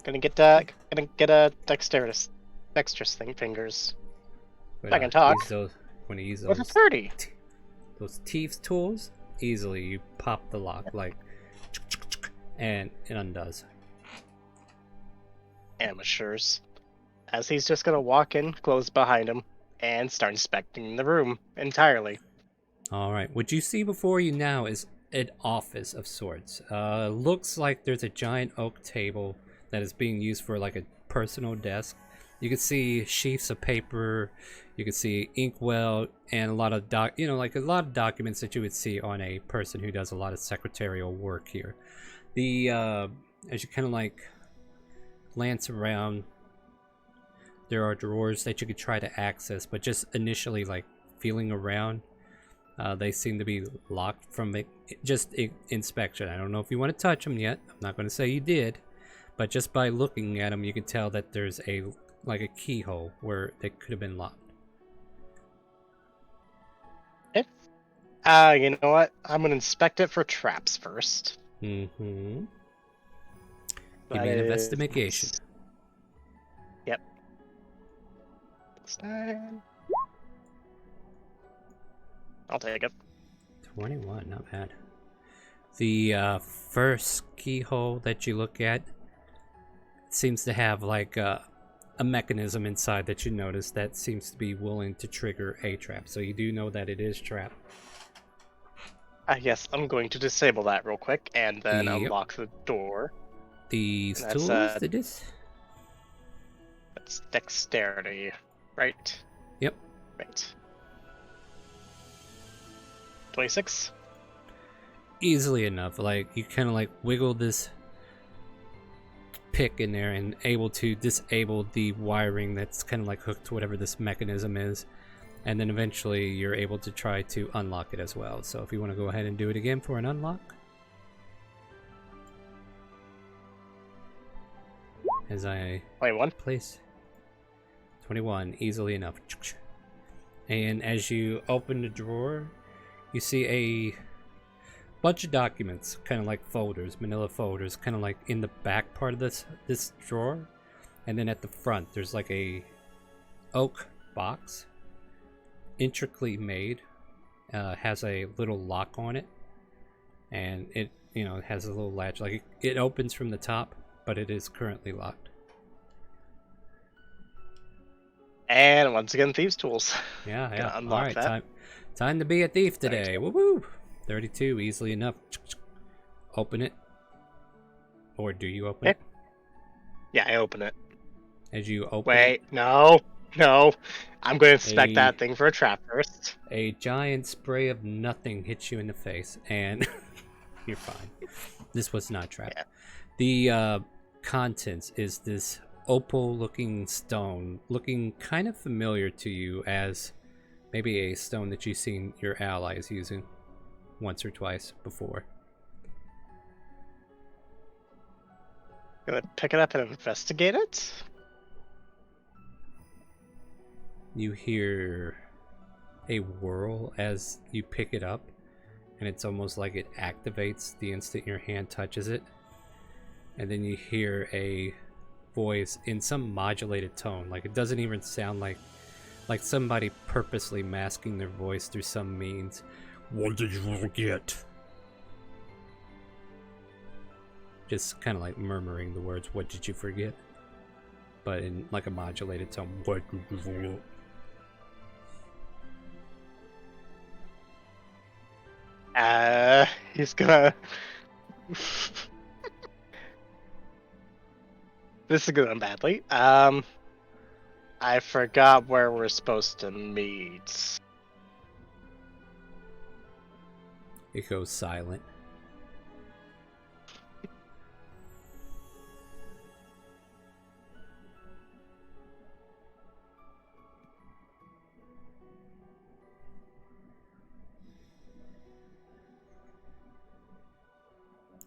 Speaker 3: gonna get a dexterous fingers.
Speaker 1: But,
Speaker 3: I can talk.
Speaker 1: When you use
Speaker 3: With a
Speaker 1: those
Speaker 3: 30.
Speaker 1: those thieves tools, easily you pop the lock and it undoes.
Speaker 3: Amateurs. As he's just gonna walk in, close behind him, and start inspecting the room entirely.
Speaker 1: All right, what you see before you now is an office of sorts. Looks like there's a giant oak table that is being used for a personal desk. You can see sheafs of paper, you can see inkwell, and a lot of documents that you would see on a person who does a lot of secretarial work here. As you kind of glance around, there are drawers that you could try to access, but just initially feeling around, they seem to be locked from inspection. I don't know if you want to touch them yet. I'm not going to say you did, but just by looking at them, you can tell that there's a keyhole where they could have been locked.
Speaker 3: You know what? I'm gonna inspect it for traps first.
Speaker 1: Mm-hmm. Give
Speaker 3: That
Speaker 1: me an
Speaker 3: is-
Speaker 1: investigation.
Speaker 3: Yep. +9. I'll take it.
Speaker 1: 21, not bad. The first keyhole that you look at seems to have a mechanism inside that you notice that seems to be willing to trigger a trap. So you do know that it is trapped.
Speaker 3: Yes, I'm going to disable that real quick and then
Speaker 1: Yep.
Speaker 3: unlock the door.
Speaker 1: These
Speaker 3: That's,
Speaker 1: tools did this?
Speaker 3: That's dexterity, right?
Speaker 1: Yep.
Speaker 3: Right. 26.
Speaker 1: Easily enough. You kind of wiggle this pick in there and able to disable the wiring that's kind of hooked to whatever this mechanism is, and then eventually you're able to try to unlock it as well. So if you want to go ahead and do it again for an unlock, as I
Speaker 3: 21.
Speaker 1: place 21, easily enough. And as you open the drawer, you see a bunch of documents, kind of like folders, manila folders, kind of in the back part of this drawer, and then at the front there's a oak box, intricately made, has a little lock on it, and it has a little latch. It opens from the top, but it is currently locked.
Speaker 3: And once again, thieves' tools.
Speaker 1: Yeah.
Speaker 3: Gonna
Speaker 1: All
Speaker 3: unlock
Speaker 1: right,
Speaker 3: that.
Speaker 1: time to be a thief today.
Speaker 3: 32.
Speaker 1: Woo! 32, easily enough. Open it. Or do you open it?
Speaker 3: Yeah, I open it.
Speaker 1: As you open
Speaker 3: Wait, no. I'm going to inspect
Speaker 1: A-
Speaker 3: that thing for a trap first.
Speaker 1: a giant spray of nothing hits you in the face, and you're fine. This was not trapped.
Speaker 3: Yeah.
Speaker 1: The contents is this opal-looking stone, looking kind of familiar to you as maybe a stone that you've seen your allies using once or twice before.
Speaker 3: Gonna pick it up and investigate it.
Speaker 1: You hear a whirl as you pick it up, and it's almost like it activates the instant your hand touches it. And then you hear a voice in some modulated tone. It doesn't even sound like somebody purposely masking their voice through some means. What did you forget? Just kind of murmuring the words, "What did you forget?" But in a modulated tone. What did you forget?
Speaker 3: He's gonna. This is going badly. I forgot where we're supposed to meet.
Speaker 1: It goes silent.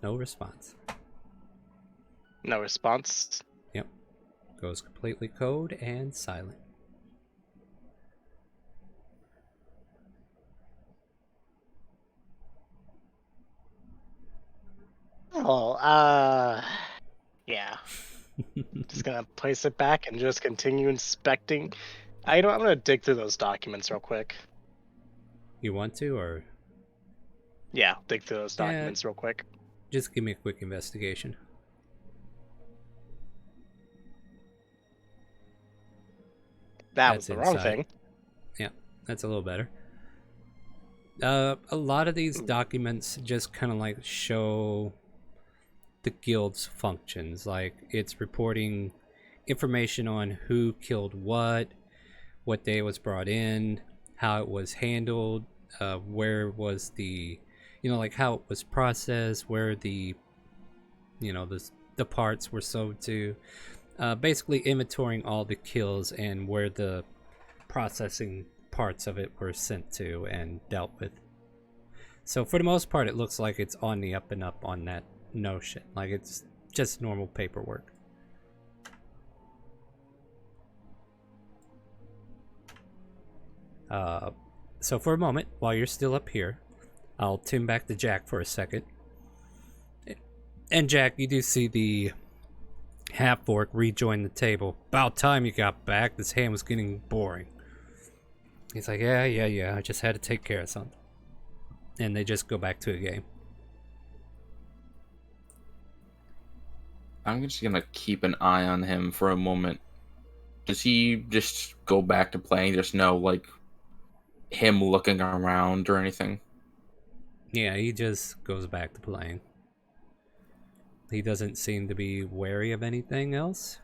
Speaker 1: No response.
Speaker 3: No response.
Speaker 1: Yep. Goes completely code and silent.
Speaker 3: Oh, yeah. Just gonna place it back and just continue inspecting. I'm gonna dig through those documents real quick.
Speaker 1: You want to, or
Speaker 3: Yeah, dig through those
Speaker 1: Yeah.
Speaker 3: documents real quick.
Speaker 1: just give me a quick investigation?
Speaker 3: That was
Speaker 1: That's
Speaker 3: the wrong
Speaker 1: inside.
Speaker 3: thing.
Speaker 1: Yeah, that's a little better. A lot of these documents just kind of like show the guild's functions. Like it's reporting information on who killed what day it was brought in, how it was handled, where was the, like how it was processed, where the, the parts were sold to. Basically inventorying all the kills and where the processing parts of it were sent to and dealt with. So for the most part, it looks like it's on the up and up on that notion. Like it's just normal paperwork. So for a moment, while you're still up here, I'll tune back to Jack for a second. And Jack, you do see the half-orc rejoin the table. About time you got back. This hand was getting boring. He's like, yeah. I just had to take care of something. And they just go back to a game.
Speaker 4: I'm just gonna keep an eye on him for a moment. Does he just go back to playing? There's no, like, him looking around or anything?
Speaker 1: Yeah, he just goes back to playing. He doesn't seem to be wary of anything else.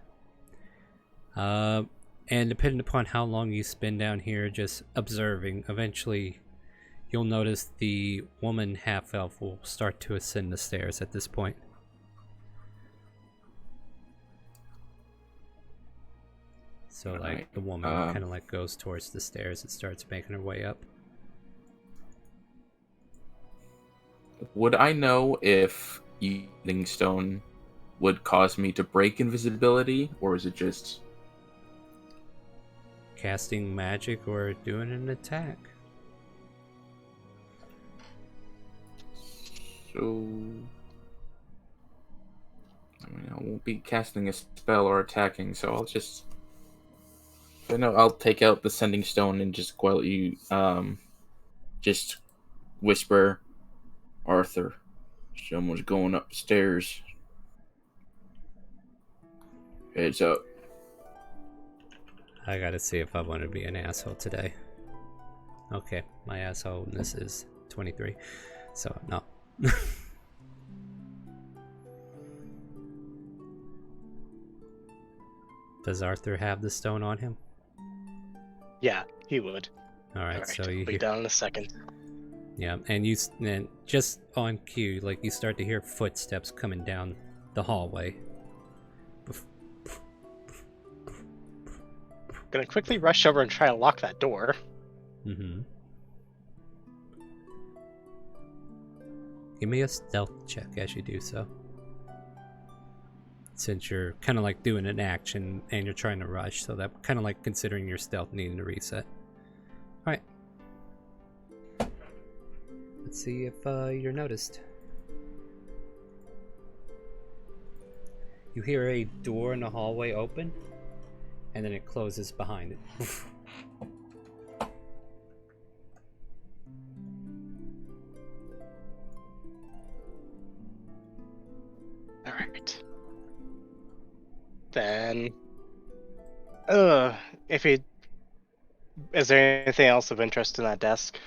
Speaker 1: And depending upon how long you spend down here just observing, eventually you'll notice the woman half-elf will start to ascend the stairs at this point. So like
Speaker 4: Right.
Speaker 1: the woman kind of like goes towards the stairs and starts making her way up.
Speaker 4: Would I know if using stone would cause me to break invisibility, or is it just...
Speaker 1: Casting magic or doing an attack.
Speaker 4: So... I mean, I won't be casting a spell or attacking, so I'll just... I know I'll take out the sending stone and just quietly, just whisper, Arthur, someone's going upstairs. Heads up.
Speaker 1: I gotta see if I want to be an asshole today. Okay, my assholeness is 23. So, no. Does Arthur have the stone on him?
Speaker 3: Yeah, he would.
Speaker 1: Alright, so you
Speaker 3: be
Speaker 1: hear...
Speaker 3: down in a second.
Speaker 1: Yeah, and and just on cue, like you start to hear footsteps coming down the hallway.
Speaker 3: Gonna quickly rush over and try to lock that door.
Speaker 1: Mm-hmm. Give me a stealth check as you do so. Since you're kind of like doing an action and you're trying to rush, so that kind of like considering your stealth needing to reset. Alright. Let's see if you're noticed. You hear a door in the hallway open, and then it closes behind it.
Speaker 3: Alright. Then... Is there anything else of interest in that desk?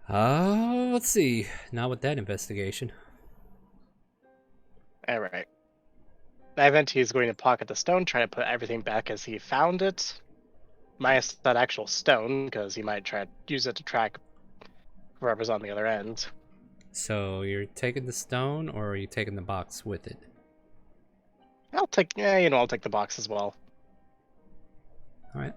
Speaker 1: Let's see. Not with that investigation.
Speaker 3: Alright. I event he's going to pocket the stone, try to put everything back as he found it. Minus that actual stone, because he might try to use it to track whoever's on the other end.
Speaker 1: So you're taking the stone, or are you taking the box with it?
Speaker 3: I'll take the box as well.
Speaker 1: Alright.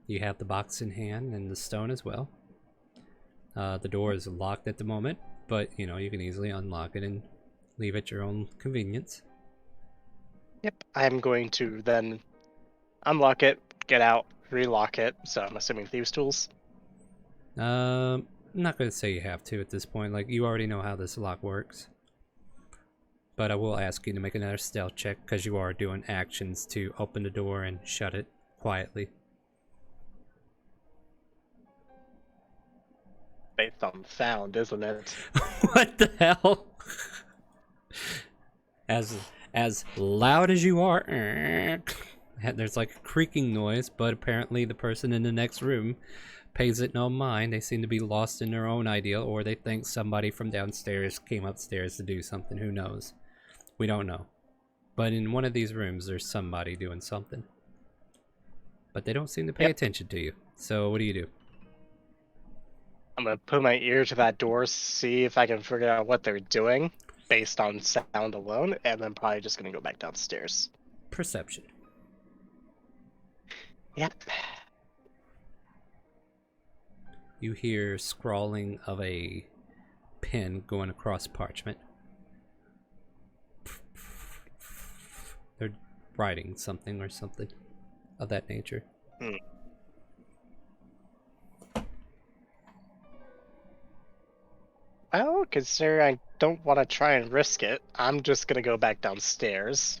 Speaker 1: You have the box in hand and the stone as well. The door is locked at the moment, but you know, you can easily unlock it and leave at your own convenience.
Speaker 3: Yep, I'm going to then unlock it, get out, relock it. So I'm assuming thieves' tools.
Speaker 1: I'm not going to say you have to at this point. Like, you already know how this lock works. But I will ask you to make another stealth check because you are doing actions to open the door and shut it quietly.
Speaker 3: Based on sound, isn't it?
Speaker 1: What the hell? As loud as you are, there's like a creaking noise, but apparently the person in the next room pays it no mind. They seem to be lost in their own ideal, or they think somebody from downstairs came upstairs to do something. Who knows? We don't know. But in one of these rooms, there's somebody doing something. But they don't seem to pay attention to you. So what do you do?
Speaker 3: I'm gonna put my ear to that door, see if I can figure out what they're doing based on sound alone, and then probably just gonna go back downstairs.
Speaker 1: Perception.
Speaker 3: Yep.
Speaker 1: You hear scrawling of a pen going across parchment. They're writing something or something of that nature.
Speaker 3: Well, considering I don't want to try and risk it, I'm just gonna go back downstairs.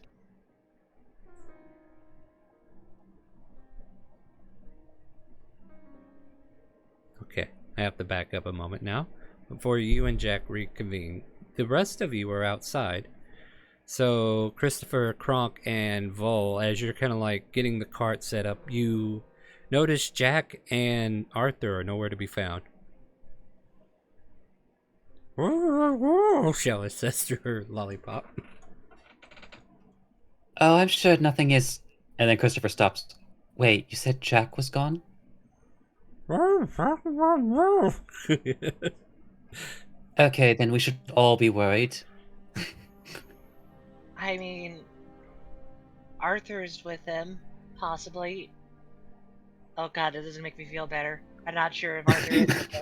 Speaker 1: Okay, I have to back up a moment now before you and Jack reconvene. The rest of you are outside. So, Christopher, Kronk, and Vol, as you're kind of like getting the cart set up, you notice Jack and Arthur are nowhere to be found. Shella says through her lollipop.
Speaker 6: Oh, I'm sure nothing is. And then Christopher stops. Wait, you said Jack was gone? Okay, then we should all be worried.
Speaker 5: I mean, Arthur's with him, possibly. Oh god, it doesn't make me feel better. I'm not sure if Arthur is with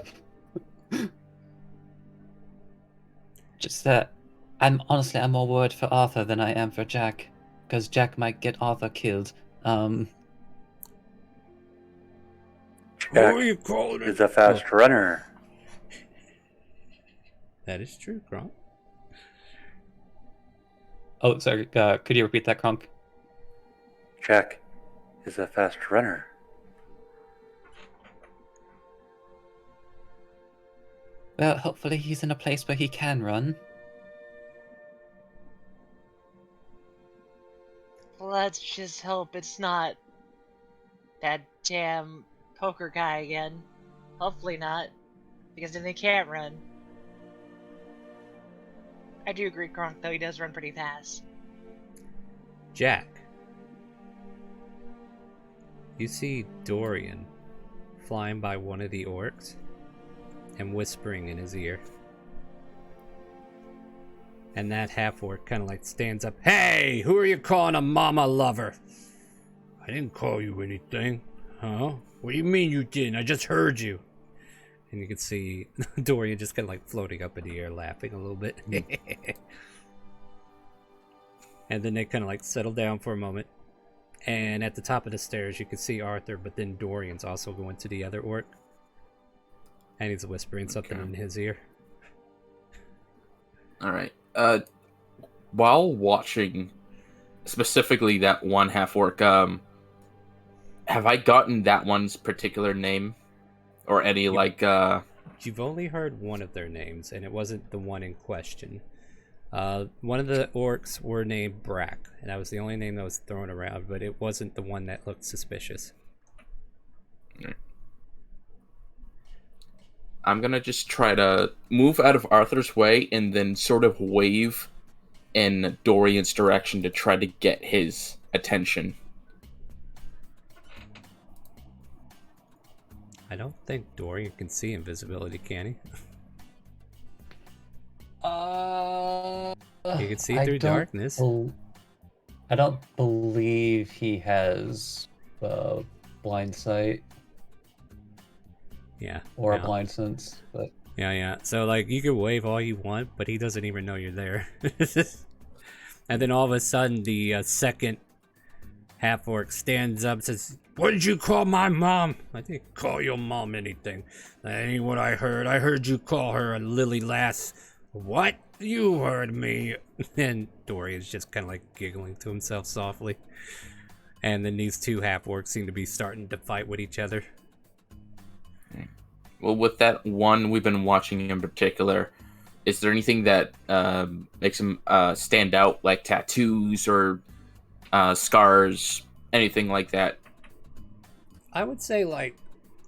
Speaker 5: him.
Speaker 6: Just that I'm more worried for Arthur than I am for Jack. Because Jack might get Arthur killed.
Speaker 7: Jack
Speaker 1: Who are you calling
Speaker 7: is a fast runner.
Speaker 1: That is true, Kronk.
Speaker 6: Oh, sorry, could you repeat that, Kronk?
Speaker 7: Jack is a fast runner.
Speaker 6: Well, hopefully he's in a place where he can run.
Speaker 5: Let's just hope it's not that damn poker guy again. Hopefully not, because then they can't run. I do agree, Kronk, though he does run pretty fast.
Speaker 1: Jack. You see Dorian flying by one of the orcs and whispering in his ear. And that half-orc kind of like stands up. Hey, who are you calling a mama lover? I didn't call you anything. Huh? What do you mean you didn't? I just heard you. And you can see Dorian just kind of like floating up in the air, laughing a little bit. And then they kind of like settle down for a moment. And at the top of the stairs, you can see Arthur, but then Dorian's also going to the other orc. And he's whispering something in his ear.
Speaker 4: Alright. While watching specifically that one half orc, have I gotten that one's particular name? Or any,
Speaker 1: You've only heard one of their names, and it wasn't the one in question. One of the orcs were named Brack, and that was the only name that was thrown around, but it wasn't the one that looked suspicious.
Speaker 4: I'm gonna just try to move out of Arthur's way and then sort of wave in Dorian's direction to try to get his attention.
Speaker 1: I don't think Dorian can see invisibility, can he? He can see through darkness.
Speaker 6: I don't believe he has blind sight.
Speaker 1: Yeah.
Speaker 2: or a
Speaker 1: no.
Speaker 2: blind sense. But
Speaker 1: Yeah. So like you can wave all you want, but he doesn't even know you're there. And then all of a sudden, the second half-orc stands up and says, "What did you call my mom?" "I didn't call your mom anything. That ain't what I heard. I heard you call her a lily lass." "What? You heard me." And Dorian's just kind of like giggling to himself softly. And then these two half-orcs seem to be starting to fight with each other.
Speaker 4: Well, with that one we've been watching in particular, is there anything that makes him stand out, like tattoos or scars, anything like that?
Speaker 1: I would say like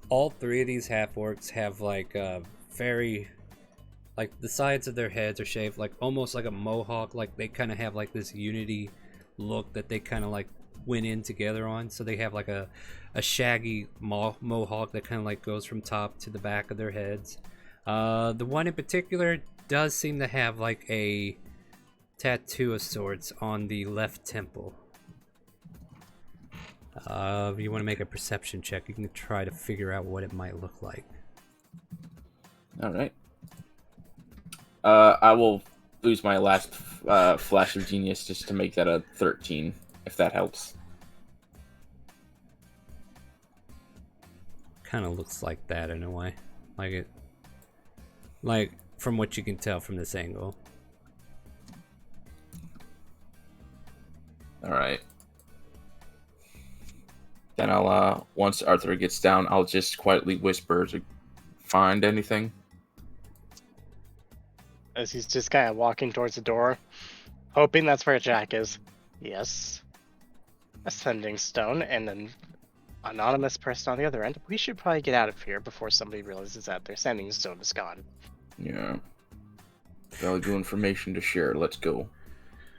Speaker 1: all three of these half-orcs have like very, like the sides of their heads are shaved like almost like a mohawk. Like they kind of have like this unity look that they kind of like went in together on. So they have like a shaggy mohawk that kind of like goes from top to the back of their heads. The one in particular does seem to have like a tattoo of sorts on the left temple. If you want to make a perception check, you can try to figure out what it might look like.
Speaker 4: All right. I will lose my last flash of genius just to make that a 13, if that helps.
Speaker 1: Kind of looks like that in a way. Like from what you can tell from this angle.
Speaker 4: All right. Then I'll, once Arthur gets down, I'll just quietly whisper to find anything.
Speaker 3: As he's just kind of walking towards the door, hoping that's where Jack is. Yes. Ascending stone and an anonymous person on the other end. We should probably get out of here before somebody realizes that their sending stone is gone.
Speaker 4: Yeah. Valuable information to share. Let's go.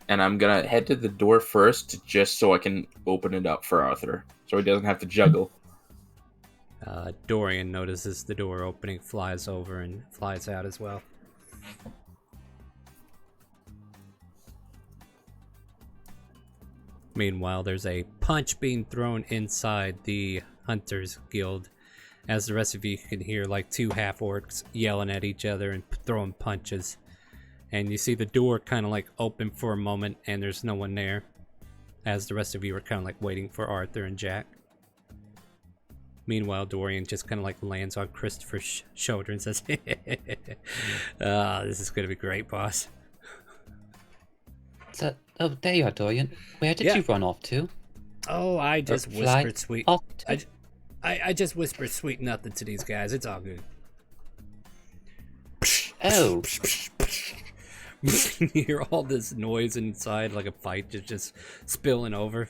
Speaker 4: And I'm gonna head to the door first, just so I can open it up for Arthur, so he doesn't have to juggle.
Speaker 1: Dorian notices the door opening, flies over, and flies out as well. Meanwhile, there's a punch being thrown inside the Hunters Guild, as the rest of you can hear like two half-orcs yelling at each other and throwing punches. And you see the door kind of like open for a moment, and there's no one there, as the rest of you are kind of like waiting for Arthur and Jack. Meanwhile, Dorian just kind of like lands on Christopher's shoulder and says, "This is gonna be great, boss."
Speaker 6: So, oh, there you are, Dorian. Where did you run off to?
Speaker 1: Oh, I just
Speaker 6: fly
Speaker 1: whispered sweet.
Speaker 6: off to?
Speaker 1: I just whispered sweet nothing to these guys. It's all good.
Speaker 6: Oh,
Speaker 1: You hear all this noise inside, like a fight just spilling over.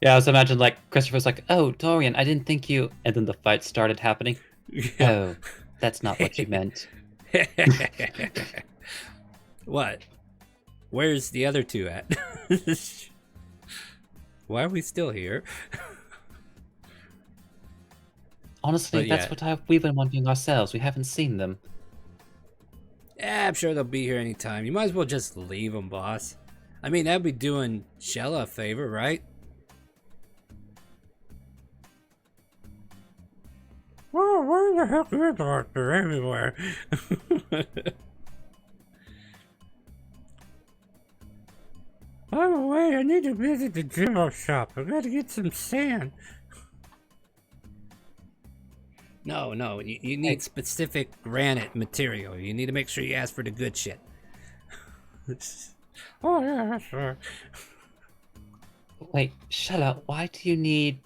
Speaker 2: yeah, I was imagining like Christopher's like, "Oh, Dorian, I didn't think you," and then the fight started happening.
Speaker 6: oh, that's not what you meant.
Speaker 1: What? Where's the other two at? Why are we still here?
Speaker 6: Honestly,
Speaker 1: But
Speaker 6: that's
Speaker 1: yeah.
Speaker 6: what we've been wondering ourselves. We haven't seen them.
Speaker 1: Yeah, I'm sure they'll be here anytime. You might as well just leave them, boss. I mean, that'd be doing Shella a favor, right? Whoa, where the heck is Arthur? Everywhere. By the way, I need to visit the general shop. I gotta get some sand. No, you need specific granite material. You need to make sure you ask for the good shit. Oh, yeah, that's right.
Speaker 6: Wait, Shella, why do you need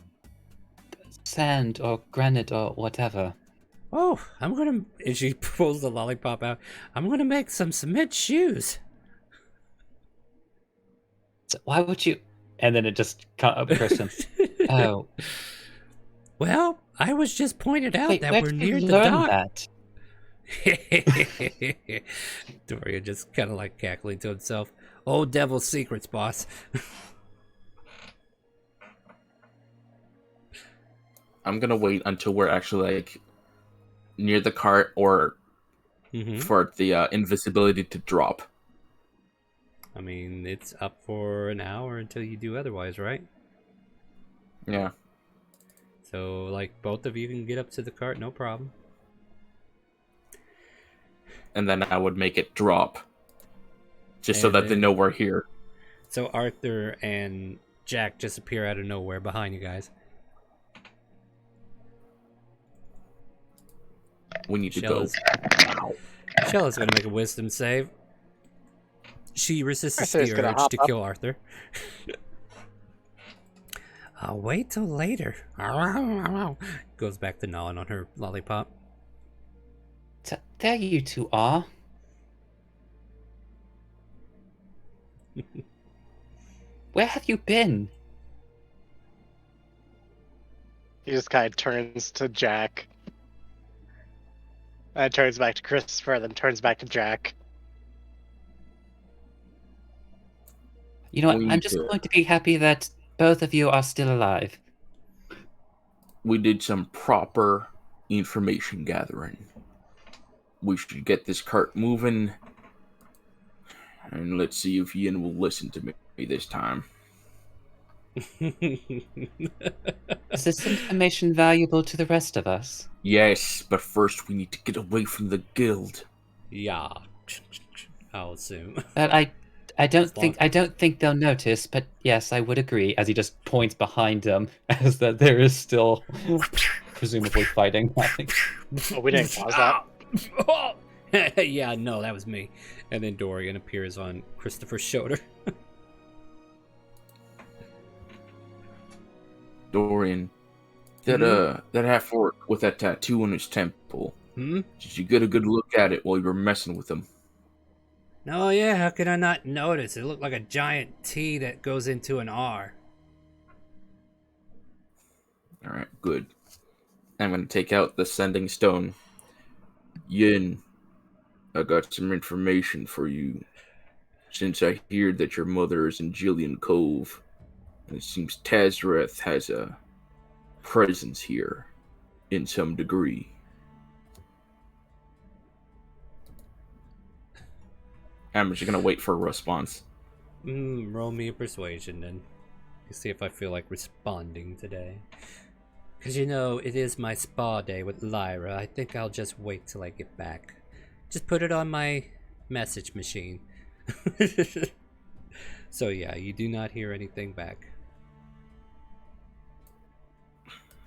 Speaker 6: sand or granite or whatever?
Speaker 1: Oh, and she pulls the lollipop out. I'm gonna make some cement shoes.
Speaker 6: So why would you?
Speaker 2: And then it just burst him.
Speaker 6: Oh,
Speaker 1: Well, I was just pointed out
Speaker 6: wait,
Speaker 1: that
Speaker 6: where
Speaker 1: we're
Speaker 6: did
Speaker 1: near
Speaker 6: you
Speaker 1: the
Speaker 6: learn
Speaker 1: dock.
Speaker 6: that?
Speaker 1: Dorian just kind of like cackling to himself. Old devil's secrets, boss.
Speaker 4: I'm gonna wait until we're actually like near the cart, or for the invisibility to drop.
Speaker 1: I mean, it's up for an hour until you do otherwise, right?
Speaker 4: Yeah.
Speaker 1: So, like, both of you can get up to the cart, no problem.
Speaker 4: And then I would make it drop. Just so
Speaker 1: And
Speaker 4: that they
Speaker 1: then-
Speaker 4: know we're here.
Speaker 1: So Arthur and Jack just appear out of nowhere behind you guys.
Speaker 4: We need to go.
Speaker 1: Shella's gonna make a wisdom save. She resists
Speaker 3: Arthur's
Speaker 1: the
Speaker 3: gonna
Speaker 1: urge
Speaker 3: hop
Speaker 1: to
Speaker 3: up.
Speaker 1: kill Arthur. I'll wait till later. Goes back to gnawing on her lollipop.
Speaker 6: There you two are. Where have you been?
Speaker 3: He just kind of turns to Jack. And turns back to Christopher, then turns back to Jack.
Speaker 6: You know what?
Speaker 4: We
Speaker 6: I'm
Speaker 4: need
Speaker 6: just
Speaker 4: to-
Speaker 6: going to be happy that both of you are still alive.
Speaker 4: We did some proper information gathering. We should get this cart moving. And let's see if Ian will listen to me this time.
Speaker 6: Is this information valuable to the rest of us?
Speaker 4: Yes, but first we need to get away from the guild.
Speaker 1: Yeah, I'll assume.
Speaker 6: But I don't
Speaker 1: long-
Speaker 6: think they'll notice. But yes, I would agree. As he just points behind them, as that there is still presumably fighting.
Speaker 3: Oh, we didn't cause that.
Speaker 1: Yeah, no, that was me. And then Dorian appears on Christopher's shoulder.
Speaker 4: Dorian, that half orc with that tattoo on his temple.
Speaker 1: Hmm?
Speaker 4: Did you get a good look at it while you were messing with him?
Speaker 1: No, yeah, how could I not notice? It looked like a giant T that goes into an R.
Speaker 4: Alright, good. I'm gonna take out the sending stone. Yin, I got some information for you. Since I hear that your mother is in Jillian Cove, and it seems Tazareth has a presence here in some degree. I'm just gonna wait for a response.
Speaker 1: Roll me a persuasion then. See if I feel like responding today. Because you know, it is my spa day with Lyra. I think I'll just wait till I get back. Just put it on my message machine. So yeah, you do not hear anything back.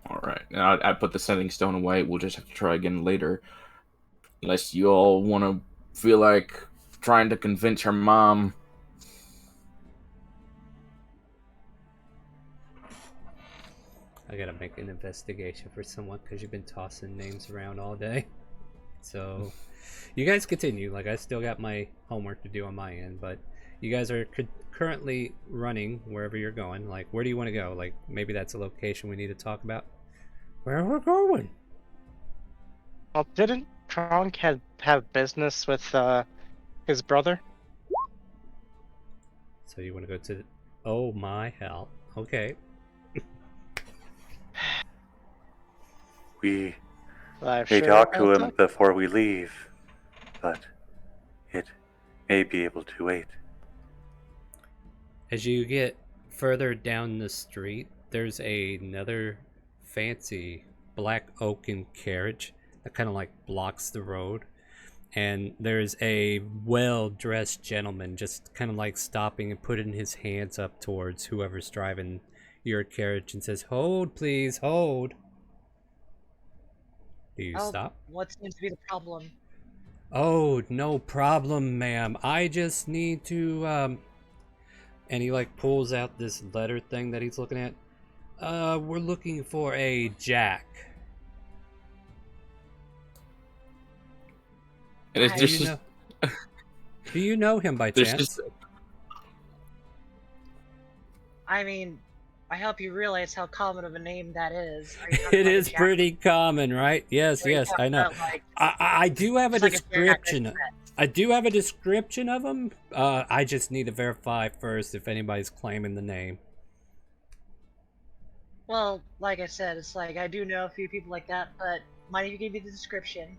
Speaker 4: Alright, now I put the sending stone away. We'll just have to try again later. Unless you all want to feel like trying to convince her mom.
Speaker 1: I gotta make an investigation for someone because you've been tossing names around all day. So, you guys continue. Like, I still got my homework to do on my end, but you guys are currently running wherever you're going. Like, where do you want to go? Like, maybe that's a location we need to talk about. Where we're going?
Speaker 3: Well, didn't Kronk have business with his brother?
Speaker 1: So you want to go to? Oh my hell! Okay.
Speaker 7: We
Speaker 3: I've
Speaker 7: may
Speaker 3: sure
Speaker 7: talk to
Speaker 3: about
Speaker 7: him
Speaker 3: that.
Speaker 7: before we leave, but it may be able to wait.
Speaker 1: As you get further down the street, there's another fancy black oaken carriage that kind of like blocks the road. And there's a well-dressed gentleman just kind of like stopping and putting his hands up towards whoever's driving your carriage and says, "Hold, please, hold." Do you stop?
Speaker 5: What seems to be the problem?
Speaker 1: Oh, no problem, ma'am. I just need to, And he, like, pulls out this letter thing that he's looking at. We're looking for a Jack.
Speaker 4: And it's
Speaker 5: Do
Speaker 4: just,
Speaker 1: you know- Do you know him by
Speaker 4: there's
Speaker 1: chance?
Speaker 4: just
Speaker 5: I mean, I hope you realize how common of a name that is. Are you talking
Speaker 1: It
Speaker 5: about
Speaker 1: is
Speaker 5: Jack?
Speaker 1: pretty common, right? Yes,
Speaker 5: Are you
Speaker 1: yes, I
Speaker 5: talking
Speaker 1: know.
Speaker 5: about, like,
Speaker 1: I do have a
Speaker 5: it's like if you're not
Speaker 1: description.
Speaker 5: gonna
Speaker 1: I do have a description of him. I just need to verify first if anybody's claiming the name.
Speaker 5: Well, like I said, it's like I do know a few people like that, but mind if you give me the description?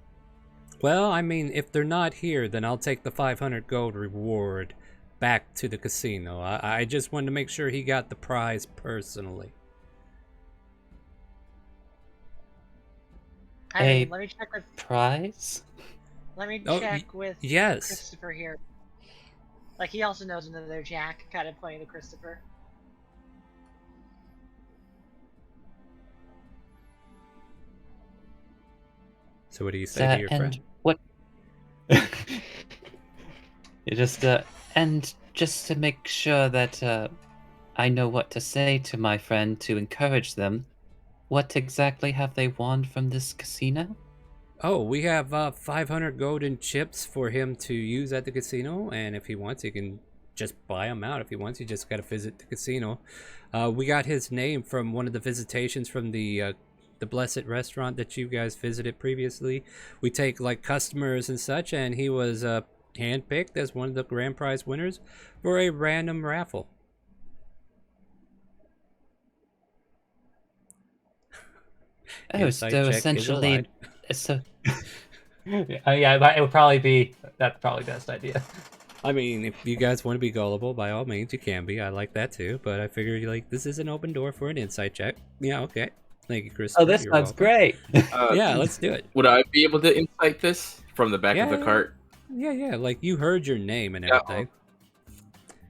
Speaker 1: Well, I mean, if they're not here, then I'll take the 500 gold reward back to the casino. I just wanted to make sure he got the prize personally.
Speaker 5: I mean, let me check with
Speaker 6: prize?
Speaker 1: Oh, yes.
Speaker 5: Christopher here. Like, he also knows another Jack, kind of pointing to Christopher.
Speaker 1: So what do you say to your friend?
Speaker 6: What? You just and just to make sure that I know what to say to my friend to encourage them. What exactly have they won from this casino?
Speaker 1: Oh, we have 500 golden chips for him to use at the casino, and if he wants, he can just buy them out. If he wants, he just got to visit the casino. We got his name from one of the visitations from the Blessed Restaurant that you guys visited previously. We take like customers and such, and he was handpicked as one of the grand prize winners for a random raffle.
Speaker 6: Oh, so essentially, so
Speaker 8: yeah, it would probably be that's probably best idea.
Speaker 1: I mean, if you guys want to be gullible, by all means, you can be. I like that too. But I figure like this is an open door for an insight check. Yeah, okay. Thank you, Chris.
Speaker 6: Oh, this sounds great.
Speaker 1: Yeah, let's do it.
Speaker 4: Would I be able to insight this from the back of the cart?
Speaker 1: Yeah. Like you heard your name and everything.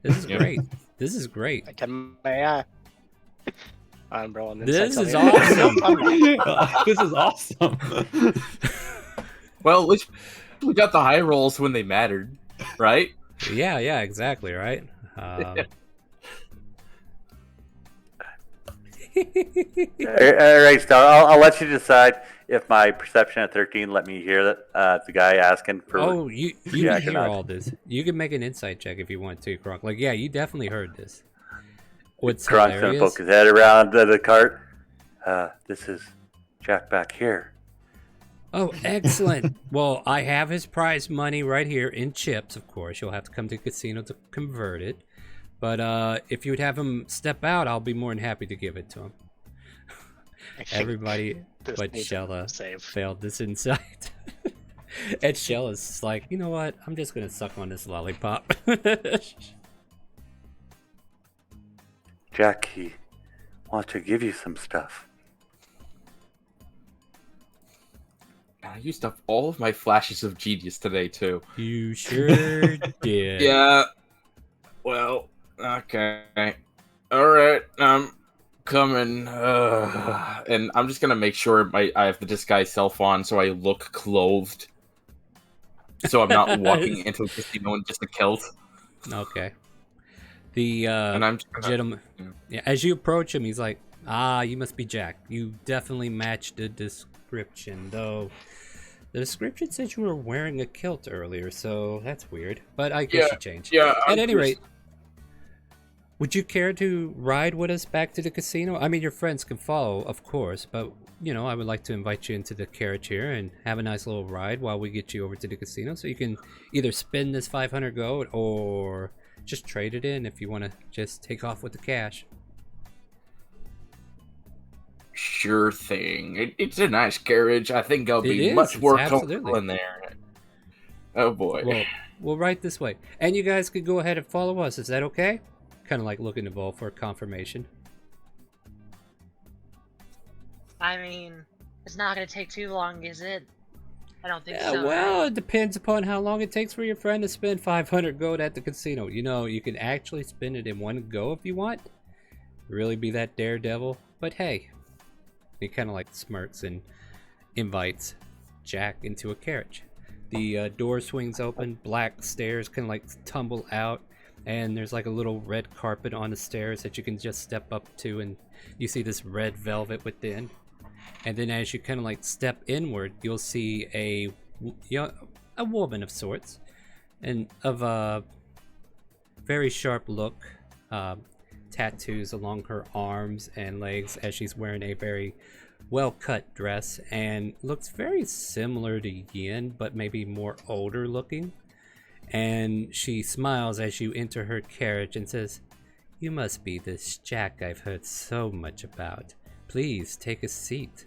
Speaker 1: This is great. This is great.
Speaker 3: May I? I'm rolling
Speaker 1: This
Speaker 3: insight
Speaker 1: is
Speaker 3: on the-
Speaker 1: awesome.
Speaker 8: This is awesome.
Speaker 4: Well, at least we got the high rolls when they mattered, right?
Speaker 1: Yeah, exactly, right?
Speaker 7: All right, Star. I'll let you decide if my perception at 13 let me hear that the guy asking for.
Speaker 1: Oh, you
Speaker 7: Yeah,
Speaker 1: can hear all this. You can make an insight check if you want to, Kronk. Like, yeah, you definitely heard this. What's
Speaker 7: Kronk's gonna
Speaker 1: hilarious?
Speaker 7: poke his head around the cart. This is Jack back here.
Speaker 1: Oh, excellent. Well, I have his prize money right here in chips, of course. You'll have to come to the casino to convert it. But if you would have him step out, I'll be more than happy to give it to him. Everybody but Shella failed this insight. And Shella's like, you know what? I'm just going to suck on this lollipop.
Speaker 7: Jack, he wants to give you some stuff.
Speaker 4: I used up all of my flashes of genius today, too.
Speaker 1: You sure did.
Speaker 4: Yeah. Well, okay. Alright, I'm coming. And I'm just gonna make sure I have the disguise self on so I look clothed. So I'm not walking into a casino in just a kilt.
Speaker 1: Okay. The
Speaker 4: And I'm just gonna,
Speaker 1: gentleman, yeah, as you approach him, he's like, you must be Jack. You definitely match the description, though. The description said you were wearing a kilt earlier, so that's weird. But I guess you changed.
Speaker 4: Yeah.
Speaker 1: At any rate, would you care to ride with us back to the casino? I mean, your friends can follow, of course, but, you know, I would like to invite you into the carriage here and have a nice little ride while we get you over to the casino. So you can either spend this 500 gold or just trade it in if you want to just take off with the cash.
Speaker 4: Sure thing. It's a nice carriage. I think I'll be
Speaker 1: is.
Speaker 4: much
Speaker 1: It's
Speaker 4: more
Speaker 1: absolutely.
Speaker 4: comfortable in there. Oh boy.
Speaker 1: Well, we'll right this way. And you guys could go ahead and follow us. Is that okay? Kind of like looking to Vol for confirmation.
Speaker 5: I mean, it's not gonna take too long, is it? I don't think
Speaker 1: Yeah,
Speaker 5: so.
Speaker 1: well,
Speaker 5: right?
Speaker 1: it depends upon how long it takes for your friend to spend 500 gold at the casino. You know, you can actually spend it in one go if you want. Really be that daredevil. But hey, he kind of like smirks and invites Jack into a carriage. The door swings open, black stairs kind of like tumble out, and there's like a little red carpet on the stairs that you can just step up to, and you see this red velvet within. And then as you kind of like step inward, you'll see a woman of sorts, and of a very sharp look, tattoos along her arms and legs as she's wearing a very well-cut dress, and looks very similar to Yin, but maybe more older looking. And she smiles as you enter her carriage and says, "You must be this Jack I've heard so much about. Please take a seat.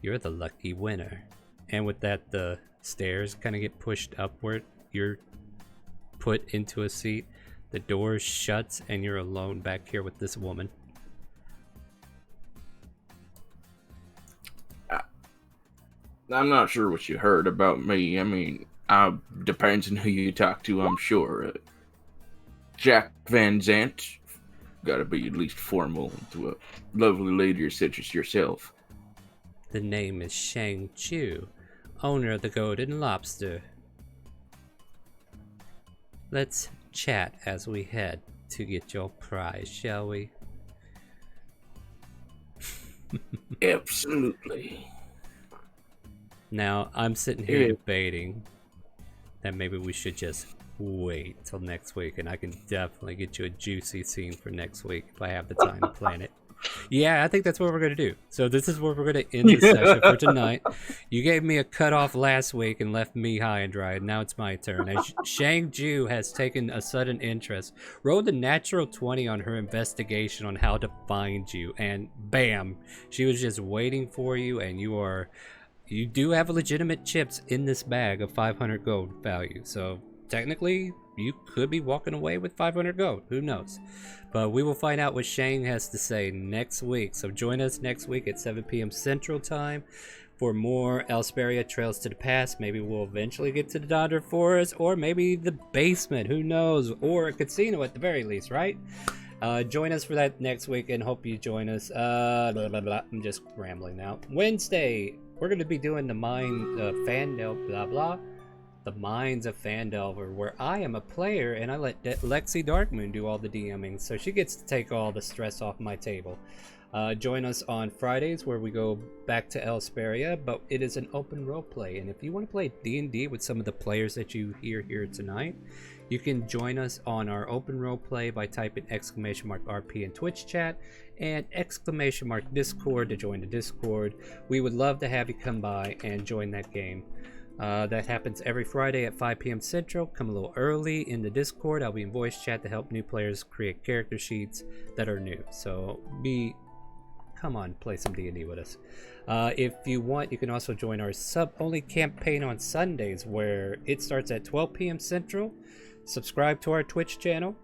Speaker 1: You're the lucky winner." And with that, the stairs kind of get pushed upward. You're put into a seat. The door shuts, and you're alone back here with this woman.
Speaker 4: I'm not sure what you heard about me. I mean, depends on who you talk to, I'm sure. Jack Van Zant, gotta be at least formal to a lovely lady such as yourself.
Speaker 1: The name is Shang Chu, owner of the Golden Lobster. Let's chat as we head to get your prize, shall we?
Speaker 4: Absolutely.
Speaker 1: Now, I'm sitting here
Speaker 4: Yeah.
Speaker 1: debating that maybe we should just wait till next week, and I can definitely get you a juicy scene for next week if I have the time to plan it. Yeah, I think that's what we're going to do. So this is where we're going to end the session for tonight. You gave me a cutoff last week and left me high and dry. Now it's my turn. As Shang Ju has taken a sudden interest, rolled a natural 20 on her investigation on how to find you, and bam, she was just waiting for you, and you do have legitimate chips in this bag of 500 gold value. So technically, you could be walking away with 500 gold. Who knows? But we will find out what Shang has to say next week. So join us next week at 7 p.m. Central Time for more Elsparia Trails to the Past. Maybe we'll eventually get to the Donder Forest, or maybe the basement. Who knows? Or a casino at the very least, right? Join us for that next week, and hope you join us. Blah, blah, blah. I'm just rambling now. Wednesday, we're going to be doing the Fandelver, blah blah. The Minds of Fandelver, where I am a player and I let Lexi Darkmoon do all the DMing, so she gets to take all the stress off my table. Join us on Fridays where we go back to Elsparia, but it is an open role play, and if you want to play D&D with some of the players that you hear here tonight, you can join us on our open role play by typing !RP in Twitch chat and !Discord to join the Discord. We would love to have you come by and join that game. That happens every Friday at 5 p.m. Central. Come a little early in the Discord. I'll be in voice chat to help new players create character sheets that are new. So come on, play some D&D with us. If you want, you can also join our sub-only campaign on Sundays, where it starts at 12 p.m. Central. Subscribe to our Twitch channel.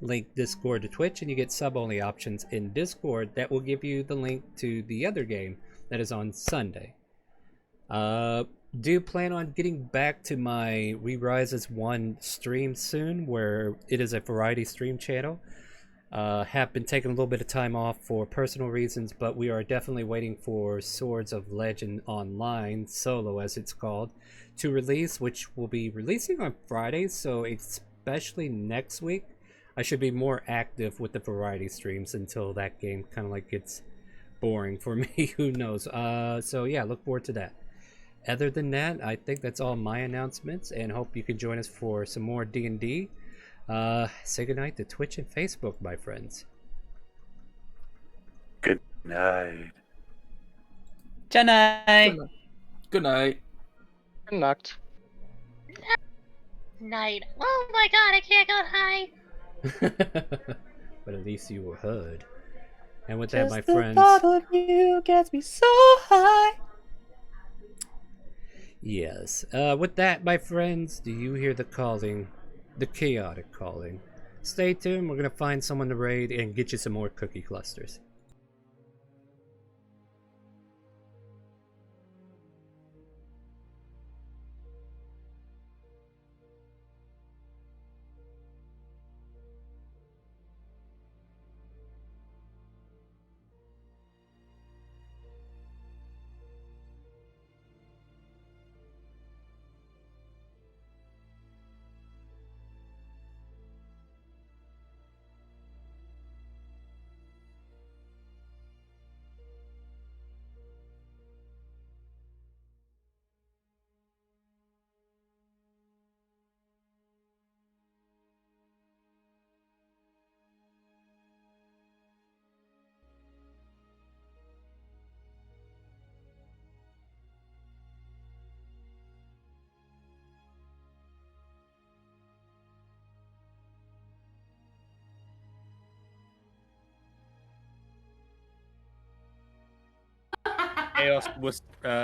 Speaker 1: Link Discord to Twitch, and you get sub-only options in Discord that will give you the link to the other game that is on Sunday. Do plan on getting back to my Re-Rises 1 stream soon, where it is a variety stream channel. Have been taking a little bit of time off for personal reasons, but we are definitely waiting for Swords of Legend Online, solo as it's called, to release, which will be releasing on Fridays, so especially next week, I should be more active with the variety streams until that game kind of like gets boring for me. Who knows? So yeah, look forward to that. Other than that, I think that's all my announcements, and hope you can join us for some more D&D. Say goodnight to Twitch and Facebook, my friends.
Speaker 7: Good night.
Speaker 6: Janai!
Speaker 4: Good night.
Speaker 3: Knocked.
Speaker 5: Night. Oh my god, I can't go high.
Speaker 1: But at least you were heard. And with that, my
Speaker 6: Just the
Speaker 1: friends.
Speaker 6: thought of you gets me so high.
Speaker 1: Yes. With that, my friends, do you hear the calling? The chaotic calling. Stay tuned. We're going to find someone to raid and get you some more cookie clusters.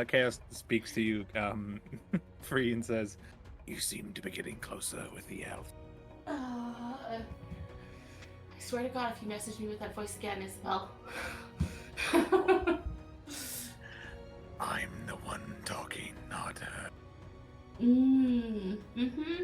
Speaker 9: Chaos speaks to you, free, and says, "You seem to be getting closer with the elf."
Speaker 10: I swear to God, if you message me with that voice again, Isabel.
Speaker 9: I'm the one talking.
Speaker 10: Mm-hmm.